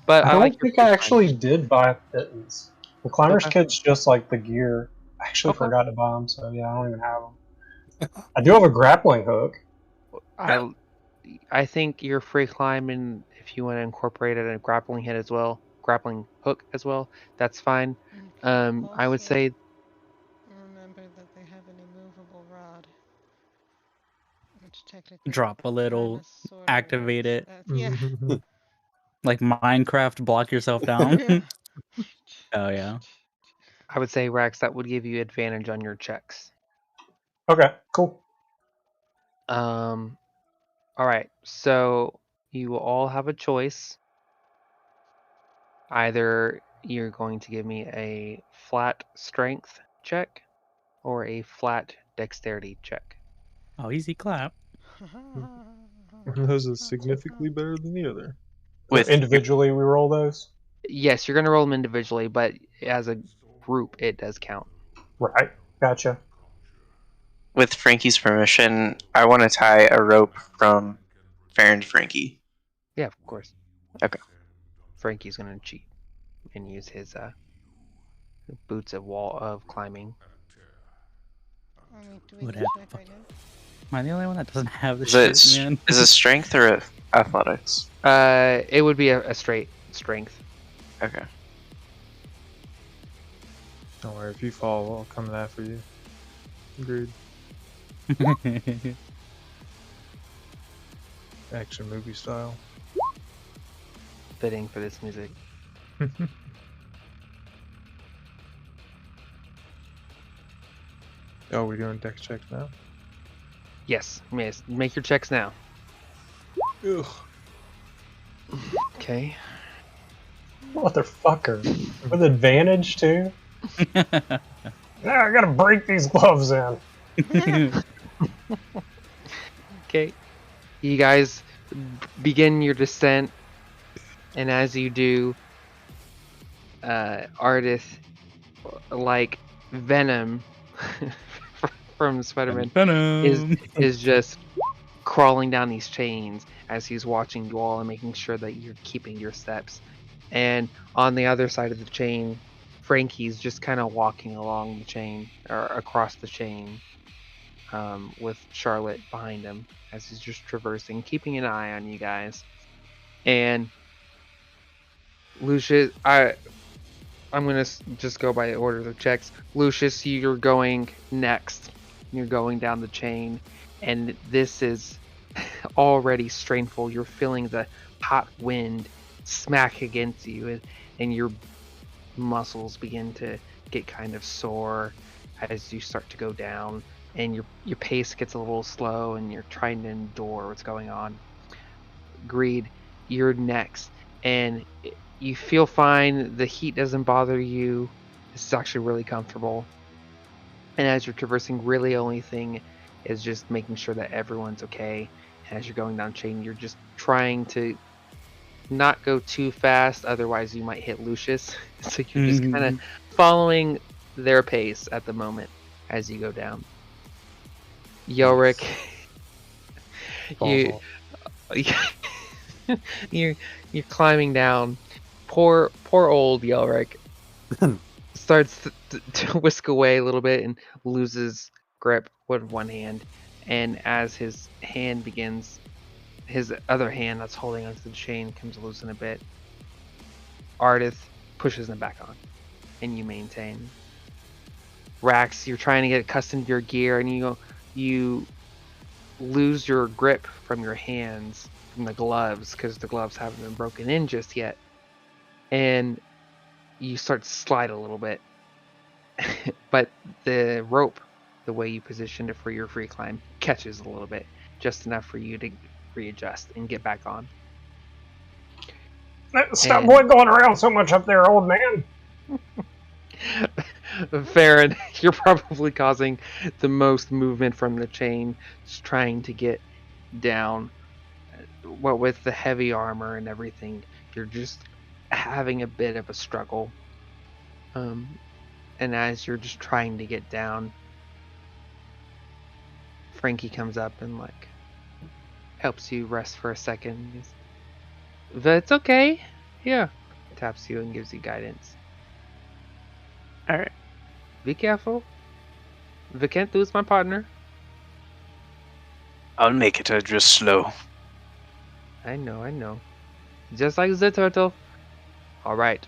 But I I don't like your think I free actually climb. did buy pittons. The climber's Okay. kit's just like the gear. I actually Okay. forgot to buy them, so yeah, I don't even have them. I do have a grappling hook. I think your free climb, and if you want to incorporate it in a grappling hook as well, that's fine. I would Also, say remember that they have an immovable rod, which technically Drop a kinda little, sorta activate works it. as yeah. Like Minecraft, block yourself down. Yeah. Oh yeah. I would say Rex, that would give you advantage on your checks. Okay, cool. All right, so you will all have a choice. Either you're going to give me a flat strength check or a flat dexterity check. Oh, easy clap. Those is significantly better than the other. So With individually, we roll those. Yes, you're going to roll them individually, but as a group, it does count. Right. Gotcha. with Frankie's permission, I want to tie a rope from Farron to Frankie. Yeah, of course. Okay. Frankie's going to cheat and use his boots of climbing. Do we What need happened? check right now? Am I the only one that doesn't have the Is shit, man? it strength or athletics? It would be a straight strength. Okay. Don't worry, if you fall, I'll come after you. Agreed. Action movie style. Fitting for this music. Oh, we're doing dex checks now? Yes, make your checks now. Ugh. Okay. Motherfucker. With advantage, too? Yeah, I gotta break these gloves in. Okay. You guys begin your descent, and as you do, Ardith, like Venom from Spider-Man, Venom. is just crawling down these chains as he's watching you all and making sure that you're keeping your steps. And on the other side of the chain, Frankie's just kind of walking along the chain or across the chain. with Charlotte behind him as he's just traversing, keeping an eye on you guys. And Lucius, I'm gonna just go by the order of checks. Lucius, you're going next. You're going down the chain, and this is already strainful. You're feeling the hot wind smack against you, and your muscles begin to get kind of sore as you start to go down, and your pace gets a little slow, and you're trying to endure what's going on. Greed, you're next, and you feel fine. The heat doesn't bother you. This is actually really comfortable. And as you're traversing, really only thing is just making sure that everyone's okay. And as you're going down chain, you're just trying to not go too fast, otherwise you might hit Lucius. So you're just kind of following their pace at the moment as you go down. Yelric, you're climbing down. Poor old Yelric starts to whisk away a little bit and loses grip with one hand. And as his hand begins, his other hand that's holding onto the chain comes loose in a bit. Ardith pushes him back on, and you maintain. Rax, you're trying to get accustomed to your gear, and you lose your grip from your hands, from the gloves, because the gloves haven't been broken in just yet. And you start to slide a little bit. But the rope, the way you positioned it for your free climb, catches a little bit, just enough for you to readjust and get back on. Stop going around so much up there, old man. Farron, you're probably causing the most movement from the chain, just trying to get down. What with the heavy armor and everything, you're just having a bit of a struggle. And as you're just trying to get down, Frankie comes up and helps you rest for a second. That's okay. Yeah. Taps you and gives you guidance. Alright. Be careful. Vikentu is my partner. I'll make it just slow. I know. Just like the turtle. Alright.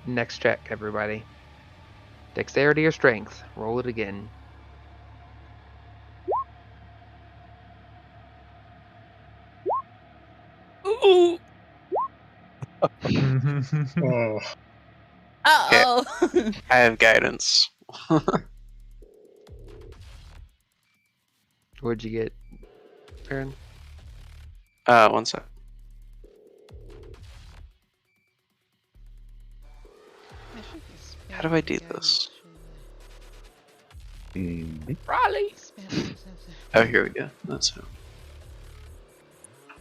Next check, everybody. Dexterity or strength. Roll it again. Ooh. Oh. Uh-oh. I have guidance. What'd you get, Farron? 1 sec. How do I do this? Raleigh. Oh, here we go. That's how.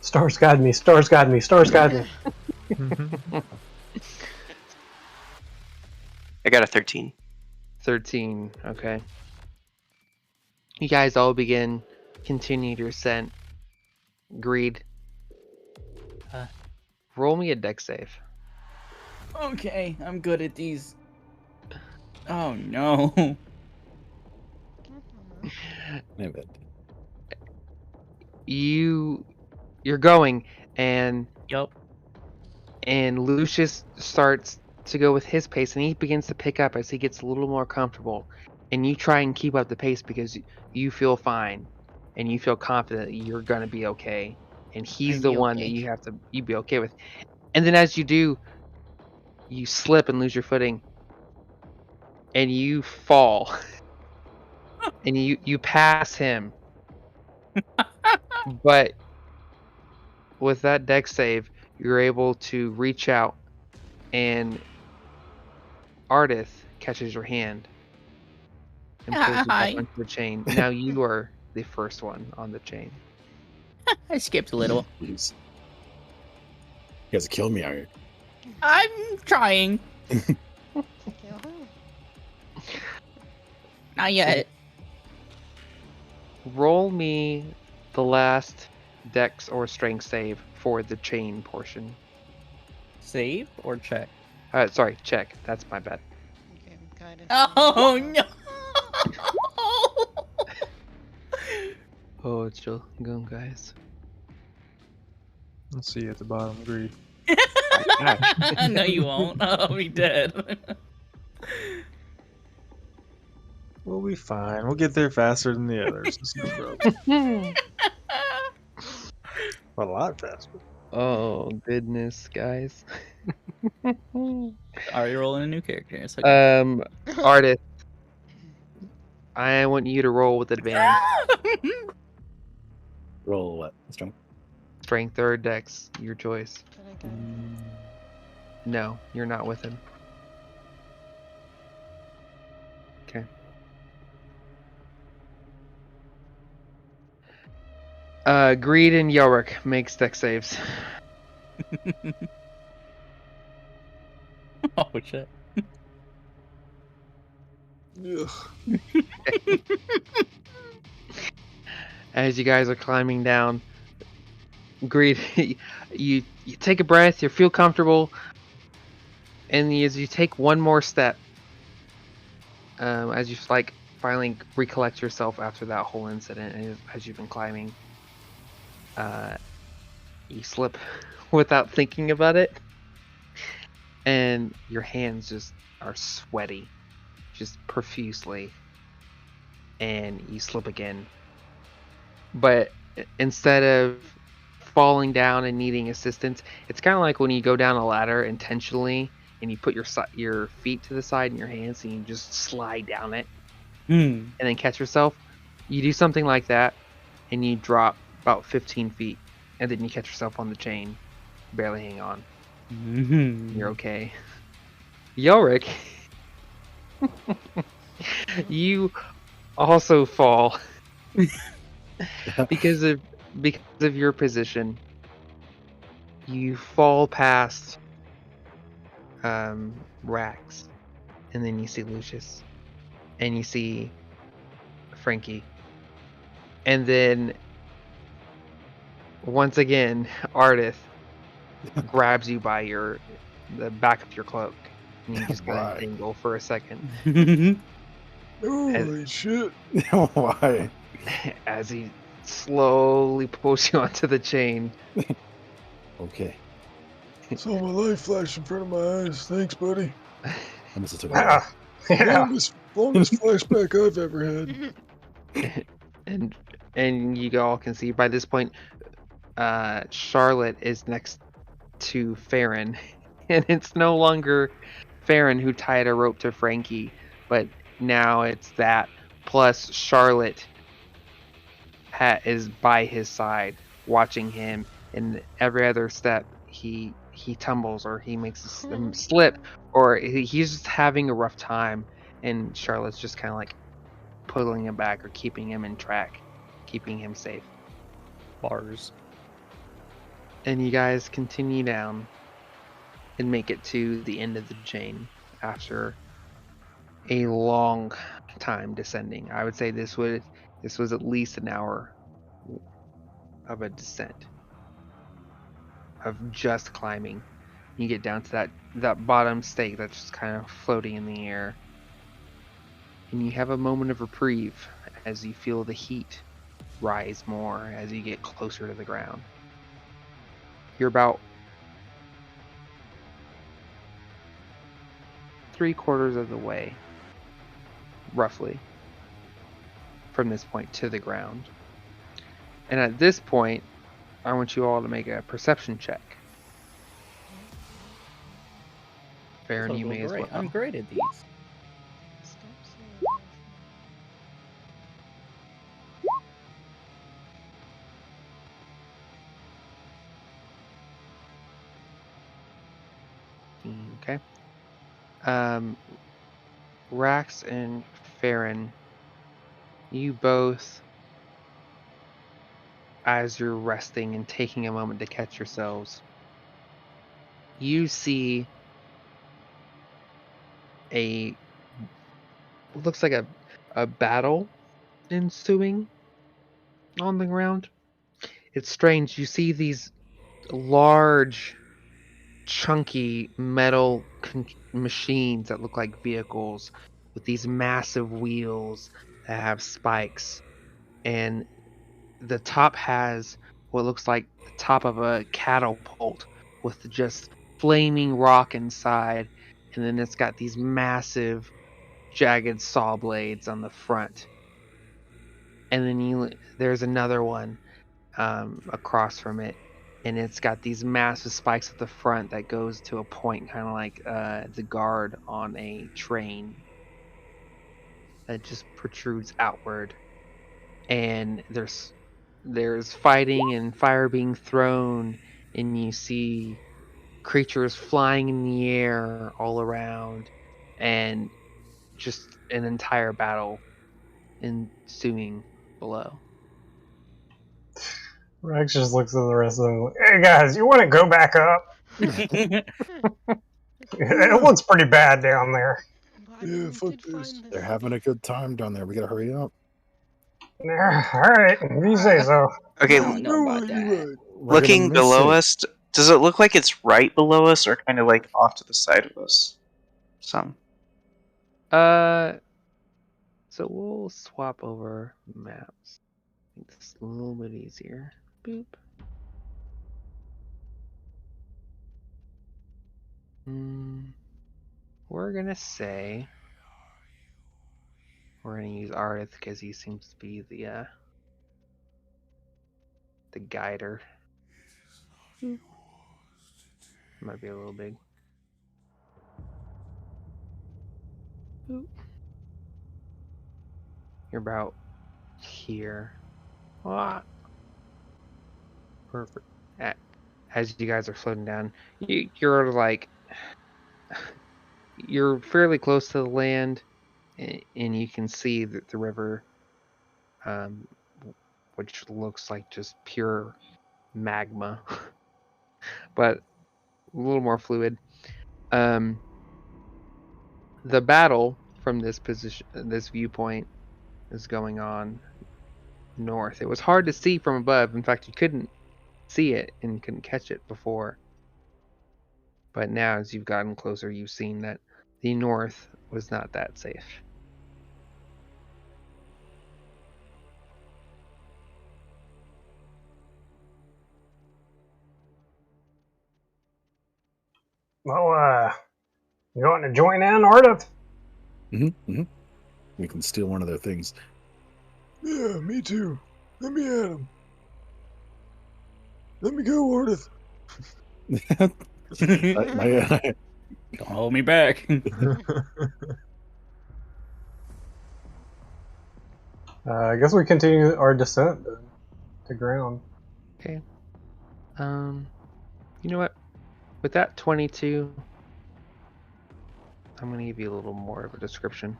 Stars guide me, stars guide me, stars guide me. I got a 13. 13, okay. You guys all continue your ascent. Greed. Roll me a dex save. Okay, I'm good at these. Oh no. You're going, and Yup. and Lucius starts to go with his pace, and he begins to pick up as he gets a little more comfortable. And you try and keep up the pace because you feel fine, and you feel confident that you're gonna be okay. And he's the one that you'd be okay with. And then as you do, you slip and lose your footing, and you fall, and you pass him. But with that dex save, you're able to reach out, and Ardith catches your hand and pulls you back onto the chain. Now you are the first one on the chain. I skipped a little. Please. You guys killed me out here. I'm trying. Not yet. Roll me the last dex or strength save for the chain portion. Save or check? Sorry, check. That's my bad. Okay, guidance. Oh no. Oh, it's still going, guys. I'll see you at the bottom, Greed. No, you won't. I'll be dead. We'll be fine. We'll get there faster than the others. It's no problem. A lot faster. Oh goodness, guys. Already rolling a new character. It's okay. Artist, I want you to roll with advantage. Roll what? Strength? Strength or Dex, your choice. Can I get him? No, you're not with him. Okay. Greed and Yorick makes Dex saves. Oh shit. As you guys are climbing down, Greed, you take a breath, you feel comfortable, and as you take one more step, as you like finally recollect yourself after that whole incident, and as you've been climbing, you slip without thinking about it, and your hands just are sweaty, just profusely, and you slip again. But instead of falling down and needing assistance, it's kind of like when you go down a ladder intentionally and you put your feet to the side and your hands and you just slide down it and then catch yourself. You do something like that and you drop about 15 feet and then you catch yourself on the chain, barely hang on. You're okay. Yorick, you also fall because of your position. You fall past Rax, and then you see Lucius, and you see Frankie, and then once again, Ardith grabs you by the back of your cloak, and you just kind of dangle for a second. Holy shit! Why? As he slowly pulls you onto the chain. Okay. Saw my life flash in front of my eyes. Thanks, buddy. I must have took a while. Yeah. Longest flashback I've ever had. and you all can see by this point, Charlotte is next to Farron, and it's no longer Farron who tied a rope to Frankie, but now it's that plus Charlotte is by his side, watching him, and every other step he tumbles or he makes a slip or he's just having a rough time, and Charlotte's just kind of like pulling him back or keeping him in track, keeping him safe. Bars. And you guys continue down and make it to the end of the chain after a long time descending. I would say this was at least an hour of a descent of just climbing. You get down to that bottom stake that's just kind of floating in the air, and you have a moment of reprieve as you feel the heat rise more as you get closer to the ground. You're about 3/4 of the way, roughly, from this point to the ground. And at this point, I want you all to make a perception check. Farron, So you go may as great. well. I'm great at these. Stop saying that. Okay. Rax and Farron, you both, as you're resting and taking a moment to catch yourselves, you see looks like a battle ensuing on the ground. It's strange. You see these large, chunky metal machines that look like vehicles with these massive wheels that have spikes, and the top has what looks like the top of a catapult with just flaming rock inside, and then it's got these massive jagged saw blades on the front. And then there's another one across from it, and it's got these massive spikes at the front that goes to a point kind of like the guard on a train that just protrudes outward. And there's fighting and fire being thrown, and you see creatures flying in the air all around, and just an entire battle ensuing below. Rex just looks at the rest of them like, hey guys, you want to go back up? It looks pretty bad down there. But I mean, Yeah, we fuck did this. find They're this. having a good time down there. We gotta hurry up. Yeah, alright, if you say so. Okay, I don't know about that. We're looking gonna miss below it. us, does it look like it's right below us or kind of like off to the side of us? Some. So we'll swap over maps. Make this a little bit easier. Boop. We're gonna say we're gonna use Ardith because he seems to be the guider. Might be a little big. Boop. You're about here. Ah. Perfect. As you guys are floating down, you're like you're fairly close to the land, and you can see the river, which looks like just pure magma, but a little more fluid. The battle from this position, this viewpoint, is going on north. It was hard to see from above. In fact, you couldn't see it and couldn't catch it before. But now, as you've gotten closer, you've seen that the north was not that safe. Well, you want to join in, Ardith? We can steal one of their things. Yeah, me too. Let me at him. Let me go, Ardith. Don't hold me back. I guess we continue our descent to ground. Okay. You know what? With that 22, I'm going to give you a little more of a description.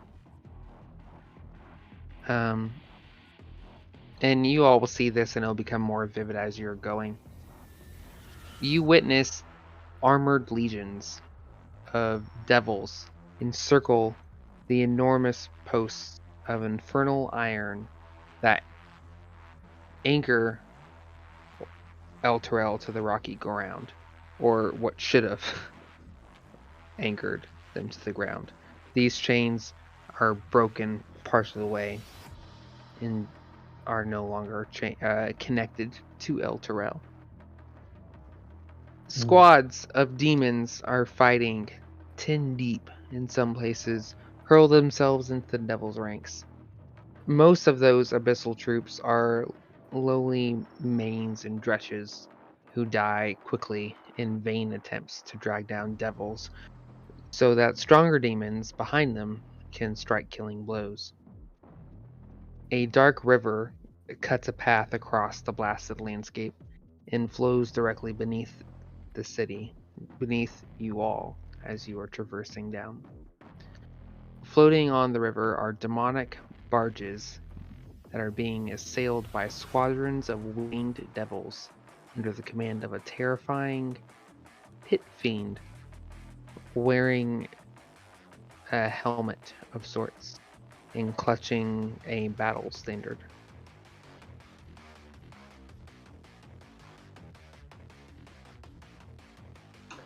And you all will see this, and it'll become more vivid as you're going. You witness armored legions of devils encircle the enormous posts of infernal iron that anchor Elturel to the rocky ground, or what should have anchored them to the ground. These chains are broken parts of the way and are no longer connected to Elturel. Squads of demons are fighting 10 deep in some places, hurl themselves into the devil's ranks. Most of those abyssal troops are lowly mains and dresches who die quickly in vain attempts to drag down devils, so that stronger demons behind them can strike killing blows. A dark river cuts a path across the blasted landscape and flows directly beneath the city, beneath you all as you are traversing down. Floating on the river are demonic barges that are being assailed by squadrons of winged devils under the command of a terrifying pit fiend wearing a helmet of sorts and clutching a battle standard.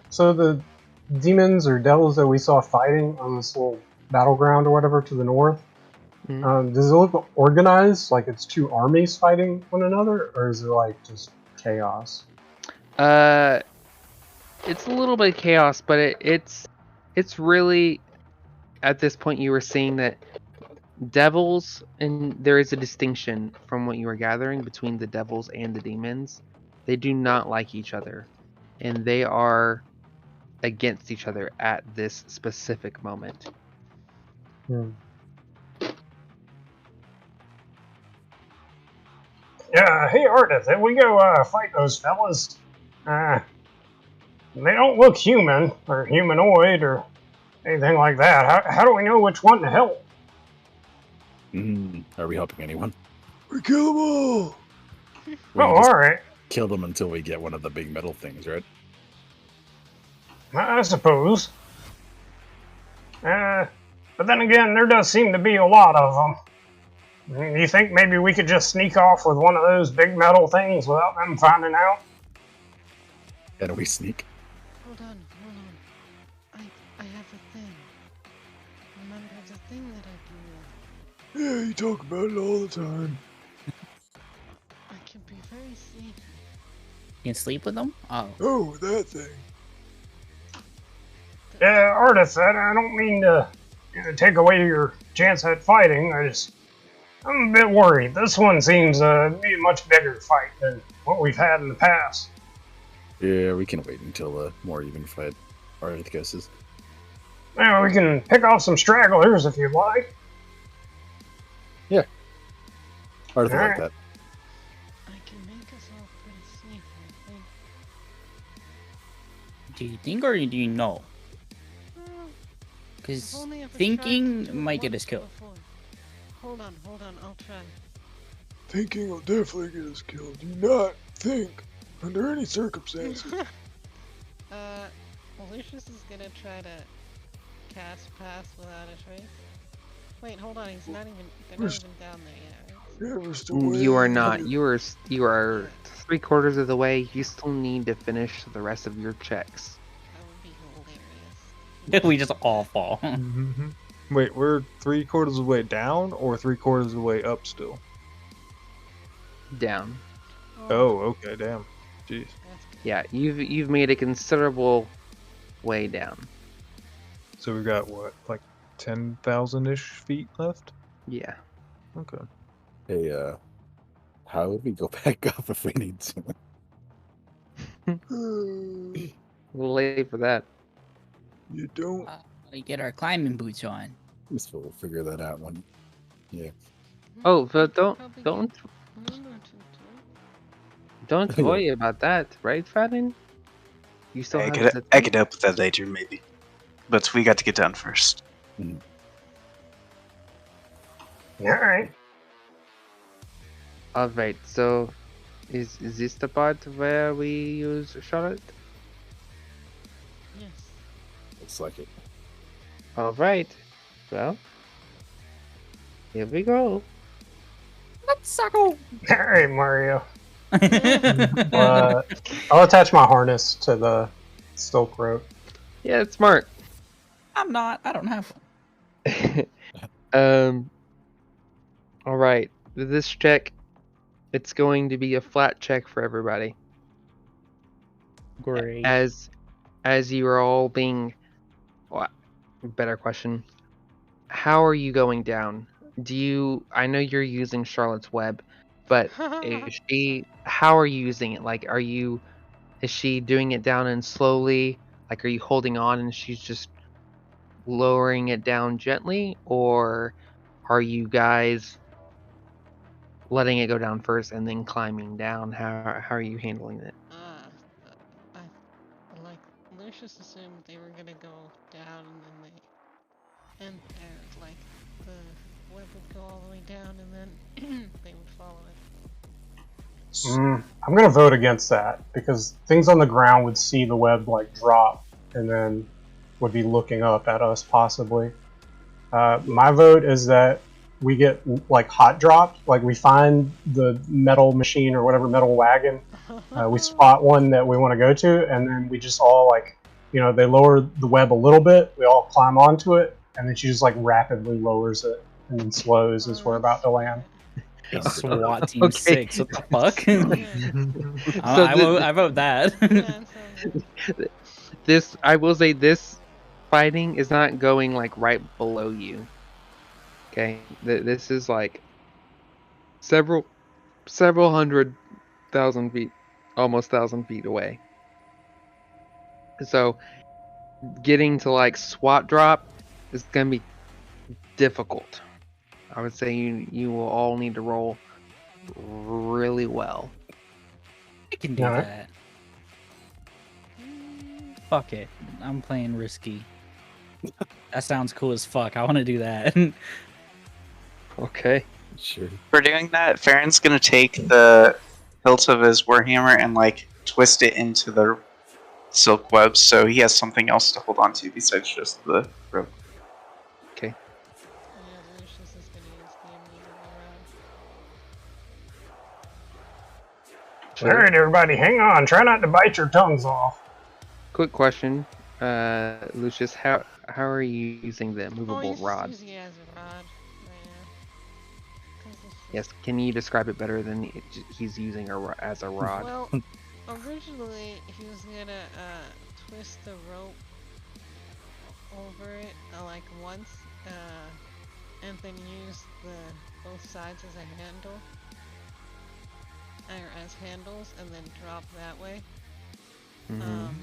So the demons or devils that we saw fighting on this little battleground or whatever to the north, Does it look organized, like it's two armies fighting one another, or is it like just chaos? It's a little bit of chaos, but it's really, at this point you were seeing that devils, and there is a distinction from what you were gathering between the devils and the demons. They do not like each other, and they are against each other at this specific moment. Yeah, hey Ardith, if we go fight those fellas, they don't look human or humanoid or anything like that. How do we know which one to help? Are we helping anyone? We kill them all. We Oh, can just all right. kill them until we get one of the big metal things, right? I suppose. But then again, there does seem to be a lot of them. You think maybe we could just sneak off with one of those big metal things without them finding out? Can we sneak? Hold on. I have a thing. Remember the thing that I do? Yeah, you talk about it all the time. I can be very sneaky. You can sleep with them? Oh. Oh, that thing. Yeah, Ardith, I don't mean to take away your chance at fighting. I'm a bit worried. This one seems to be a much bigger fight than what we've had in the past. Yeah, we can wait until a more even fight. Ardith guesses. Now, we can pick off some stragglers if you'd like. Yeah. Ardith All like right. that. I can make us all pretty safe, I think. Do you think or do you know? Well, Because I've only ever tried to thinking do it might get once us killed. before. Hold on, I'll try. Thinking will definitely get us killed. Do not think under any circumstances. Lucius is gonna try to cast Pass without a trace. Wait, hold on, they're not even down there yet, right? Yeah, we're still way You are not. ahead. You are 3/4 of the way. You still need to finish the rest of your checks. That would be hilarious. We just all fall. Mm-hmm. Wait, we're 3/4 of the way down or 3/4 of the way up still? Down. Oh, okay, damn. Jeez. That's good. Yeah, you've made a considerable way down. So we've got what, like 10,000-ish feet left? Yeah. Okay. Hey, how would we go back up if we need to? A little late for that. You don't. We get our climbing boots on. Guess we'll figure that out when. Yeah. Oh, but don't Probably don't get one or two too. don't worry about that, right, Fadden? You still I have could the I could help with that later, maybe. But we got to get done first. Alright. Alright, so is this the part where we use Charlotte? Yes. Looks like it. Alright. Well, here we go. Let's suckle. Alright, Mario. I'll attach my harness to the silk rope. Yeah, it's smart. I'm not. I don't have one. Alright. With this check, it's going to be a flat check for everybody. Great. As you are all being, well, better question, how are you going down? I know you're using Charlotte's Web, but how are you using it? Like, is she doing it down and slowly? Like, are you holding on and she's just lowering it down gently? Or are you guys letting it go down first and then climbing down? How are you handling it? Like Lucius assumed they were gonna go down and like the web would go all the way down and then they would follow it. I'm gonna vote against that because things on the ground would see the web like drop and then would be looking up at us possibly. My vote is that we get like hot dropped, like we find the metal machine or whatever metal wagon, we spot one that we want to go to, and then we just all like, they lower the web a little bit, we all climb onto it, and then she just like rapidly lowers it and then slows as we're about to land. Hey, SWAT Team Okay. 6. What the fuck? So I vote that. Yeah, so this, I will say, this fighting is not going like right below you. Okay, this is like several 100,000 feet, almost 1,000 feet away. So getting to like SWAT drop is gonna be difficult. I would say you will all need to roll really well. I can do Alright. that. Fuck it. I'm playing risky. That sounds cool as fuck. I want to do that. Okay. Sure. For doing that, Farron's gonna take the hilt of his warhammer and like twist it into the silk webs, so he has something else to hold on to besides just the rope. Okay. yeah, Lucius is gonna use the immovable rod. Alright, everybody, hang on. Try not to bite your tongues off. Quick question, Lucius, how are you using the movable he's rod? using it as a rod right now. 'Cause it's just- Yes, can you describe it better than he's using as a rod? Well, originally he was gonna twist the rope over it like once, and then use both sides as a handle, or as handles, and then drop that way. Mhm.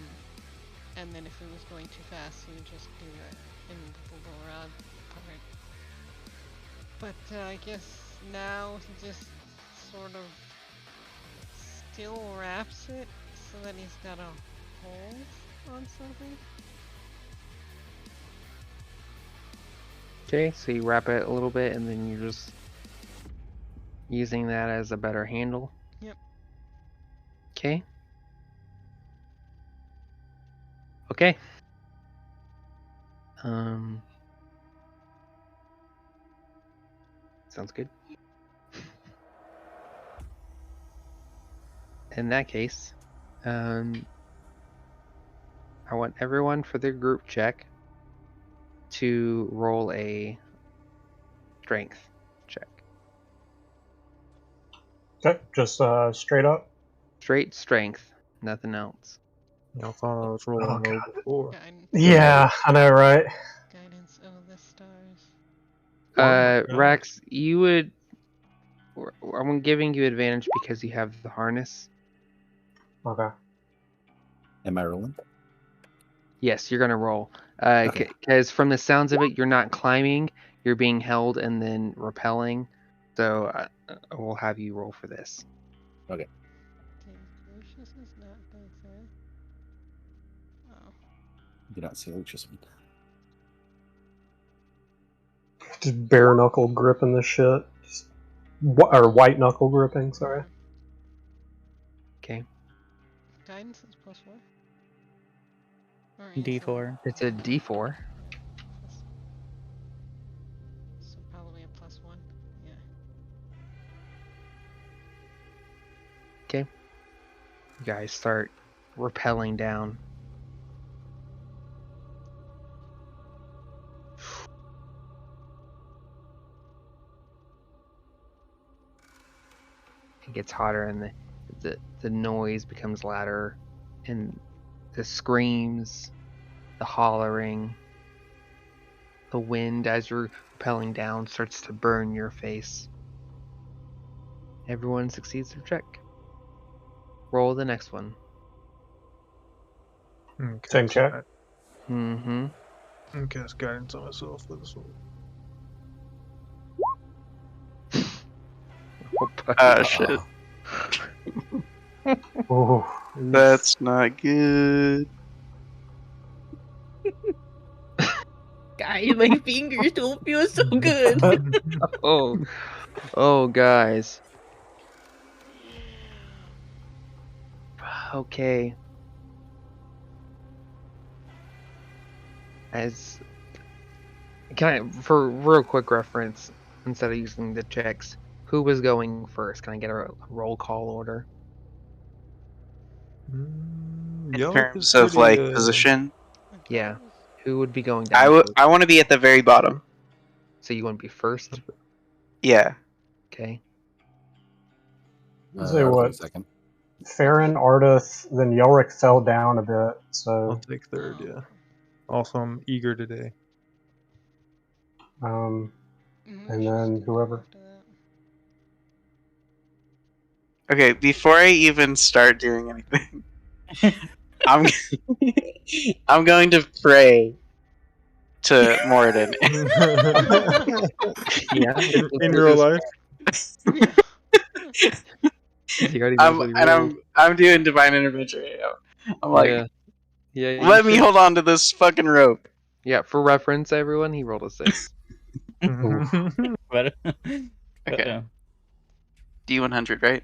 And then if it was going too fast, he would just do the immovable rod part. But I guess now he just sort of still wraps it so that he's got a hold on something. Okay, so you wrap it a little bit and then you're just using that as a better handle? Yep. Okay. Okay. Sounds good. In that case, I want everyone for their group check to roll a strength check. Okay, just straight up. Straight strength, nothing else. I thought I was rolling Oh, low before. Guidance. Yeah, I know, right? Guidance of the stars. my God. Rax, you would. I'm giving you advantage because you have the harness. Okay. Am I rolling? Yes, you're gonna roll. Okay. Because from the sounds of it, you're not climbing. You're being held and then repelling. So I will have you roll for this. Okay, Lucius is not back there. Oh. You don't see Lucius. Just bare knuckle gripping this shit. Just, or white knuckle gripping, sorry. Okay. Guidance is +4. Or D4. It's a D4. So probably a +1. Yeah. Okay. You guys start rappelling down. It gets hotter and the noise becomes louder, and the screams, the hollering, the wind as you're rappelling down starts to burn your face. Everyone succeeds their check. Roll the next one. Okay, Same check. Mm-hmm. I'm cast guidance on myself for this one. Shit. Ooh. That's not good. Guys, my fingers don't feel so good. Oh, guys. Okay. For real quick reference, instead of using the checks, who was going first? Can I get a roll call order? In Yellow terms is of pretty, like position, Yeah. Who would be going down? I first? want to be at the very bottom. So you want to be first? Yeah. Okay. Say I'll go what? second. Farron, Ardith, then Yelric fell down a bit, I'll so take third, yeah. Also, I'm eager today. and Lucius then can go whoever. after that. Okay, before I even start doing anything, I'm I'm going to pray to Moradin. Yeah. In real life, He already knows what he rolled. I'm doing divine intervention right now. I'm like, Yeah. Yeah. you let me should- hold on to this fucking rope. Yeah. For reference, everyone, he rolled a 6. But Okay. D100, right?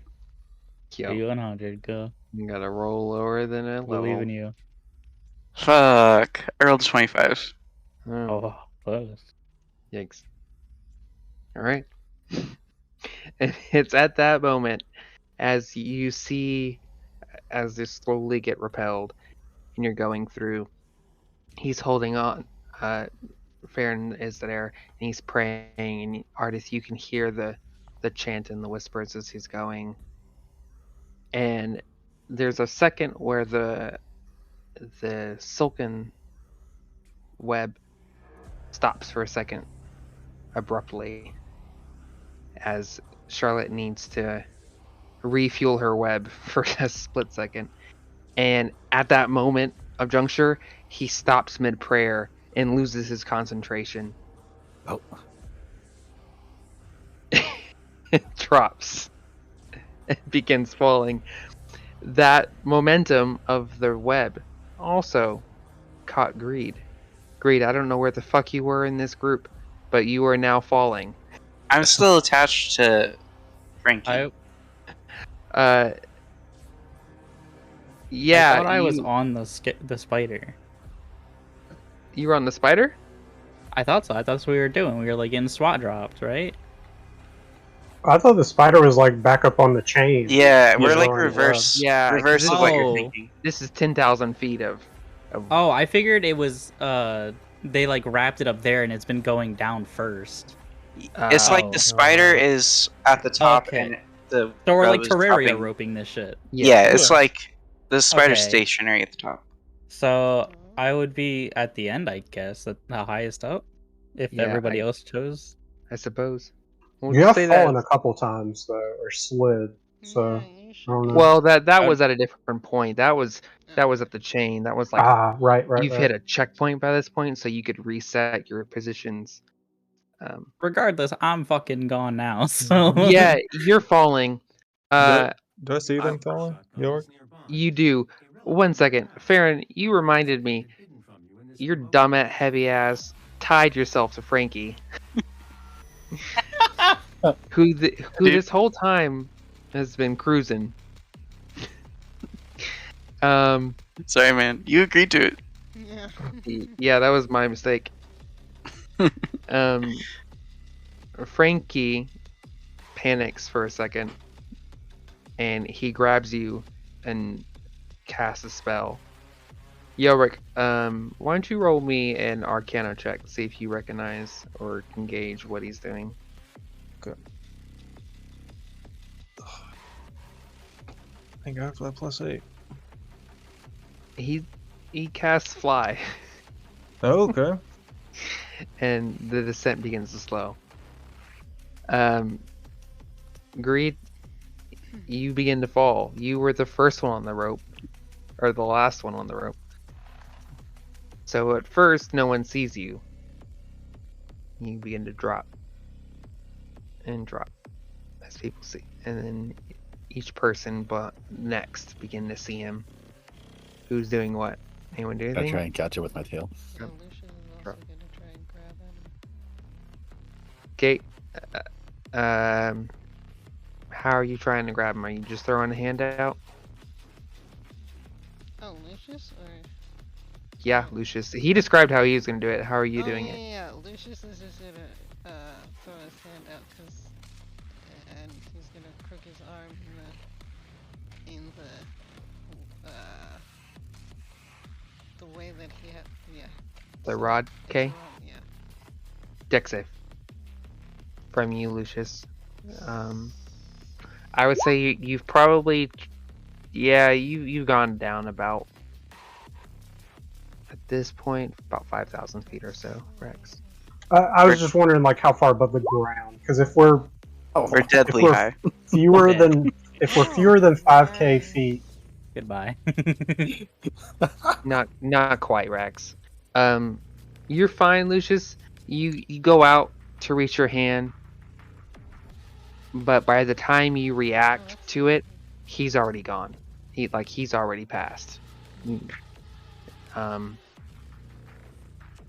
Yo, D100, go. you gotta roll lower than a Believe level. in you. Fuck. I rolled a 25. Oh, Oh, close. yikes. All right. And it's at that moment as you see, as they slowly get repelled, and you're going through. He's holding on. Farron is there, and he's praying. And Artist, you can hear the chant and the whispers as he's going. And there's a second where the silken web stops for a second abruptly as Charlotte needs to refuel her web for a split second. And at that moment of juncture, he stops mid-prayer and loses his concentration. Oh, It drops. It begins falling. That momentum of the web also caught Greed. Greed, I don't know where the fuck you were in this group, but you are now falling. I'm still attached to Frankie. Yeah, I thought I was you- on the spider. You were on the spider? I thought so. I thought that's what we were doing. We were like getting SWAT dropped, right? I thought the spider was like back up on the chain. Yeah, we're like Lowering it reverse. Yeah, reverse this of what you're Oh. thinking. This is 10,000 feet of Oh, I figured it was they like wrapped it up there and it's been going down first. It's like Oh. the spider is at the top Okay. and the So we're rope like is Terraria dropping. roping this shit. Yeah, it's like the spider's Okay. stationary at the top. So I would be at the end, I guess, at the highest up, if Yeah, everybody else chose. I suppose. We'll You just have say that fallen a couple times though, or slid. So Yeah, you should I don't know. Well, that was at a different point. That was at the chain. That was like right. you've hit a checkpoint by this point, so you could reset your positions. Regardless, I'm fucking gone now. So Yeah, you're falling. do I see them falling, York? You do. 1 second, Farron. You reminded me. Your dumb heavy ass tied yourself to Frankie, who this whole time has been cruising. Sorry, man. You agreed to it. Yeah. Yeah, that was my mistake. Frankie panics for a second, and he grabs you and casts a spell. Yorick, why don't you roll me an Arcana check, see if you recognize or can gauge what he's doing. Okay. Thank God for that +8. He casts Fly, Oh, okay. and the descent begins to slow. Greed, you begin to fall. You were the first one on the rope, or the last one on the rope. So at first, no one sees you. You begin to drop and drop as people see, and then each person but next begin to see him. Who's doing what? Anyone do I anything? try and catch it with my tail. So Lucius is also gonna try and grab him. Okay. How are you trying to grab him? Are you just throwing a hand out? Oh, Lucius or? Yeah, Lucius. He described how he was going to do it. How are you doing yeah, it? Yeah, Lucius is just gonna throw his hand out and he's gonna crook his arm in the way that he had. Yeah. The rod? Okay. Yeah. Dex save. from you, Lucius. I would say you've probably, yeah, you've gone down about, at this point, about 5,000 feet or so, Rex. I was just wondering, like, how far above the ground? Because if we're We're deadly we're high. fewer Okay. than if we're fewer than 5K feet, Goodbye. Not quite, Rex. You're fine, Lucius. You go out to reach your hand, but by the time you react to it, he's already gone. He's already passed.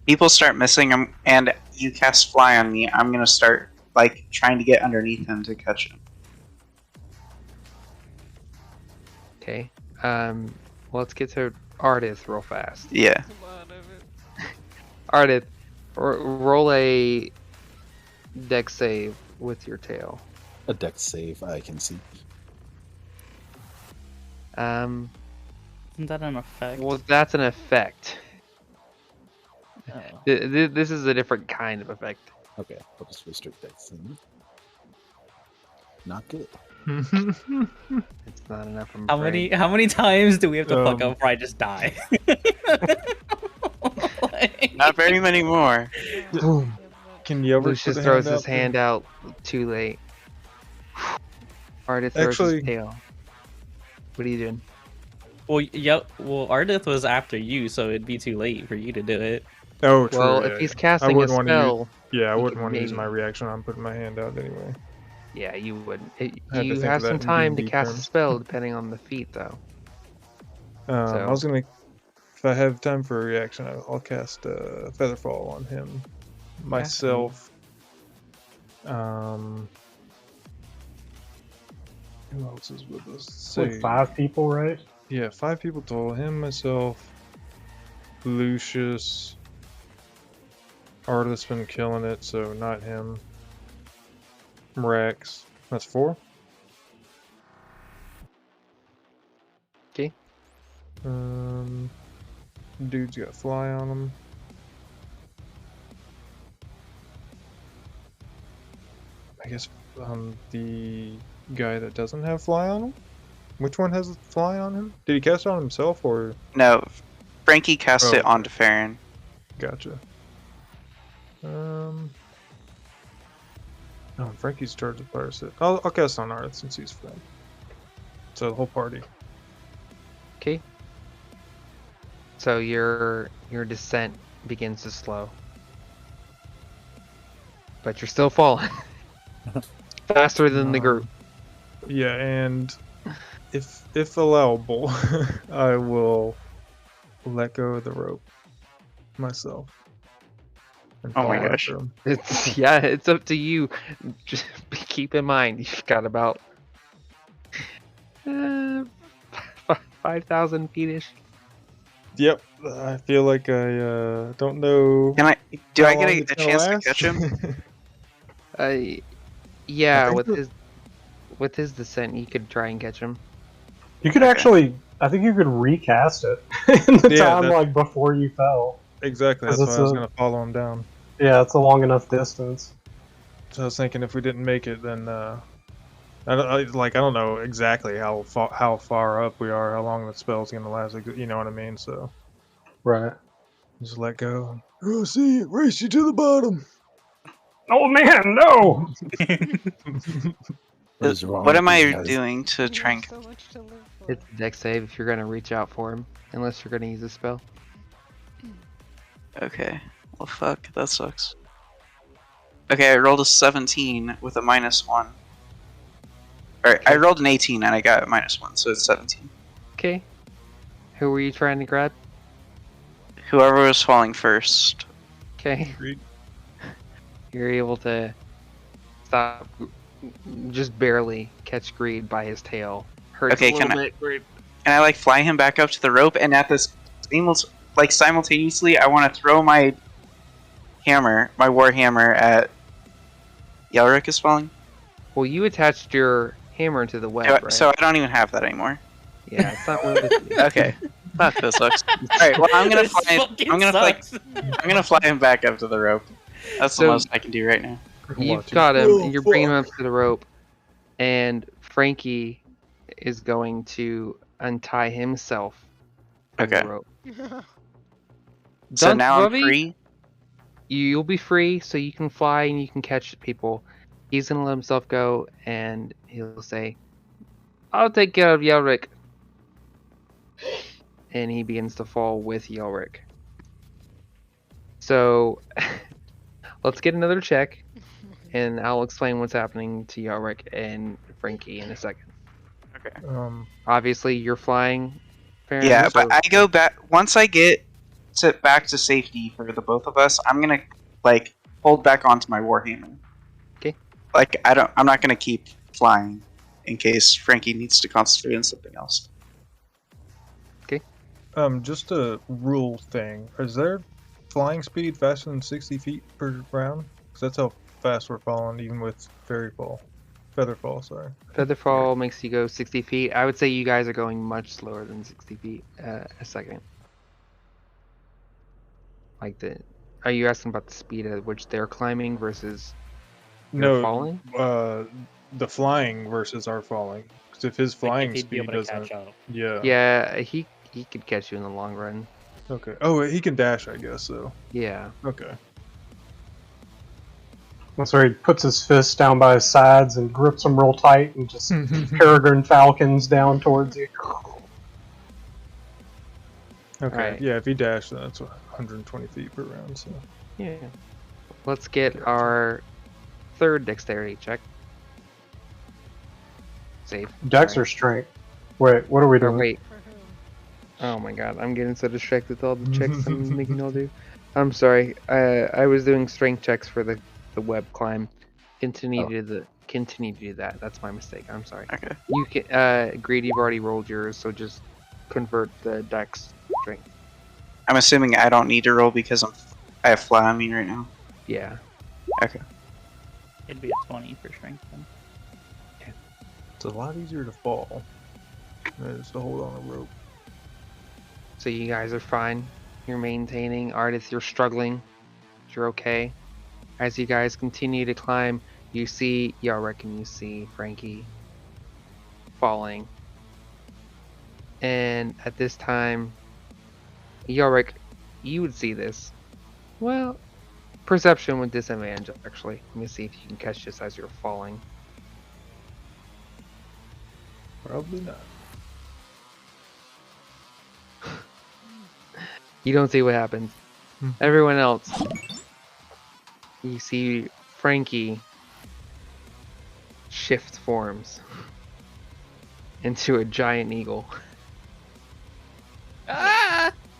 People start missing him, and you cast fly on me. I'm gonna start like trying to get underneath him to catch him. Okay. Well, let's get to Ardith real fast. Yeah. A lot of it. Ardith, roll a dex save with your tail. A dex save, I can see. Um, Isn't that an effect? well, that's an effect. Oh. This is a different kind of effect. Okay, I'll just restrict dex. then. Not good. It's not enough. I'm How afraid. many times do we have to fuck Um, up before I just die? Not very many more. boom. Can you ever Lucius put a throws hand his out there? hand out too late. Ardith throws his Actually- tail. What are you doing? Well, Ardith was after you, so it'd be too late for you to do it. Oh, true. Well, yeah, if he's yeah. casting a wouldn't wanna use- spell, Yeah, I you wouldn't could want to use maybe- my reaction on putting my hand out anyway. yeah, you wouldn't. I had to You think have of that some in time to D&D cast a terms. spell, depending on the feat, though. I was gonna, if I have time for a reaction, I'll cast Featherfall on him. Myself. Who else is with us? It's like 5 people, right? Yeah, 5 people total. Him, myself, Lucius. Ardith's been killing it, so not him. Rex. That's 4. Okay. Dude's got fly on him. I guess the guy that doesn't have fly on him? Which one has fly on him? Did he cast it on himself or? No, Frankie cast Oh. it onto Farron. Gotcha. Oh, Frankie's charged with fire set. I'll cast on Ardith since he's friend. So the whole party. Okay. So your descent begins to slow, but you're still falling faster than the group. Yeah, and if allowable, I will let go of the rope myself. and Oh my follow gosh. after him. It's up to you. Just keep in mind you've got about 5,000 feet-ish. Yep, I feel like I don't know. Can I? Do I how get long a it's gonna chance to last. catch him? Yeah, think with his descent, you could try and catch him. You could actually, I think you could recast it in the Yeah, time that's- like before you fell. Exactly, that's 'Cause why it's I was a- gonna follow him down. Yeah, it's a long enough distance. So I was thinking if we didn't make it, then I don't know exactly how far up we are, how long the spell's gonna last. You know what I mean? So Right. just let go. Oh, see it, race you to the bottom. Oh man, no! What is wrong What with am these I guys? doing to try and? So much to live for. It's a dex save if you're gonna reach out for him, unless you're gonna use a spell. Okay. Well, fuck. That sucks. Okay, I rolled a 17 with a -1. Alright, I rolled an 18 and I got a -1, so it's 17. Okay. Who were you trying to grab? Whoever was falling first. Okay. Agreed. You're able to stop, just barely catch Greed by his tail. Hurts Okay, a little can I- bit. Greed. And I like fly him back up to the rope, and at this simultaneously, I want to throw my hammer, my war hammer, at Yelric is falling. Well, you attached your hammer to the web, So, right? so I don't even have that anymore. Yeah, it's not worth it. Okay. Fuck, this sucks. Alright, well I'm gonna This fly fucking I'm gonna fly sucks. I'm gonna fly him back up to the rope. That's the So- most I can do right now. You've Watch it. got him. Oh, And you're bringing him fuck. up to the rope, and Frankie is going to untie himself from Okay. the rope. So Dunk now I'm Bubby, free. You'll be free, so you can fly and you can catch people. He's gonna let himself go, and he'll say, "I'll take care of Yelric." And he begins to fall with Yelric. So let's get another check, and I'll explain what's happening to Yelric and Frankie in a second. Okay. Obviously, you're flying. Farron, Yeah, so- but I go back once I get back to safety for the both of us. I'm gonna like hold back onto my warhammer. Okay. Like I'm not gonna keep flying in case Frankie needs to concentrate on something else. Just a rule thing. Is there flying speed faster than 60 feet per round? Because that's how fast we're falling, even with feather fall. Sorry. Featherfall makes you go 60 feet. I would say you guys are going much slower than 60 feet a second. Are you asking about the speed at which they're climbing versus No, falling? The flying versus our falling. Because if his Like, flying if he'd be speed able to doesn't, catch up. yeah. Yeah, he could catch you in the long run. Okay. Oh, he can dash, I guess. So. Yeah. Okay. That's where he puts his fists down by his sides and grips them real tight and just peregrine falcons down towards you. Okay. Alright. Yeah, if he dashed, then that's 120 feet per round. So. Yeah. Let's get our third dexterity check. Save. Dex Sorry. or strength? Wait, what are we Or doing? wait. For whom? Oh my god, I'm getting so distracted with all the checks I'm making y'all do. I'm sorry. I was doing strength checks for the web climb. Continue to do that. That's my mistake. I'm sorry. Okay. You can Greed, you've already rolled yours, so just convert the dex strength. I'm assuming I don't need to roll because I have fly on me right now. Yeah. Okay. It'd be a 20 for strength then. It's a lot easier to fall than it is to hold on a rope. So you guys are fine. You're maintaining. Ardith, you're struggling. You're okay. As you guys continue to climb, you see Yelric and you see Frankie falling. And at this time, Yelric, you would see this. Well, perception with disadvantage, actually. Let me see if you can catch this as you're falling. Probably not. You don't see what happens. Everyone else, you see Frankie shift forms into a giant eagle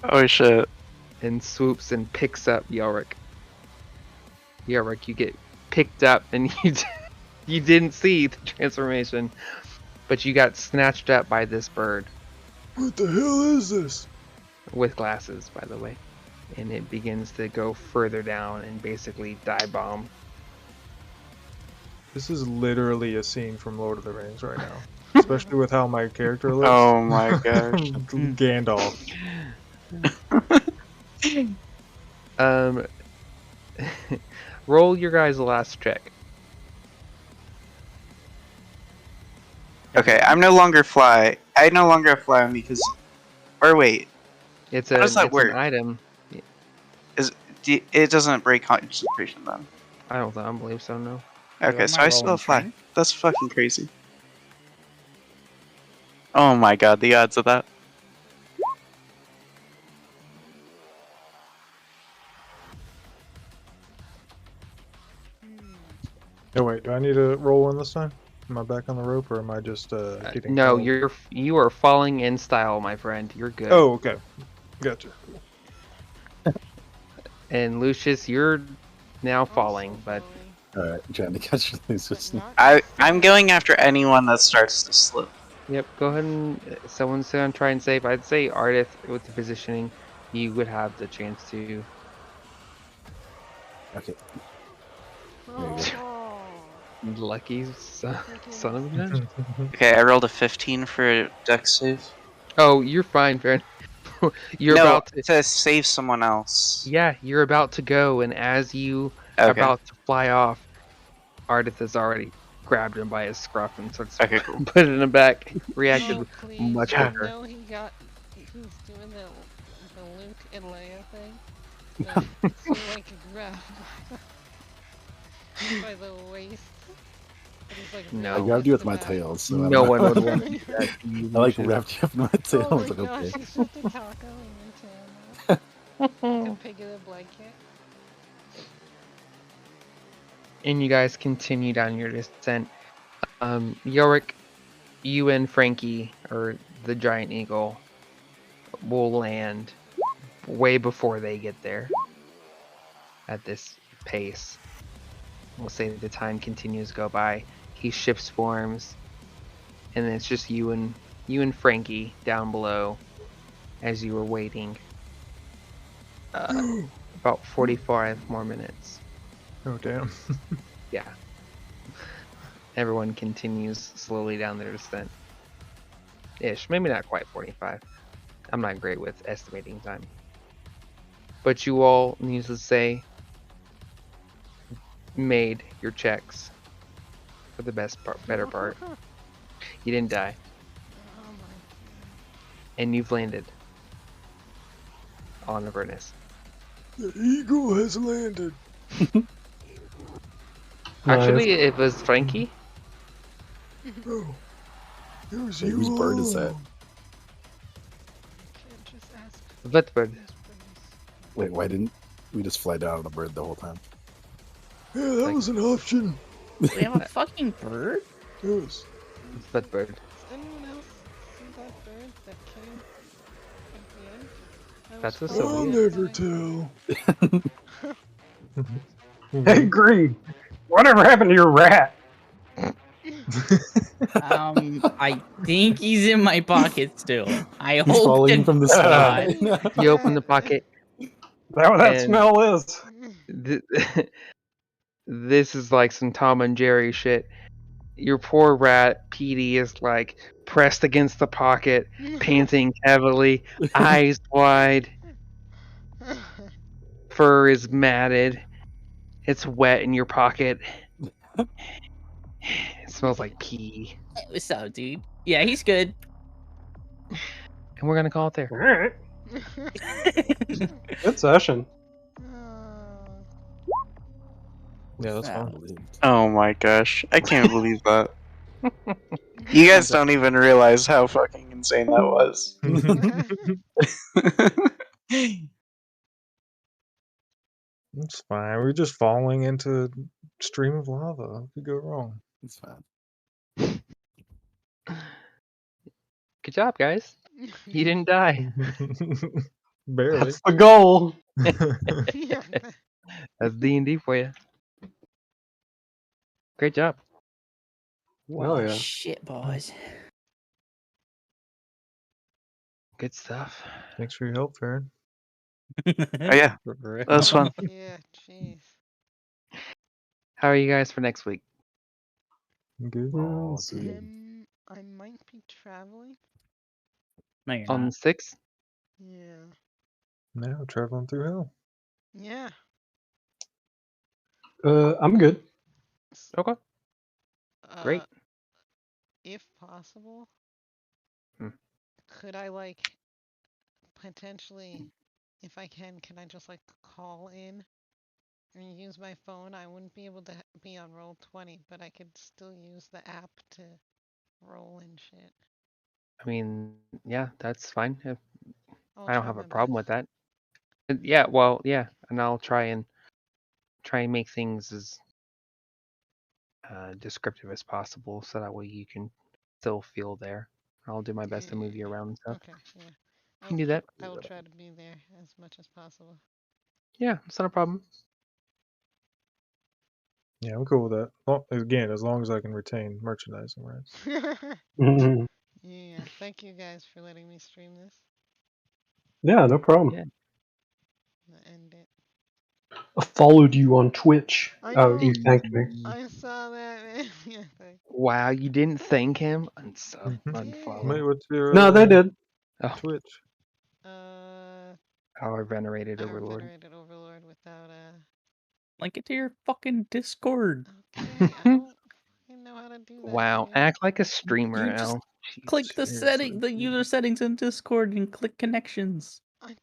Oh shit. and swoops and picks up Yelric. Yelric, you get picked up and you didn't see the transformation, but you got snatched up by this bird What the hell is this? with glasses, by the way. And it begins to go further down and basically dive bomb. This is literally a scene from Lord of the Rings right now. Especially with how my character looks. Oh my gosh. Gandalf. Roll your guys' last check. Okay, I no longer have fly on me because. Or wait, It's How does that it's work? an item. it doesn't break concentration then. I don't believe so. No. Okay, am so I I still rolling have fly. strength? That's fucking crazy. Oh my god, the odds of that. Oh wait, do I need to roll in this time? Am I back on the rope or am I just getting No, called? you are falling in style, my friend. You're good. Oh, okay. Gotcha. And Lucius, you're now falling, but Alright, trying to catch things. But Just... not I'm going after anyone that starts to slip. yep. Go ahead and someone's gonna try and save. I'd say Ardith with the positioning, you would have the chance to. Okay. Oh, Lucky son of a bitch. Okay, I rolled a 15 for a dex save. Oh, you're fine, friend. You're no, about to. it says save someone else. Yeah, you're about to go, and as you are Okay. about to fly off, Ardith has already grabbed him by his scruff and starts Okay, cool. putting him back. Reacted Oh, please. much You quicker. know he was doing the Luke and Leia thing. So like grabbed by the waist. And he's like No. I really grabbed you with messed my him tail, so I No don't one know. would want to do that to you, I like Lucius. wrapped you up in my tail. Oh I my was like, gosh, okay. he shoved a taco in your tail. Like a pig in a blanket. And you guys continue down your descent. Yorick, you and Frankie, or the giant eagle, will land way before they get there. At this pace, we'll say that the time continues to go by. He shifts forms, and then it's just you and Frankie down below as you were waiting. About 45 more minutes. Oh damn. Yeah. Everyone continues slowly down their descent. Ish. Maybe not quite 45. I'm not great with estimating time. But you all, needless to say, made your checks for the better part. You didn't die. Oh my. And you've landed on Avernus. The eagle has landed. Actually, it was Frankie. Oh, it was Wait, you whose bird is that? all Can't just ask Vetbird. this place. Wait, why didn't we just fly down on a bird the whole time? along. Yeah, that Like- was an option. We have a fucking bird? Yes. Vetbird. Does anyone else see that bird that came at the end? I was That's what's following so I'll weird. it never by- tell. Hey, Green, whatever happened to your rat? I think he's in my pocket still. I He's hope falling to from the God. sky. You open the pocket. Is that what that And- smell is? This is like some Tom and Jerry shit. Your poor rat, Petey, is like pressed against the pocket, panting heavily, eyes wide, fur is matted. It's wet in your pocket. It smells like pee. What's up, dude? Yeah, he's good. And we're gonna call it there. All right, good session. Yeah, that's Wow. fine. Oh my gosh, I can't believe that. You guys don't even realize how fucking insane that was. It's fine. We're just falling into a stream of lava. What could go wrong? It's fine. Good job, guys. You didn't die. Barely. That's the goal. Yeah. That's D&D for you. Great job. Oh yeah. Shit, boys. Good stuff. Thanks for your help, Farron. Oh yeah, that was fun. Yeah, jeez. How are you guys for next week? Good. Oh, dude. I might be traveling. No, you're On not. the 6th? Yeah. Now traveling through hell. Yeah. I'm good. Okay. Great. If possible, Hmm. could I potentially, if I can I just call in and use my phone? I wouldn't be able to be on Roll20, but I could still use the app to roll and shit. I mean, yeah, that's fine. I'll I don't try have a my problem best. with that. Yeah, well, yeah, and I'll try and make things as descriptive as possible, so that way you can still feel there. I'll do my best to move you around and stuff. Okay, yeah. You can do that. I will try to be there as much as possible. Yeah, it's not a problem. Yeah, I'm cool with that. Well, again, as long as I can retain merchandising rights. Mhm. Yeah, thank you guys for letting me stream this. Yeah, no problem. Yeah. I'm gonna end it. I followed you on Twitch. I Oh, know. you thanked me. I saw that, man. Yeah, thank Wow, you didn't thank him? Mhm. Unfollow. Mate, what's your No, they did. Oh, Twitch? our venerated Our overlord. venerated overlord without Link it to your fucking Discord. Okay, I don't fucking know how to do that. Wow, Dude. act like a streamer, You just El. click the seriously, the dude. user settings in Discord and click connections. I think